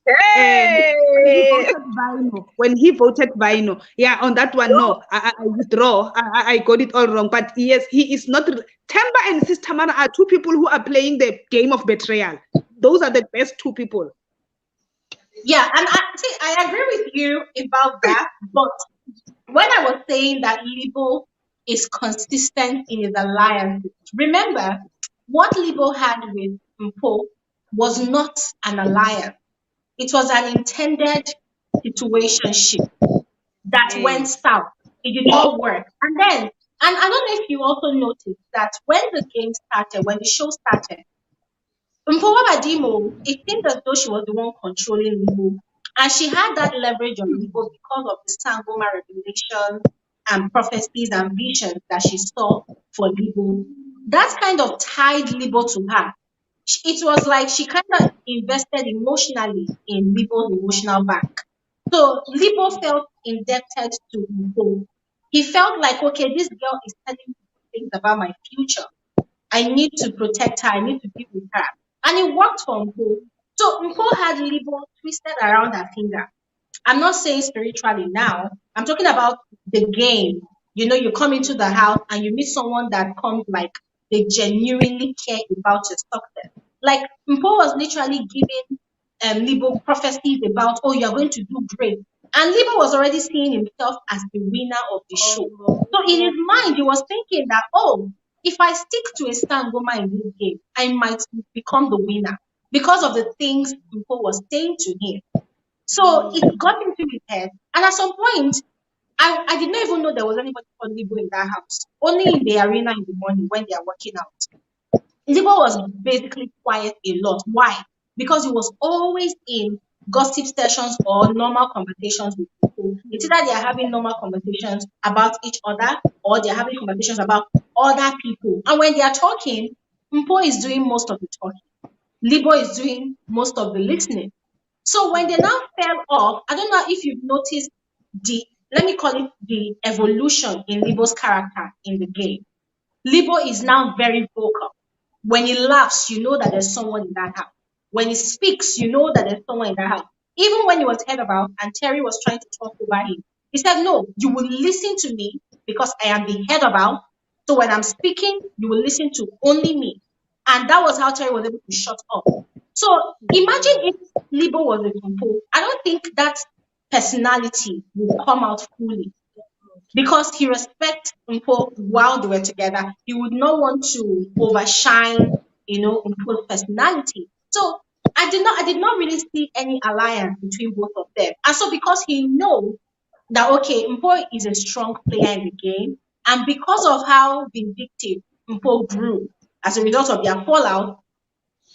Speaker 3: When he voted Bino. Yeah, on that one, no, I withdraw. I got it all wrong. But yes, he is not. Temba and Sistamara are two people who are playing the game of betrayal. Those are the best two people.
Speaker 1: Yeah, and I agree with you about that, but when I was saying that Libo is consistent in his alliances, remember what Libo had with Mpho was not an alliance. It was an intended situationship that went
Speaker 3: Yes.
Speaker 1: south. It did not work. And then, and I don't know if you also noticed that when the game started, when the show started, Mpho Dimo, it seemed as though she was the one controlling Libo. And she had that leverage on Libo because of the Sangoma revelation and prophecies and visions that she saw for Libo. That kind of tied Libo to her. It was like she kind of invested emotionally in Libo's emotional bank. So Libo felt indebted to Mpho. He felt like, okay, this girl is telling me things about my future. I need to protect her. I need to be with her. And it worked for Mpho. So Mpho had Libo twisted around her finger. I'm not saying spiritually now. I'm talking about the game. You know, you come into the house and you meet someone that comes like they genuinely care about your success. Like Mpho was literally giving Libo prophecies about, oh, you're going to do great. And Libo was already seeing himself as the winner of the show. So in his mind, he was thinking that, oh, if I stick to a Sangoma in this game, I might become the winner because of the things Mpho was saying to him. So it got into his head. And at some point, I did not even know there was anybody called Libo in that house. Only in the arena in the morning when they are working out. Libo was basically quiet a lot. Why? Because he was always in gossip sessions or normal conversations with people. It's either they are having normal conversations about each other or they are having conversations about other people. And when they are talking, Mpho is doing most of the talking. Libo is doing most of the listening. So when they now fell off, I don't know if you've noticed the, let me call it the evolution in Libo's character in the game. Libo is now very vocal. When he laughs, you know that there's someone in that house. When he speaks, you know that there's someone in that house. Even when he was heard about and Terry was trying to talk over him, he said, no, you will listen to me because I am the head about. So when I'm speaking, you will listen to only me. And that was how Terry was able to shut up. So imagine if Libo was a Mpho. I don't think that personality would come out fully because he respects Mpho while they were together. He would not want to overshine, Mpho's personality. So I did not really see any alliance between both of them. And so because he knows that okay, Mpho is a strong player in the game, and because of how vindictive Mpho grew as a result of their fallout,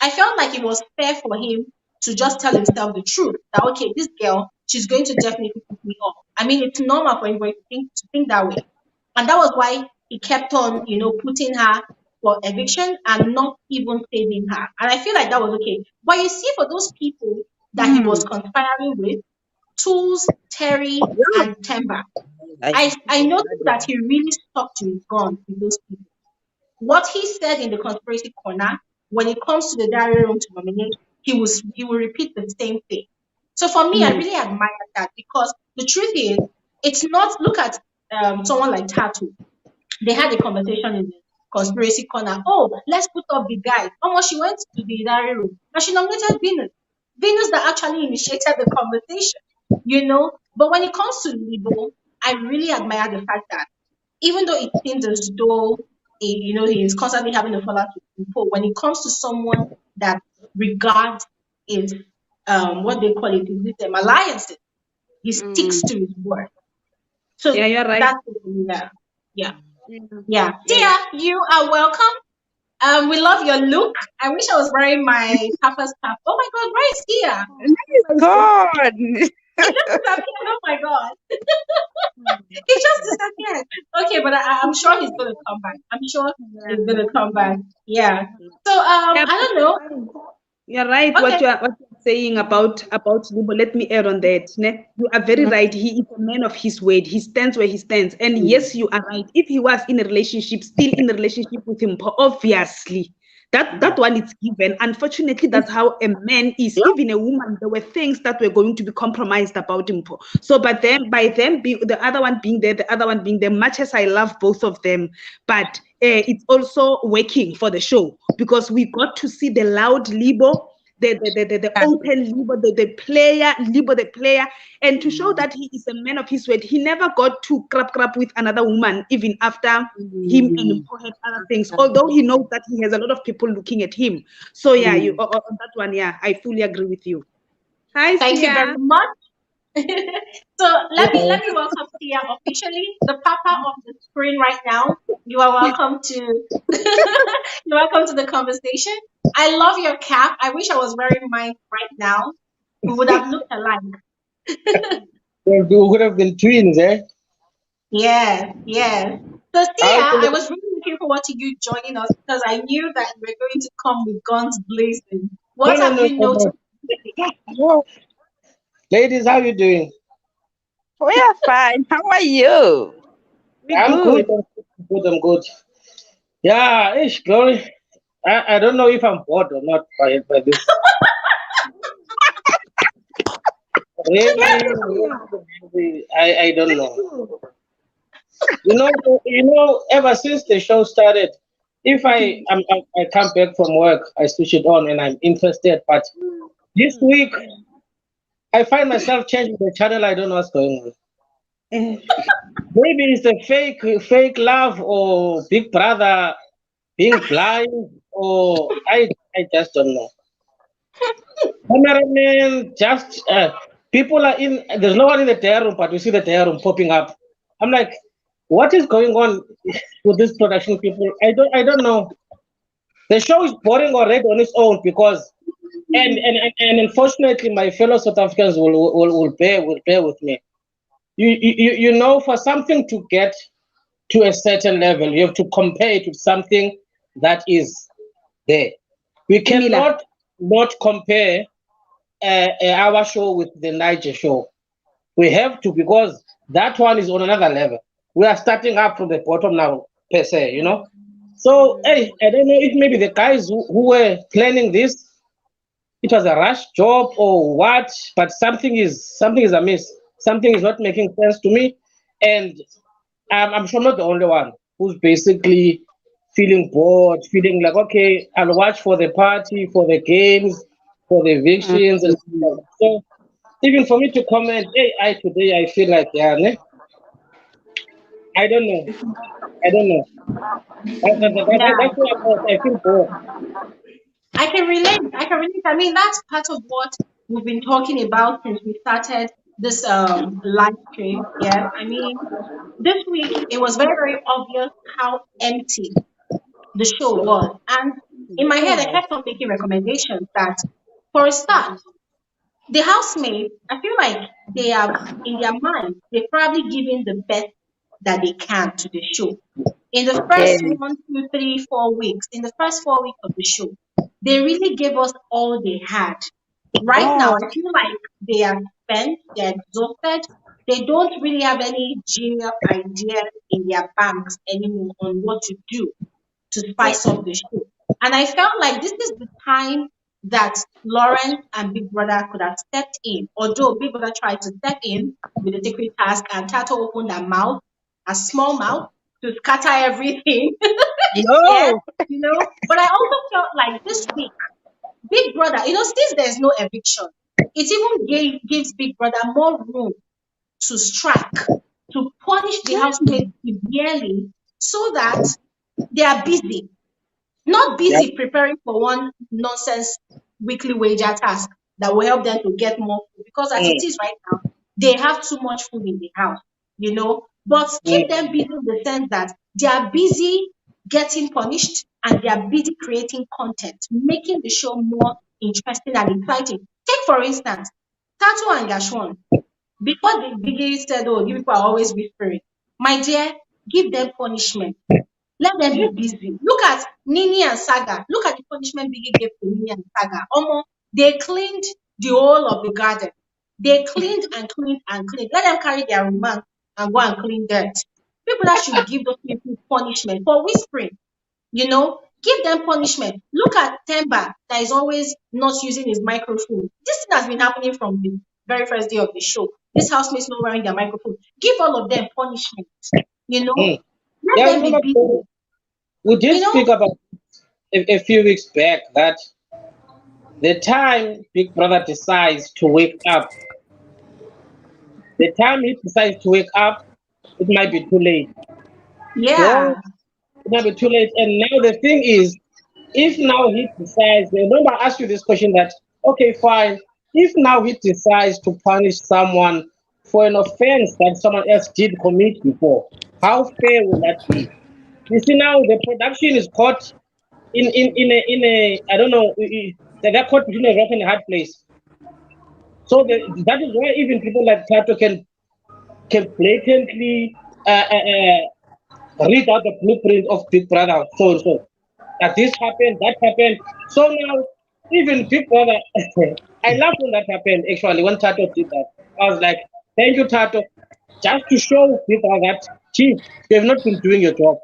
Speaker 1: I felt like it was fair for him to just tell himself the truth that okay, this girl, she's going to definitely pick me up. I mean, it's normal for anybody to think that way, and that was why he kept on, putting her for eviction and not even saving her. And I feel like that was okay. But you see, for those people that he was conspiring with, Tools, Terry, and Temba, I noticed that he really stuck to his guns with those people. What he said in the conspiracy corner, when it comes to the diary room to nominate, he will repeat the same thing. So for me, I really admire that because the truth is, it's not. Look at someone like Thato. They had a conversation in the conspiracy corner. Oh, let's put up the guy. Almost she went to the diary room and she nominated Venus. Venus that actually initiated the conversation. But when it comes to Libo, I really admire the fact that even though it seems as though he is constantly having a fallout with people, when it comes to someone that regards his what they call it is alliances, he sticks to his word. So
Speaker 3: yeah, you're right.
Speaker 1: Yeah. Tia, you are welcome. We love your look. I wish I was wearing my papa's cap. Oh my God, where is Tia?
Speaker 5: God.
Speaker 1: He just disappeared. Oh my God. He just disappeared. Okay, but I'm sure he's gonna come back. I'm sure he's gonna come back. Yeah. So I don't know.
Speaker 3: You're right.
Speaker 1: Okay.
Speaker 3: What you're saying about Libo, let me add on that. You are very right. He is a man of his word. He stands where he stands. And yes, you are right. If he was in a relationship, still in a relationship with him, obviously, that one is given. Unfortunately, that's how a man is. Even a woman, there were things that were going to be compromised about him. So, but then by them being the other one being there, much as I love both of them, but it's also working for the show because we got to see the loud Libo the open the player, and to show that he is a man of his word. He never got to crap with another woman, even after him and Mpho had other things, although he knows that he has a lot of people looking at him. So yeah, you on that one, yeah, I fully agree with you. Hi,
Speaker 1: Thank you
Speaker 3: Sia.
Speaker 1: very much. So let me welcome Sia officially, the papa of the screen right now. You are welcome to you're welcome to the conversation. I love your cap. I wish I was wearing mine right now. We would have looked alike.
Speaker 7: We could have been twins, eh?
Speaker 1: Yes, yes. So Sia,
Speaker 7: Okay.
Speaker 1: I was really looking forward to you joining us because I knew that you were going to come with guns blazing.
Speaker 7: No,
Speaker 1: What
Speaker 7: no,
Speaker 1: have
Speaker 7: no,
Speaker 1: you
Speaker 7: no,
Speaker 1: noticed?
Speaker 7: no. Ladies, how you doing?
Speaker 5: We are fine. How are you?
Speaker 7: I'm good. I'm good. Yeah, ish, Glory. I don't know if I'm bored or not by this. Really, I don't know. Ever since the show started, if I come back from work, I switch it on and I'm interested. But this week, I find myself changing the channel. I don't know what's going on. Maybe it's a fake love or Big Brother being blind, or I just don't know. Cameraman, just people are in. There's no one in the dare room, but we see the dare room popping up. I'm like, what is going on with this production people? I don't know. The show is boring already on its own because, and unfortunately, my fellow South Africans will bear with me. For something to get to a certain level, you have to compare it with something that is there. We cannot not compare our show with the Niger show. We have to, because that one is on another level. We are starting up from the bottom now, per se, So, hey, I don't know if maybe the guys who were planning this, it was a rush job or what, but something is amiss. Something is not making sense to me, and I'm sure I'm not the only one who's basically feeling bored, feeling like, okay, I'll watch for the party, for the games, for the evictions, and stuff. So even for me to comment, hey, today I feel like, yeah, I don't know. I don't know.
Speaker 1: Yeah.
Speaker 7: That's why I feel bored.
Speaker 1: I can relate. I mean, that's part of what we've been talking about since we started this live stream. Yes. I mean, this week it was very, very obvious how empty the show was. And in my head, I kept on making recommendations that, for a start, the housemaids, I feel like they have, in their mind, they're probably giving the best that they can to the show. In the first
Speaker 5: Yes.
Speaker 1: 1, 2, 3, 4 weeks, in the first 4 weeks of the show, they really gave us all they had. Right now,
Speaker 5: Oh,
Speaker 1: I feel like they are spent, they're exhausted. They don't really have any genius ideas in their banks anymore on what to do to spice up the show. And I felt like this is the time that Lawrence and Big Brother could have stepped in. Although Big Brother tried to step in with the secret task and Tato opened her mouth, a small mouth, to scatter everything. Yeah,
Speaker 5: no.
Speaker 1: But I also felt like this week, Big Brother, since there's no eviction, it even gives Big Brother more room to strike, to punish the housemates severely so that they are busy. Not
Speaker 7: Yeah.
Speaker 1: busy preparing for one nonsense weekly wager task that will help them to get more food. Because as it
Speaker 7: Mm,
Speaker 1: is right now, they have too much food in the house. But keep
Speaker 7: mm,
Speaker 1: them busy in the sense that they are busy getting punished and they are busy creating content, making the show more interesting and exciting. Take, for instance, Tattoo and Gash1. Before the BG said, oh, you people are always whispering. My dear, give them punishment. Let them be busy. Look at Nini and Saga. Look at the punishment Biggie gave to Nini and Saga. They cleaned the whole of the garden. They cleaned and cleaned and cleaned. Let them carry their romance and go and clean dirt. People that should give those people punishment for whispering. Give them punishment. Look at Temba that is always not using his microphone. This thing has been happening from the very first day of the show. This housemates not wearing their microphone. Give all of them punishment.
Speaker 7: mm.
Speaker 1: Let
Speaker 7: Yeah,
Speaker 1: them be busy.
Speaker 7: we did
Speaker 1: You know,
Speaker 7: speak about a few weeks back that The time Big Brother decides to wake up, the time he decides to wake up, it might be too late.
Speaker 1: Yeah.
Speaker 7: So it might be too late. And now the thing is, if now he decides, remember I asked you this question that, okay, fine, if now he decides to punish someone for an offense that someone else did commit before, how fair will that be? You see, now the production is caught in a I don't know, they got caught between a rock and a hard place. So that is why even people like Tato can blatantly read out the blueprint of Big Brother, so and so. That this happened, that happened. So now, even Big Brother, I love when that happened actually, when Tato did that. I was like, thank you, Tato. Just to show people that, gee, you have not been doing your job.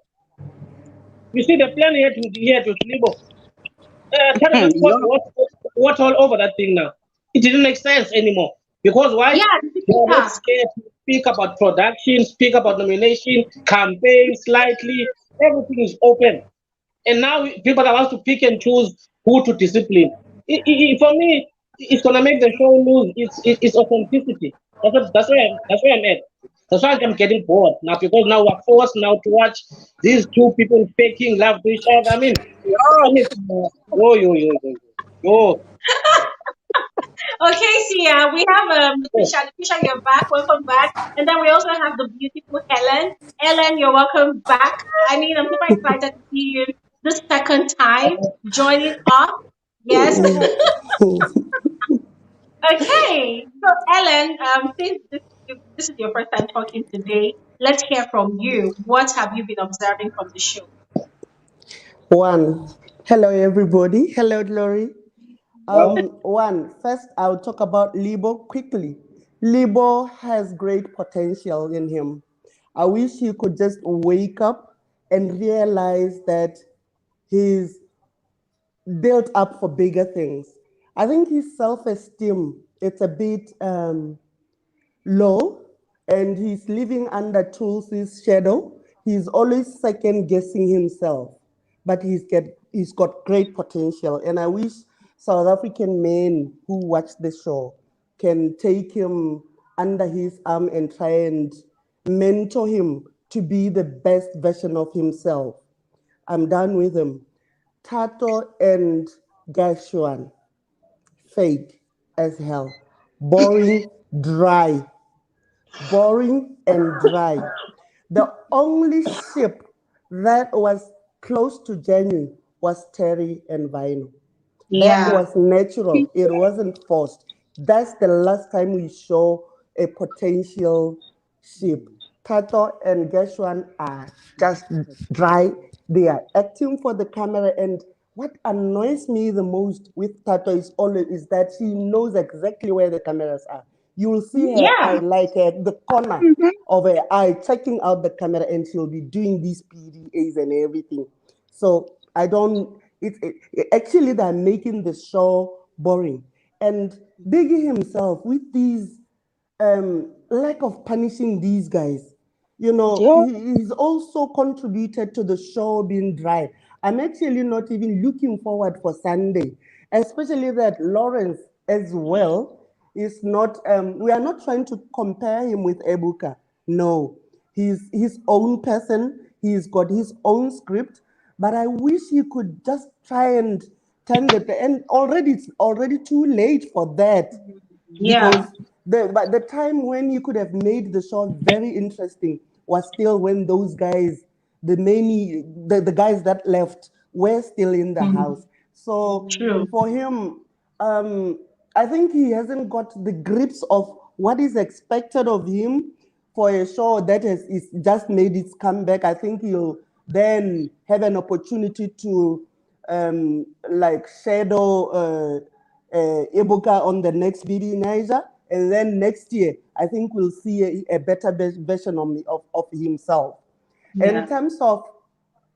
Speaker 7: You see, the plan here to Slibo. Tato just poured water all over that thing now. It didn't make sense anymore. Because why?
Speaker 1: Yeah,
Speaker 7: They are not
Speaker 1: yeah.
Speaker 7: scared to speak about production, speak about nomination, campaign, slightly. Everything is open. And now people that want to pick and choose who to discipline. For me, it's gonna make the show lose its authenticity. That's where I'm at. That's why I'm getting bored now, because now we're forced now to watch these two people faking love to each other. I mean, yo.
Speaker 1: Okay, Sia, we have Lupisha. Lupisha, you're back. Welcome back. And then we also have the beautiful Helen. Ellen, you're welcome back. I mean, I'm super excited to see you the second time joining us. Yes. Okay. So, Ellen, since this is your first time talking today, let's hear from you. What have you been observing from the show?
Speaker 8: One, hello everybody. Hello, Glory. First I'll talk about Libo quickly. Libo has great potential in him. I wish he could just wake up and realize that he's built up for bigger things. I think his self-esteem, it's a bit low, and he's living under Tulsi's shadow. He's always second guessing himself, but he's got great potential. And I wish South African men who watch the show can take him under his arm and try and mentor him to be the best version of himself. I'm done with him. Thato and Gash1, fake as hell, boring, dry, boring and dry. The only ship that was close to genuine was Terry and Vino. That
Speaker 1: Yeah.
Speaker 8: was natural. It wasn't forced. That's the last time we saw a potential ship. Tato and Gash1 are just dry. They are acting for the camera. And what annoys me the most with Tato is that she knows exactly where the cameras are. You will see her eye,
Speaker 1: Yeah.
Speaker 8: like at the corner of her eye, checking out the camera, and she'll be doing these PDAs and everything. So I don't. Actually they're making the show boring. And Biggie himself, with these lack of punishing these guys, he's also contributed to the show being dry. I'm actually not even looking forward for Sunday, especially that Lawrence as well is not. We are not trying to compare him with Ebuka. No, he's his own person. He's got his own script. But I wish he could just try and turn and already it's already too late for that,
Speaker 1: Yeah.
Speaker 8: because the time when you could have made the show very interesting was still when those guys, the guys that left, were still in the house. So
Speaker 1: True.
Speaker 8: for him, I think he hasn't got the grips of what is expected of him for a show that is just made its comeback. I think he'll then have an opportunity to like shadow Ibuka on the next BD Niger. And then next year, I think we'll see a better version of himself.
Speaker 1: Yeah.
Speaker 8: In terms of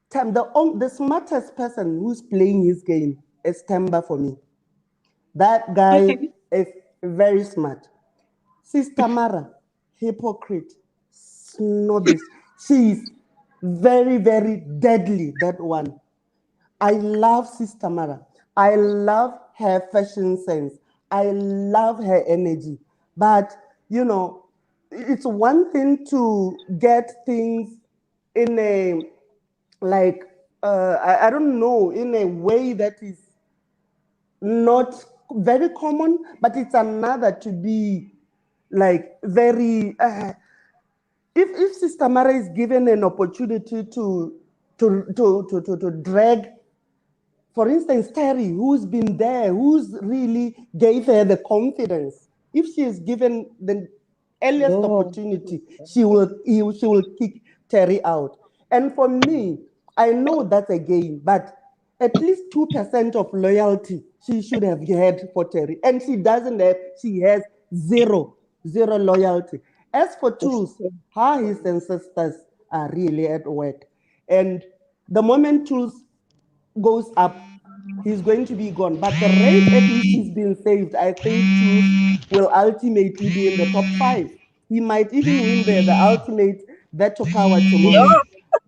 Speaker 8: time, the smartest person who's playing his game is Temba for me. That guy
Speaker 1: Okay.
Speaker 8: is very smart. Sistamara, hypocrite, snobbish. She's very, very deadly, that one. I love Sister Mara. I love her fashion sense. I love her energy. But, you know, it's one thing to get things in a, like, I don't know, in a way that is not very common, but it's another to be like very, if Sister Mara is given an opportunity to drag, for instance, Terry, who's been there, who's really gave her the confidence, if she is given the earliest opportunity, she will kick Terry out. And for me, I know that's a game, but at least 2% of loyalty she should have had for Terry. And she doesn't have, she has zero loyalty. As for Tools, his ancestors are really at work. And the moment Tools goes up, he's going to be gone. But the rate at which he's been saved, I think Tools will ultimately be in the top 5. He might even win the ultimate veto power tomorrow.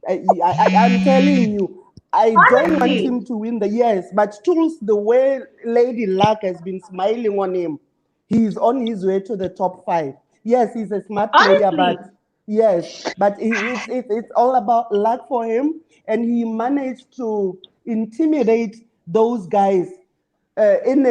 Speaker 8: I'm telling you, I don't want him to win the yes, but Tools, the way Lady Luck has been smiling on him, he's on his way to the top 5. Yes, he's a smart player, but yes, but it's all about luck for him, and he managed to intimidate those guys in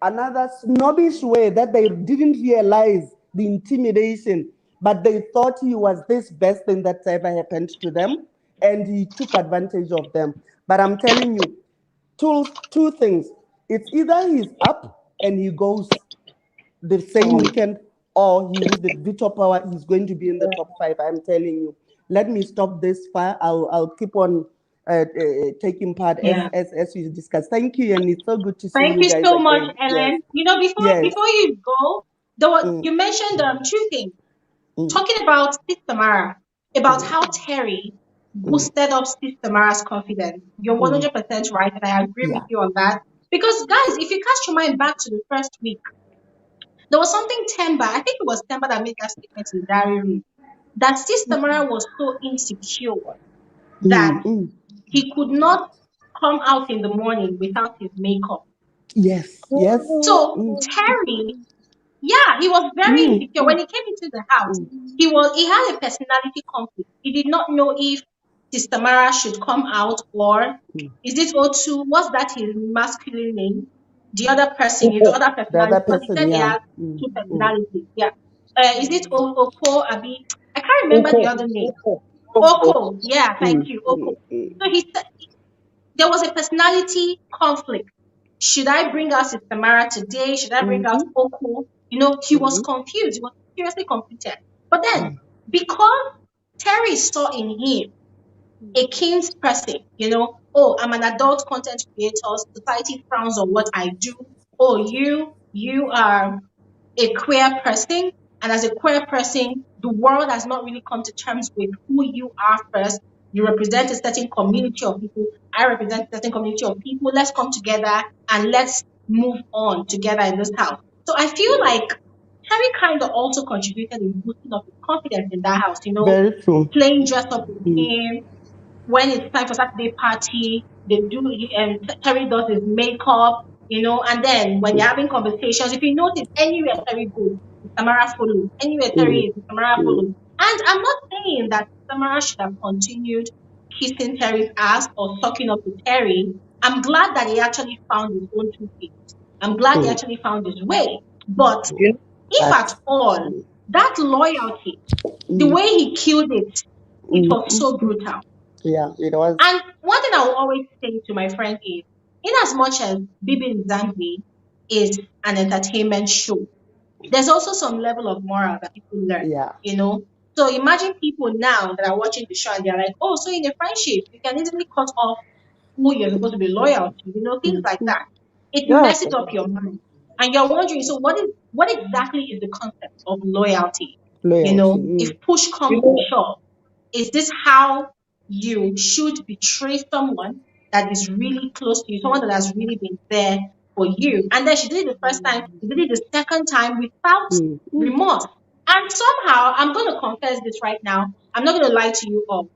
Speaker 8: another snobbish way that they didn't realize the intimidation, but they thought he was this best thing that's ever happened to them, and he took advantage of them. But I'm telling you, two things. It's either he's up and he goes the same weekend, or he wins the veto power, he's going to be in the top 5. I'm telling you. Let me stop this far. I'll keep on taking part as we discuss. Thank you, and it's so good to see you guys.
Speaker 1: Thank you so
Speaker 8: again.
Speaker 1: much, Ellen.
Speaker 8: Yes.
Speaker 1: You know, before you go, you mentioned 2 things. Talking about Sistamara, about how Terry boosted up Sistamara's confidence. You're 100% right, and I agree with you on that. Because guys, if you cast your mind back to the first week, there was something Temba, I think it was Temba that made that statement in Diary Room, that Sistamara was so insecure that he could not come out in the morning without his makeup.
Speaker 8: Yes.
Speaker 1: So Terry, he was very insecure. When he came into the house, he had a personality conflict. He did not know if Sistamara should come out, or is it O2? Was that his masculine name? The other person, his other personality. Because he said he has 2 personalities. Yeah. Is it Oko Abi? I can't remember the other name. Oko. Yeah, thank you. Oko. So he said there was a personality conflict. Should I bring out Sistamara today? Should I bring out Oko? You know, he was confused. He was seriously conflicted. But then, because Terry saw in him a king's person, you know, oh, I'm an adult content creator, society frowns on what I do. Oh, you are a queer person, and as a queer person, the world has not really come to terms with who you are first. You represent a certain community of people. I represent a certain community of people. Let's come together and let's move on together in this house. So I feel like Terry kind of also contributed in boosting up his confidence in that house, you know,
Speaker 8: very true.
Speaker 1: Playing dress up with him. When it's time for Saturday party, Terry does his makeup, you know, and then when you're having conversations, if you notice anywhere Terry goes, Tamara follows. Anywhere Terry is, Tamara follows. And I'm not saying that Tamara should have continued kissing Terry's ass or sucking up to Terry. I'm glad that he actually found his own 2 feet. I'm glad he actually found his way. But if at all, that loyalty, the way he killed it, it was so brutal.
Speaker 8: Yeah, it was.
Speaker 1: And one thing I will always say to my friend is, in as much as Bbmzansi is an entertainment show, there's also some level of moral that people learn.
Speaker 8: Yeah.
Speaker 1: You know? So imagine people now that are watching the show and they're like, oh, so in a friendship, you can easily cut off who you're supposed to be loyal to, you know, things like that. It messes up your mind. And you're wondering, so what exactly is the concept of loyalty? You know, if push comes to shove, is this how you should betray someone that is really close to you, someone that has really been there for you? And then she did it the first time, she did it the second time without remorse. And somehow, I'm going to confess this right now, I'm not going to lie to you all.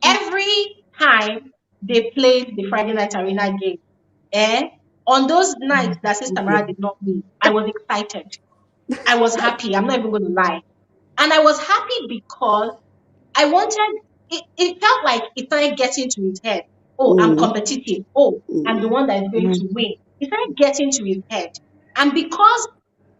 Speaker 1: Every time they played the Friday Night Arena game, On those nights that Sistamara did not win, I was excited. I was happy. I'm not even going to lie. And I was happy because I wanted, it felt like it started getting to his head. Oh, I'm competitive. Oh, I'm the one that is going to win. It started getting to his head. And because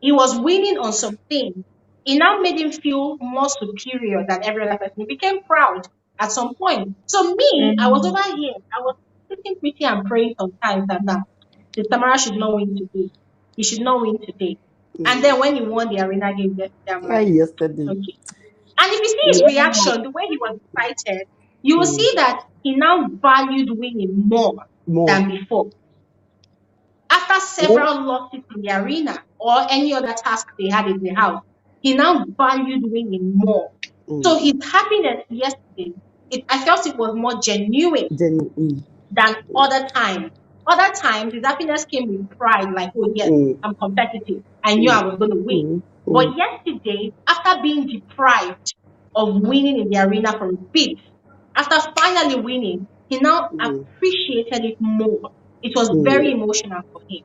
Speaker 1: he was winning on some things, it now made him feel more superior than every other person. He became proud at some point. So me, I was over here. I was sitting pretty and praying sometimes that now the Tamara should not win today. He should not win today. And then when he won the arena game yesterday, I'm like,
Speaker 8: yesterday.
Speaker 1: okay. And if you see his reaction, the way he was excited, you will see that he now valued winning more than before. After several losses in the arena or any other task they had in the house, he now valued winning more. So his happiness yesterday, I felt it was more genuine than other times. Other times, his happiness came with pride, like, oh yes, I'm competitive. I knew I was going to win. But yesterday, after being deprived of winning in the arena for a bit, after finally winning, he now appreciated it more. It was very emotional for him.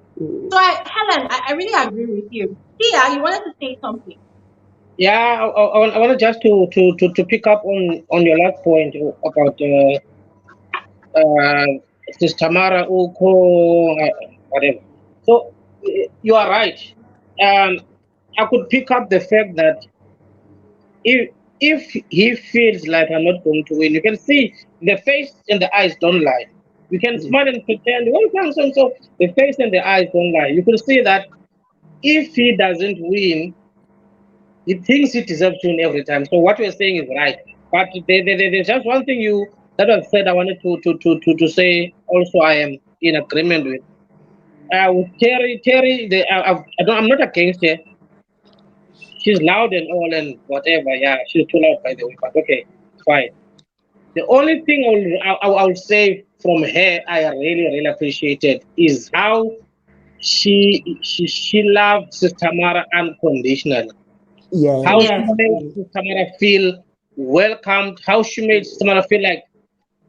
Speaker 1: So, Helen, I really agree with you. Tia, you wanted to say something.
Speaker 7: Yeah, I wanted just to pick up on your last point about Sistamara Uko, whatever. So you are right. I could pick up the fact that if he feels like I'm not going to win, you can see the face and the eyes don't lie. You can smile and pretend, well, so the face and the eyes don't lie. You can see that if he doesn't win, he thinks he deserves to win every time. So what we're saying is right. But there's just one thing that was said I wanted to say also I am in agreement with. With Terry, I'm not against her. She's loud and all and whatever. Yeah, she's too loud, by the way. But okay, fine. The only thing I'll say from her I really appreciated is how she loved Sistamara unconditionally. How she made Sistamara feel welcomed. How she made Sistamara feel like,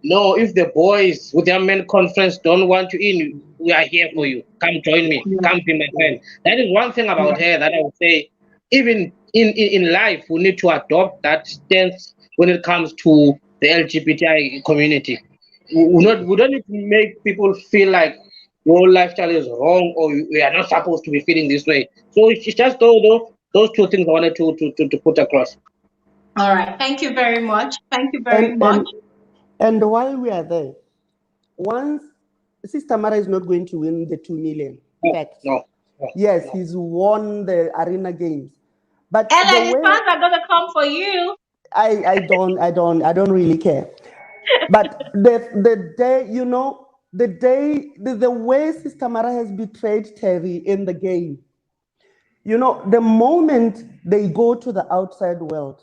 Speaker 7: no, if the boys with their men conference don't want you in, we are here for you. Come join me. Come be my friend. That is one thing about her that I would say, even in life, we need to adopt that stance when it comes to the LGBTI community. We don't need to make people feel like your lifestyle is wrong or we are not supposed to be feeling this way. So it's just those two things I wanted to put across.
Speaker 1: All right. Thank you very much. Thank you very much.
Speaker 8: And while we are there, once Sistamara is not going to win the 2 million.
Speaker 7: No.
Speaker 8: Yes, he's won the arena games. But
Speaker 1: Ellen, his fans are gonna come for you.
Speaker 8: I don't really care. But the day, you know, the way Sistamara has betrayed Terry in the game, you know, the moment they go to the outside world,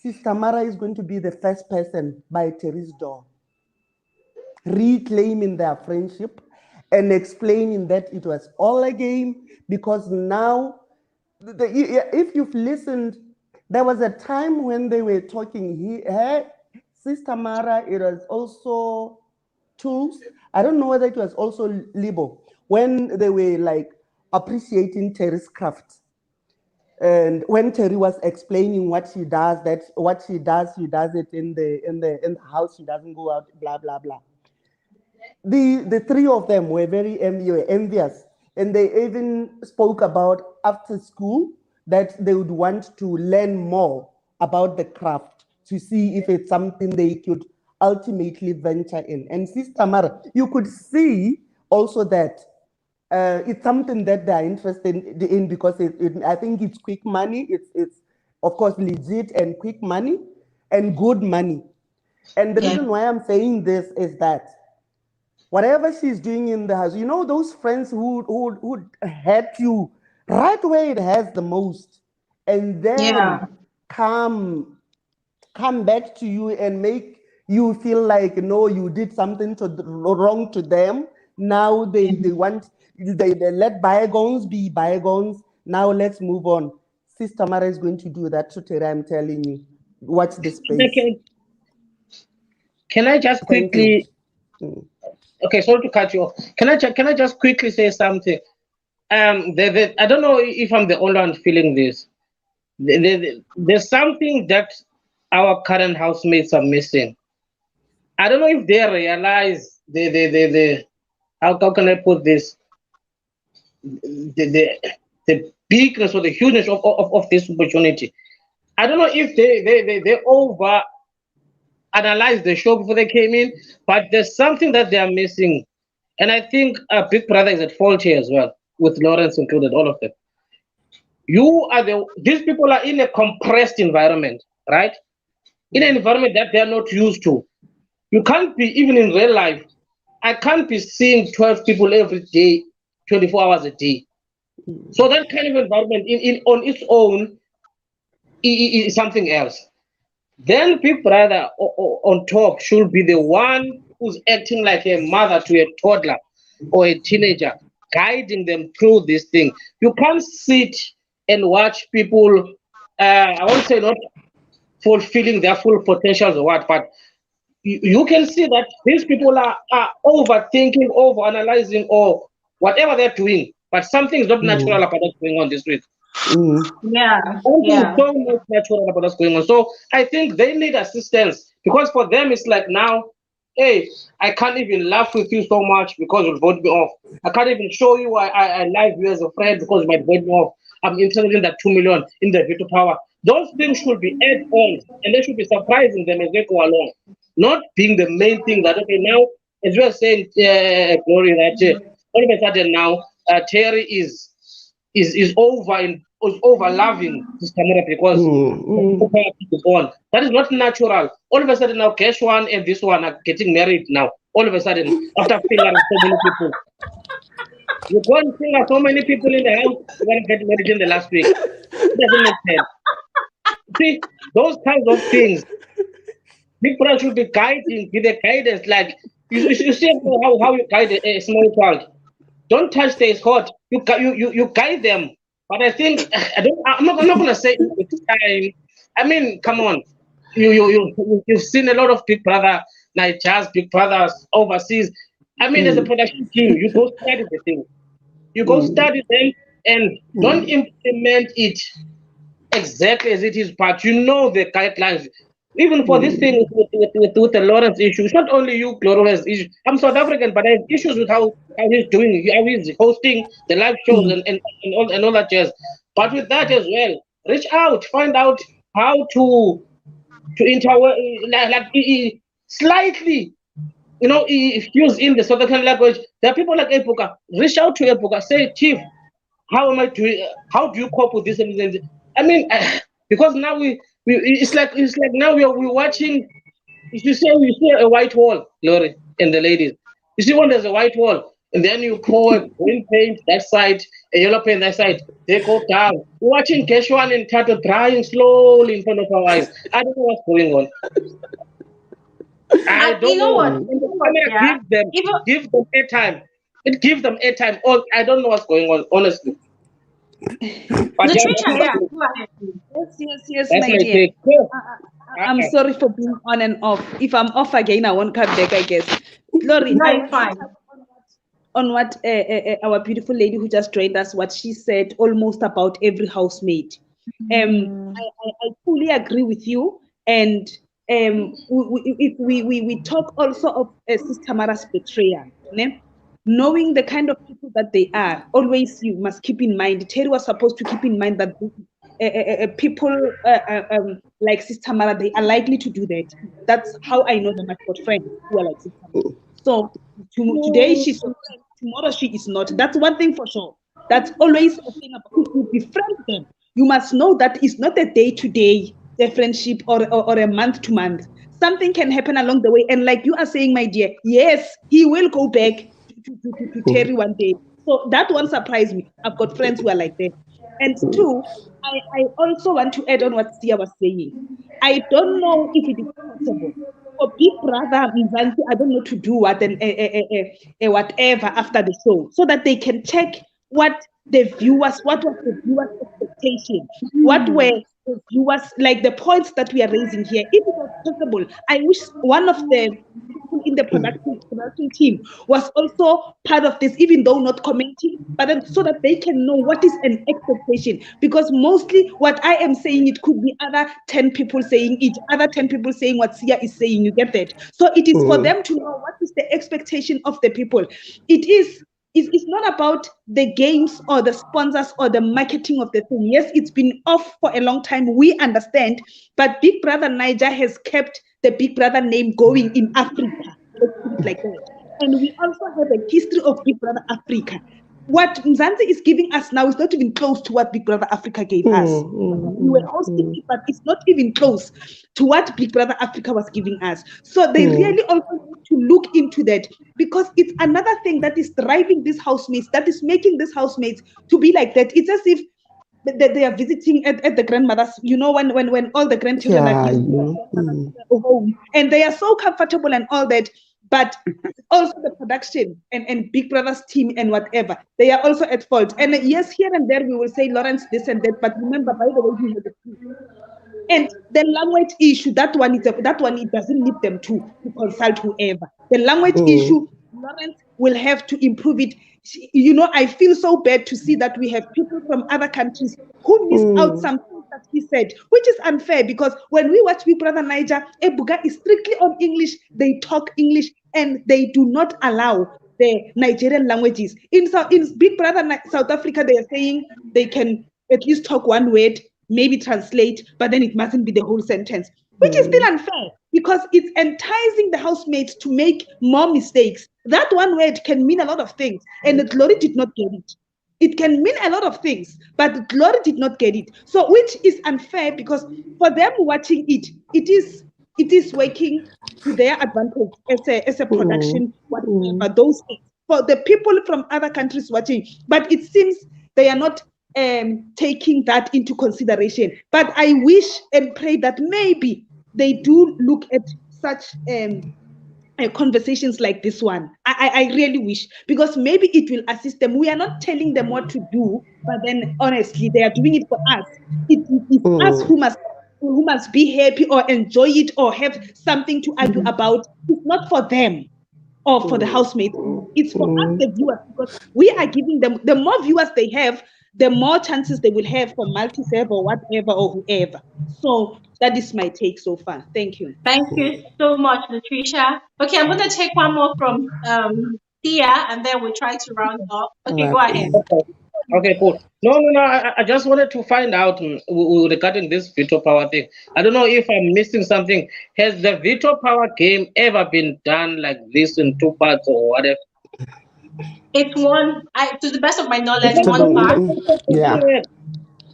Speaker 8: Sistamara is going to be the first person by Terry's door, reclaiming their friendship and explaining that it was all a game, because now, if you've listened, there was a time when they were talking, Sistamara, it was also Tools, I don't know whether it was also Libo, when they were like appreciating Terry's craft. And when Terry was explaining what she does, she does it in the house, she doesn't go out, blah, blah, blah. The three of them were very envious, and they even spoke about after school that they would want to learn more about the craft to see if it's something they could ultimately venture in. And Sistamara, you could see also that it's something that they're interested in because I think it's quick money. It's of course legit and quick money and good money. And the reason why I'm saying this is that whatever she's doing in the house, you know, those friends who hurt you right where it has the most, and then come back to you and make you feel like, no, you did something wrong to them. Now they let bygones be bygones. Now let's move on. Sistamara is going to do that to Terry, I'm telling you. Watch this space.
Speaker 7: Can I just quickly okay, sorry to cut you off. Can I just quickly say something? I don't know if I'm the only one feeling this. There's something that our current housemates are missing. I don't know if they realize the how can I put this, the bigness or the hugeness of this opportunity. I don't know if they over analyze the show before they came in, but there's something that they are missing, and I think Big Brother is at fault here as well, with Lawrence included, all of them. These people are in a compressed environment, right? In an environment that they are not used to. You can't be, even in real life, I can't be seeing 12 people every day, 24 hours a day. So that kind of environment on its own is something else. Then Big Brother on top should be the one who's acting like a mother to a toddler or a teenager, guiding them through this thing. You can't sit and watch people, I won't say not fulfilling their full potentials or what, but you can see that these people are overthinking, overanalyzing, or whatever they're doing, but something is not natural about what's going on this week.
Speaker 1: Yeah.
Speaker 7: So much natural about what's going on. So I think they need assistance, because for them it's like now, hey, I can't even laugh with you so much because you'll vote me off. I can't even show you I like you as a friend because you might vote me off. I'm interested in that 2 million in the veto power. Those things should be add-ons, and they should be surprising them as they go along, not being the main thing that, okay, now, as you were saying, Glory, that all of a sudden now, Terry is over loving Sistamara because is on. That is not natural. All of a sudden now, Gash1 and this one are getting married now. All of a sudden, after fingering so many people. You go and finger so many people in the house, you're going to get married in the last week. It doesn't make sense. See, those kinds of things, Big Brother should be guiding, give the guidance. Like, you see how you guide a small child. Don't touch this hot. You guide them. But I think I'm not gonna say it's time. I mean, come on. You've seen a lot of Big Brother Nigerians, Big Brothers overseas. I mean, as a production team, you go study the thing. You go study them and don't implement it exactly as it is, but you know the guidelines. Even for this thing with the Lawrence issue, it's not only you, Lawrence issue. I'm South African, but I have issues with how he's doing, how he's hosting the live shows and all that jazz. But with that as well, reach out, find out how to slightly, use in the South African language. There are people like Epuka. Reach out to Epuka, say, Chief, how am I doing? How do you cope with this? I mean, because now it's like now we're watching. You see a white wall, Lori and the ladies. You see when there's a white wall, and then you pour green paint that side, a yellow paint that side. They go down. We're watching Gash1 and Thato drying slowly in front of our eyes. I don't know what's going on. I don't know.
Speaker 1: Yeah.
Speaker 7: Give them airtime. It gives them airtime. I don't know what's going on, honestly. But
Speaker 3: Yes,
Speaker 7: that's
Speaker 3: my
Speaker 7: my
Speaker 3: dear.
Speaker 7: take.
Speaker 3: I'm sorry for being on and off. If I'm off again, I won't come back, I guess. Glory,
Speaker 1: No, fine.
Speaker 3: On what our beautiful lady who just joined us, what she said almost about every housemate. I fully agree with you. And if we talk also of Sistamara's betrayal, né? Knowing the kind of people that they are, always you must keep in mind, Terry was supposed to keep in mind that people like Sistamara, they are likely to do that. That's how I know them. I've got friends who are like Sistamara. So today she's tomorrow she is not. That's one thing for sure. That's always a thing about if you befriend them. You must know that it's not a day-to-day friendship or a month-to-month. Something can happen along the way. And like you are saying, my dear, yes, he will go back to Terry one day. So that one surprised me. I've got friends who are like that. And two, I also want to add on what Sia was saying. I don't know if it is possible for Big Brother Mzansi, I don't know, to do what whatever after the show, so that they can check what was the viewers' expectation, what were the viewers, like the points that we are raising here. If it was possible, I wish one of the people in the production team was also part of this, even though not commenting, but then so that they can know what is an expectation. Because mostly what I am saying, it could be other 10 people saying it, other 10 people saying what Sia is saying. You get that? So it is for them to know what is the expectation of the people. It's not about the games or the sponsors or the marketing of the thing. Yes, it's been off for a long time. We understand, but Big Brother Niger has kept the Big Brother name going in Africa. Let's put it like that. And we also have a history of Big Brother Africa. What Mzansi is giving us now is not even close to what Big Brother Africa gave us. We were hosting it, but it's not even close to what Big Brother Africa was giving us. So they really also need to look into that, because it's another thing that is driving these housemates, that is making these housemates to be like that. It's as if they are visiting at the grandmother's, you know, when all the grandchildren are visiting home, and they are so comfortable and all that. But also the production and Big Brother's team and whatever, they are also at fault. And yes, here and there we will say Lawrence this and that, but remember, by the way, he has a team. And the language issue, that one it doesn't need them to consult whoever. The language issue, Lawrence will have to improve it. You know, I feel so bad to see that we have people from other countries who missed out some things that he said, which is unfair, because when we watch Big Brother Niger, Ebuka is strictly on English. They talk English and they do not allow the Nigerian languages. In Big Brother South Africa, they are saying they can at least talk one word, maybe translate, but then it mustn't be the whole sentence, which is still unfair, because it's enticing the housemates to make more mistakes. That one word can mean a lot of things, and the Glory did not get it. It can mean a lot of things, but the Glory did not get it. So, which is unfair, because for them watching it, it is working to their advantage as a production, whatever, those things. For the people from other countries watching, but it seems they are not taking that into consideration. But I wish and pray that maybe they do look at such conversations like this one. I really wish, because maybe it will assist them. We are not telling them what to do, but then honestly, they are doing it for us. It's us who must be happy or enjoy it or have something to argue about. It's not for them or for the housemates. It's for us, the viewers, because we are giving them, the more viewers they have, the more chances they will have for multi-serve or whatever or whoever. So that is my take so far. Thank you.
Speaker 1: Thank you so much, Latricia. Okay, I'm going to take one more from Thea, and then we'll try to round up. Okay, go ahead.
Speaker 7: Okay, cool. No. I just wanted to find out regarding this veto power thing. I don't know if I'm missing something. Has the veto power game ever been done like this in 2 parts or whatever?
Speaker 1: It's one, to the best of my knowledge, one part.
Speaker 8: Yeah.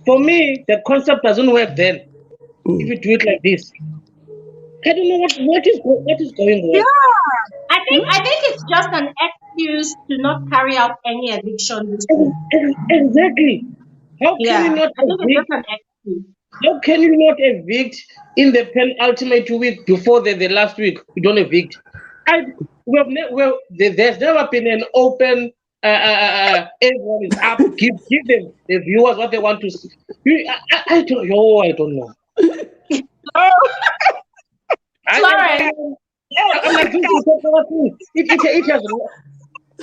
Speaker 7: For me, the concept doesn't work then. If you do it like this, I don't know what is going on.
Speaker 1: Yeah, I think it's just an excuse to not carry out any eviction this week.
Speaker 7: Exactly. How can you not evict? How can you not evict in the penultimate week before the last week? You don't evict. There's never been an open. Everyone is up. Give them the viewers what they want to see. I don't know. I'm like,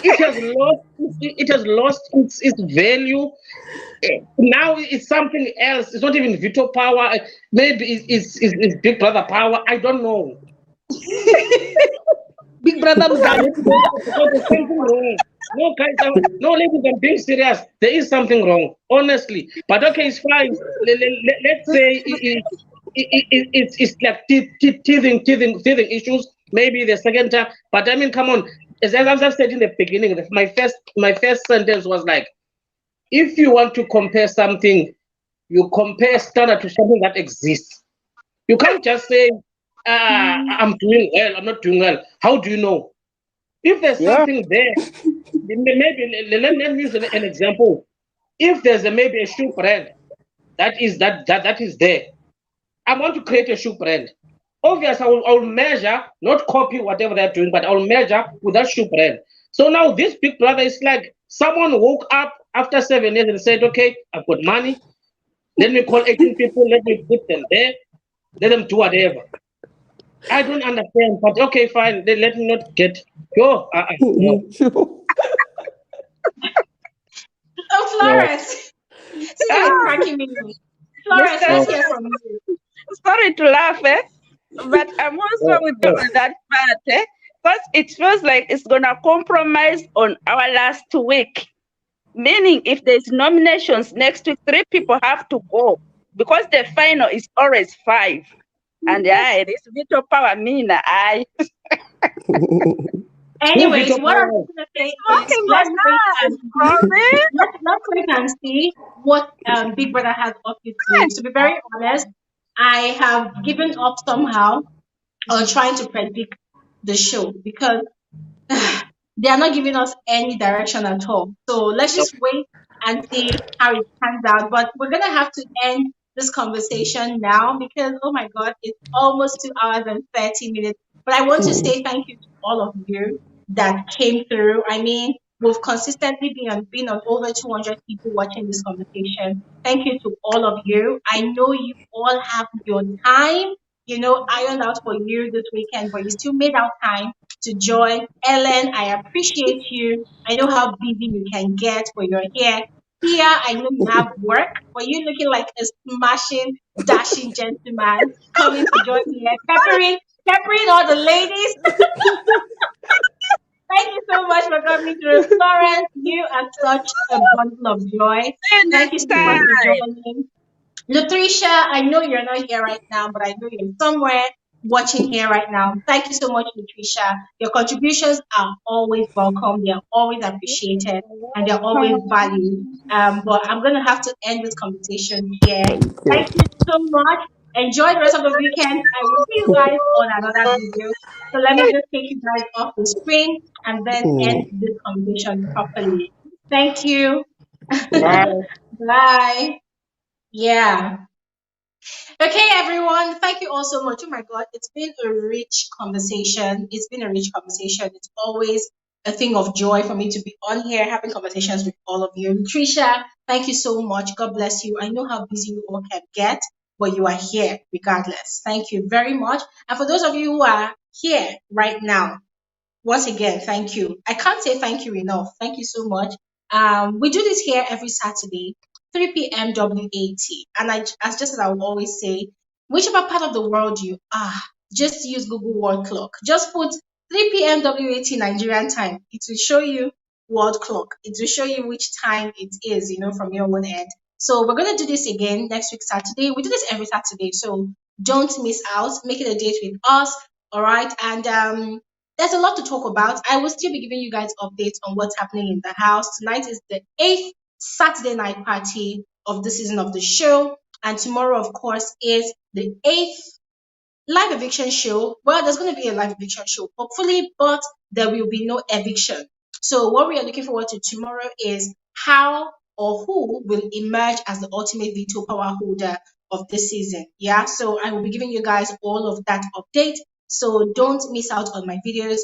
Speaker 7: it has lost its value. Now it's something else. It's not even veto power. Maybe it's Big Brother power. I don't know.
Speaker 3: Big Brother Mzansi.
Speaker 7: No, guys, no, ladies, I'm being serious. There is something wrong, honestly. But okay, it's fine. Let's say it's like teething issues. Maybe the second time. But I mean, come on. As I've said in the beginning, my first sentence was like, if you want to compare something, you compare standard to something that exists. You can't just say, I'm doing well, I'm not doing well. How do you know? If there's something there, maybe let me use an example. If there's maybe a shoe brand that is there, I want to create a shoe brand. Obviously, I will measure, not copy whatever they're doing, but I'll measure with that shoe brand. So now this Big Brother is like someone woke up after 7 years and said, okay, I've got money. Let me call 18 people, let me put them there, let them do whatever. I don't understand, but okay, fine. Then let me not get. No.
Speaker 1: Oh, Florence. This is cracking me. Florence,
Speaker 5: Mr.
Speaker 1: let's hear from you.
Speaker 5: Sorry to laugh, but I'm also with you on that part, because it feels like it's gonna compromise on our last week. Meaning, if there's nominations next week, 3 people have to go because the final is always 5. And this veto power mean I.
Speaker 1: Anyways, what I'm going to say is let's wait and see what Big Brother has up his sleeve. To be very honest, I have given up somehow on trying to predict the show because they are not giving us any direction at all. So let's just wait and see how it pans out. But we're gonna have to end this conversation now because oh my god, it's almost 2 hours and 30 minutes. But I want to say thank you to all of you that came through. I mean, we've consistently been on over 200 people watching this conversation. Thank you to all of you. I know you all have your time, ironed out for you this weekend, but you still made out time to join. Ellen, I appreciate you. I know how busy you can get when you're here. Here, I know you have work, but you're looking like a smashing, dashing gentleman coming to join me here. Peppering all the ladies. Thank you so much for coming through. Florence, you are such a bundle of joy. Thank you so much for joining. Latricia, I know you're not here right now, but I know you're somewhere watching here right now. Thank you so much, Latricia. Your contributions are always welcome. They're always appreciated and they're always valued. But I'm going to have to end this conversation here. Thank you so much. Enjoy the rest of the weekend. I will see you guys on another video. So let me just take you guys off the screen and then end this conversation properly. Thank you.
Speaker 5: Bye.
Speaker 1: Bye. Yeah. Okay, everyone. Thank you all so much. Oh my God, it's been a rich conversation. It's been a rich conversation. It's always a thing of joy for me to be on here having conversations with all of you. Trisha, thank you so much. God bless you. I know how busy you all can get, but you are here regardless. Thank you very much. And for those of you who are here right now, once again, thank you. I can't say thank you enough. Thank you so much. We do this here every Saturday, 3 p.m. WAT. And as I would always say, whichever part of the world you are, just use Google World Clock. Just put 3 p.m. WAT Nigerian time. It will show you world clock. It will show you which time it is, from your own end. So we're going to do this again next week, Saturday. We do this every Saturday. So don't miss out. Make it a date with us. All right. And there's a lot to talk about. I will still be giving you guys updates on what's happening in the house. Tonight is the 8th Saturday night party of the season of the show. And tomorrow, of course, is the 8th live eviction show. Well, there's going to be a live eviction show, hopefully, but there will be no eviction. So what we are looking forward to tomorrow is how or who will emerge as the ultimate veto power holder of this season. Yeah, so I will be giving you guys all of that update. So don't miss out on my videos.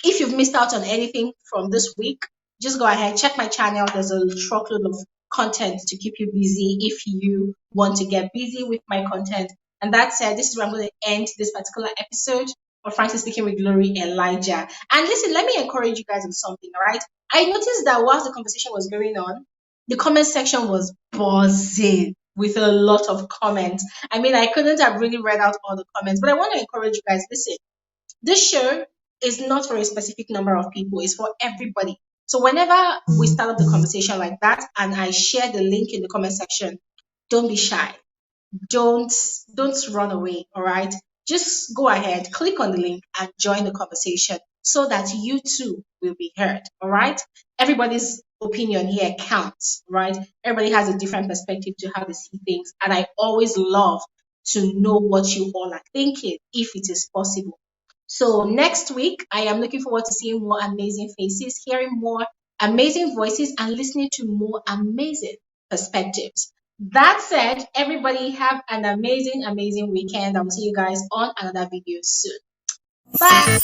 Speaker 1: If you've missed out on anything from this week, just go ahead, check my channel. There's a truckload of content to keep you busy if you want to get busy with my content. And that said, this is where I'm going to end this particular episode of Francis Speaking with Glory Elijah. And listen, let me encourage you guys with something, all right? I noticed that whilst the conversation was going on, the comment section was buzzing with a lot of comments. I mean, I couldn't have really read out all the comments, but I want to encourage you guys, listen, this show is not for a specific number of people, it's for everybody. So whenever we start up the conversation like that and I share the link in the comment section, don't be shy. Don't run away, all right? Just go ahead, click on the link and join the conversation so that you too will be heard, all right? Everybody's opinion here counts, right? Everybody has a different perspective to how they see things, and I always love to know what you all are thinking, if it is possible. So next week, I am looking forward to seeing more amazing faces, hearing more amazing voices, and listening to more amazing perspectives. That said, everybody have an amazing, amazing weekend. I will see you guys on another video soon. Bye.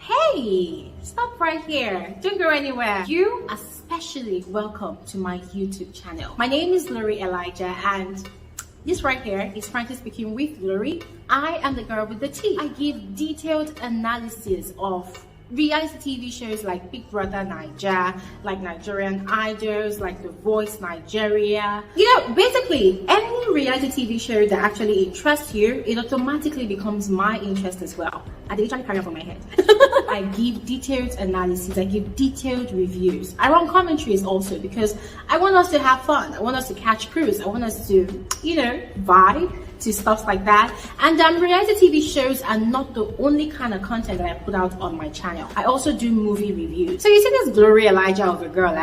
Speaker 1: Hey, stop right here. Don't go anywhere. You are especially welcome to my YouTube channel. My name is Glory Elijah, and This right here is frankly speaking with Glory. I am the girl with the tea. I give detailed analysis of reality TV shows like Big Brother Naija, like Nigerian Idols, like The Voice Nigeria. You know, basically any reality TV show that actually interests you, it automatically becomes my interest as well. I literally carry on for my head. I give detailed analysis, I give detailed reviews. I run commentaries also because I want us to have fun. I want us to catch cruise. I want us to, you know, vibe to stuff like that. And reality TV shows are not the only kind of content that I put out on my channel. I also do movie reviews. So you see this Glory Elijah of a girl,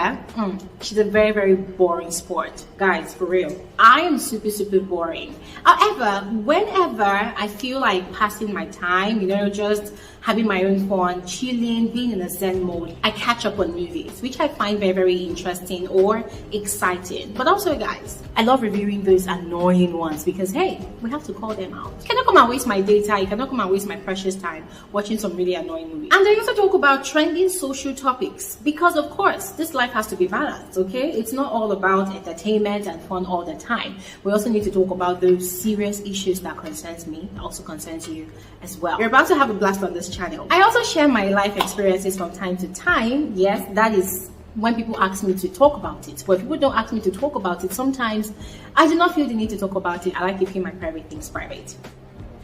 Speaker 1: she's a very, very boring sport. Guys, for real. I am super boring. However, whenever I feel like passing my time, you know, just having my own fun, chilling, being in a zen mode, I catch up on movies, which I find very, very interesting or exciting. But also, guys, I love reviewing those annoying ones because, hey, we have to call them out. You cannot come and waste my data. You cannot come and waste my precious time watching some really annoying movies. And I also talk about trending social topics because, of course, this life has to be balanced, okay? It's not all about entertainment and fun all the time. We also need to talk about those serious issues that concerns me, also concerns you as well. You're about to have a blast on this channel. I also share my life experiences from time to time. Yes, that is when people ask me to talk about it. But if people don't ask me to talk about it, sometimes I do not feel the need to talk about it. I like keeping my private things private.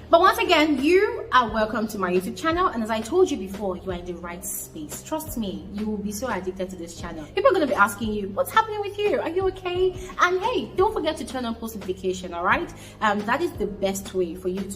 Speaker 1: But once again, you are welcome to my YouTube channel, and as I told you before, you are in the right space. Trust me, you will be so addicted to this channel. People are going to be asking you, what's happening with you? Are you okay? And hey, don't forget to turn on post notification, all right? That is the best way for you to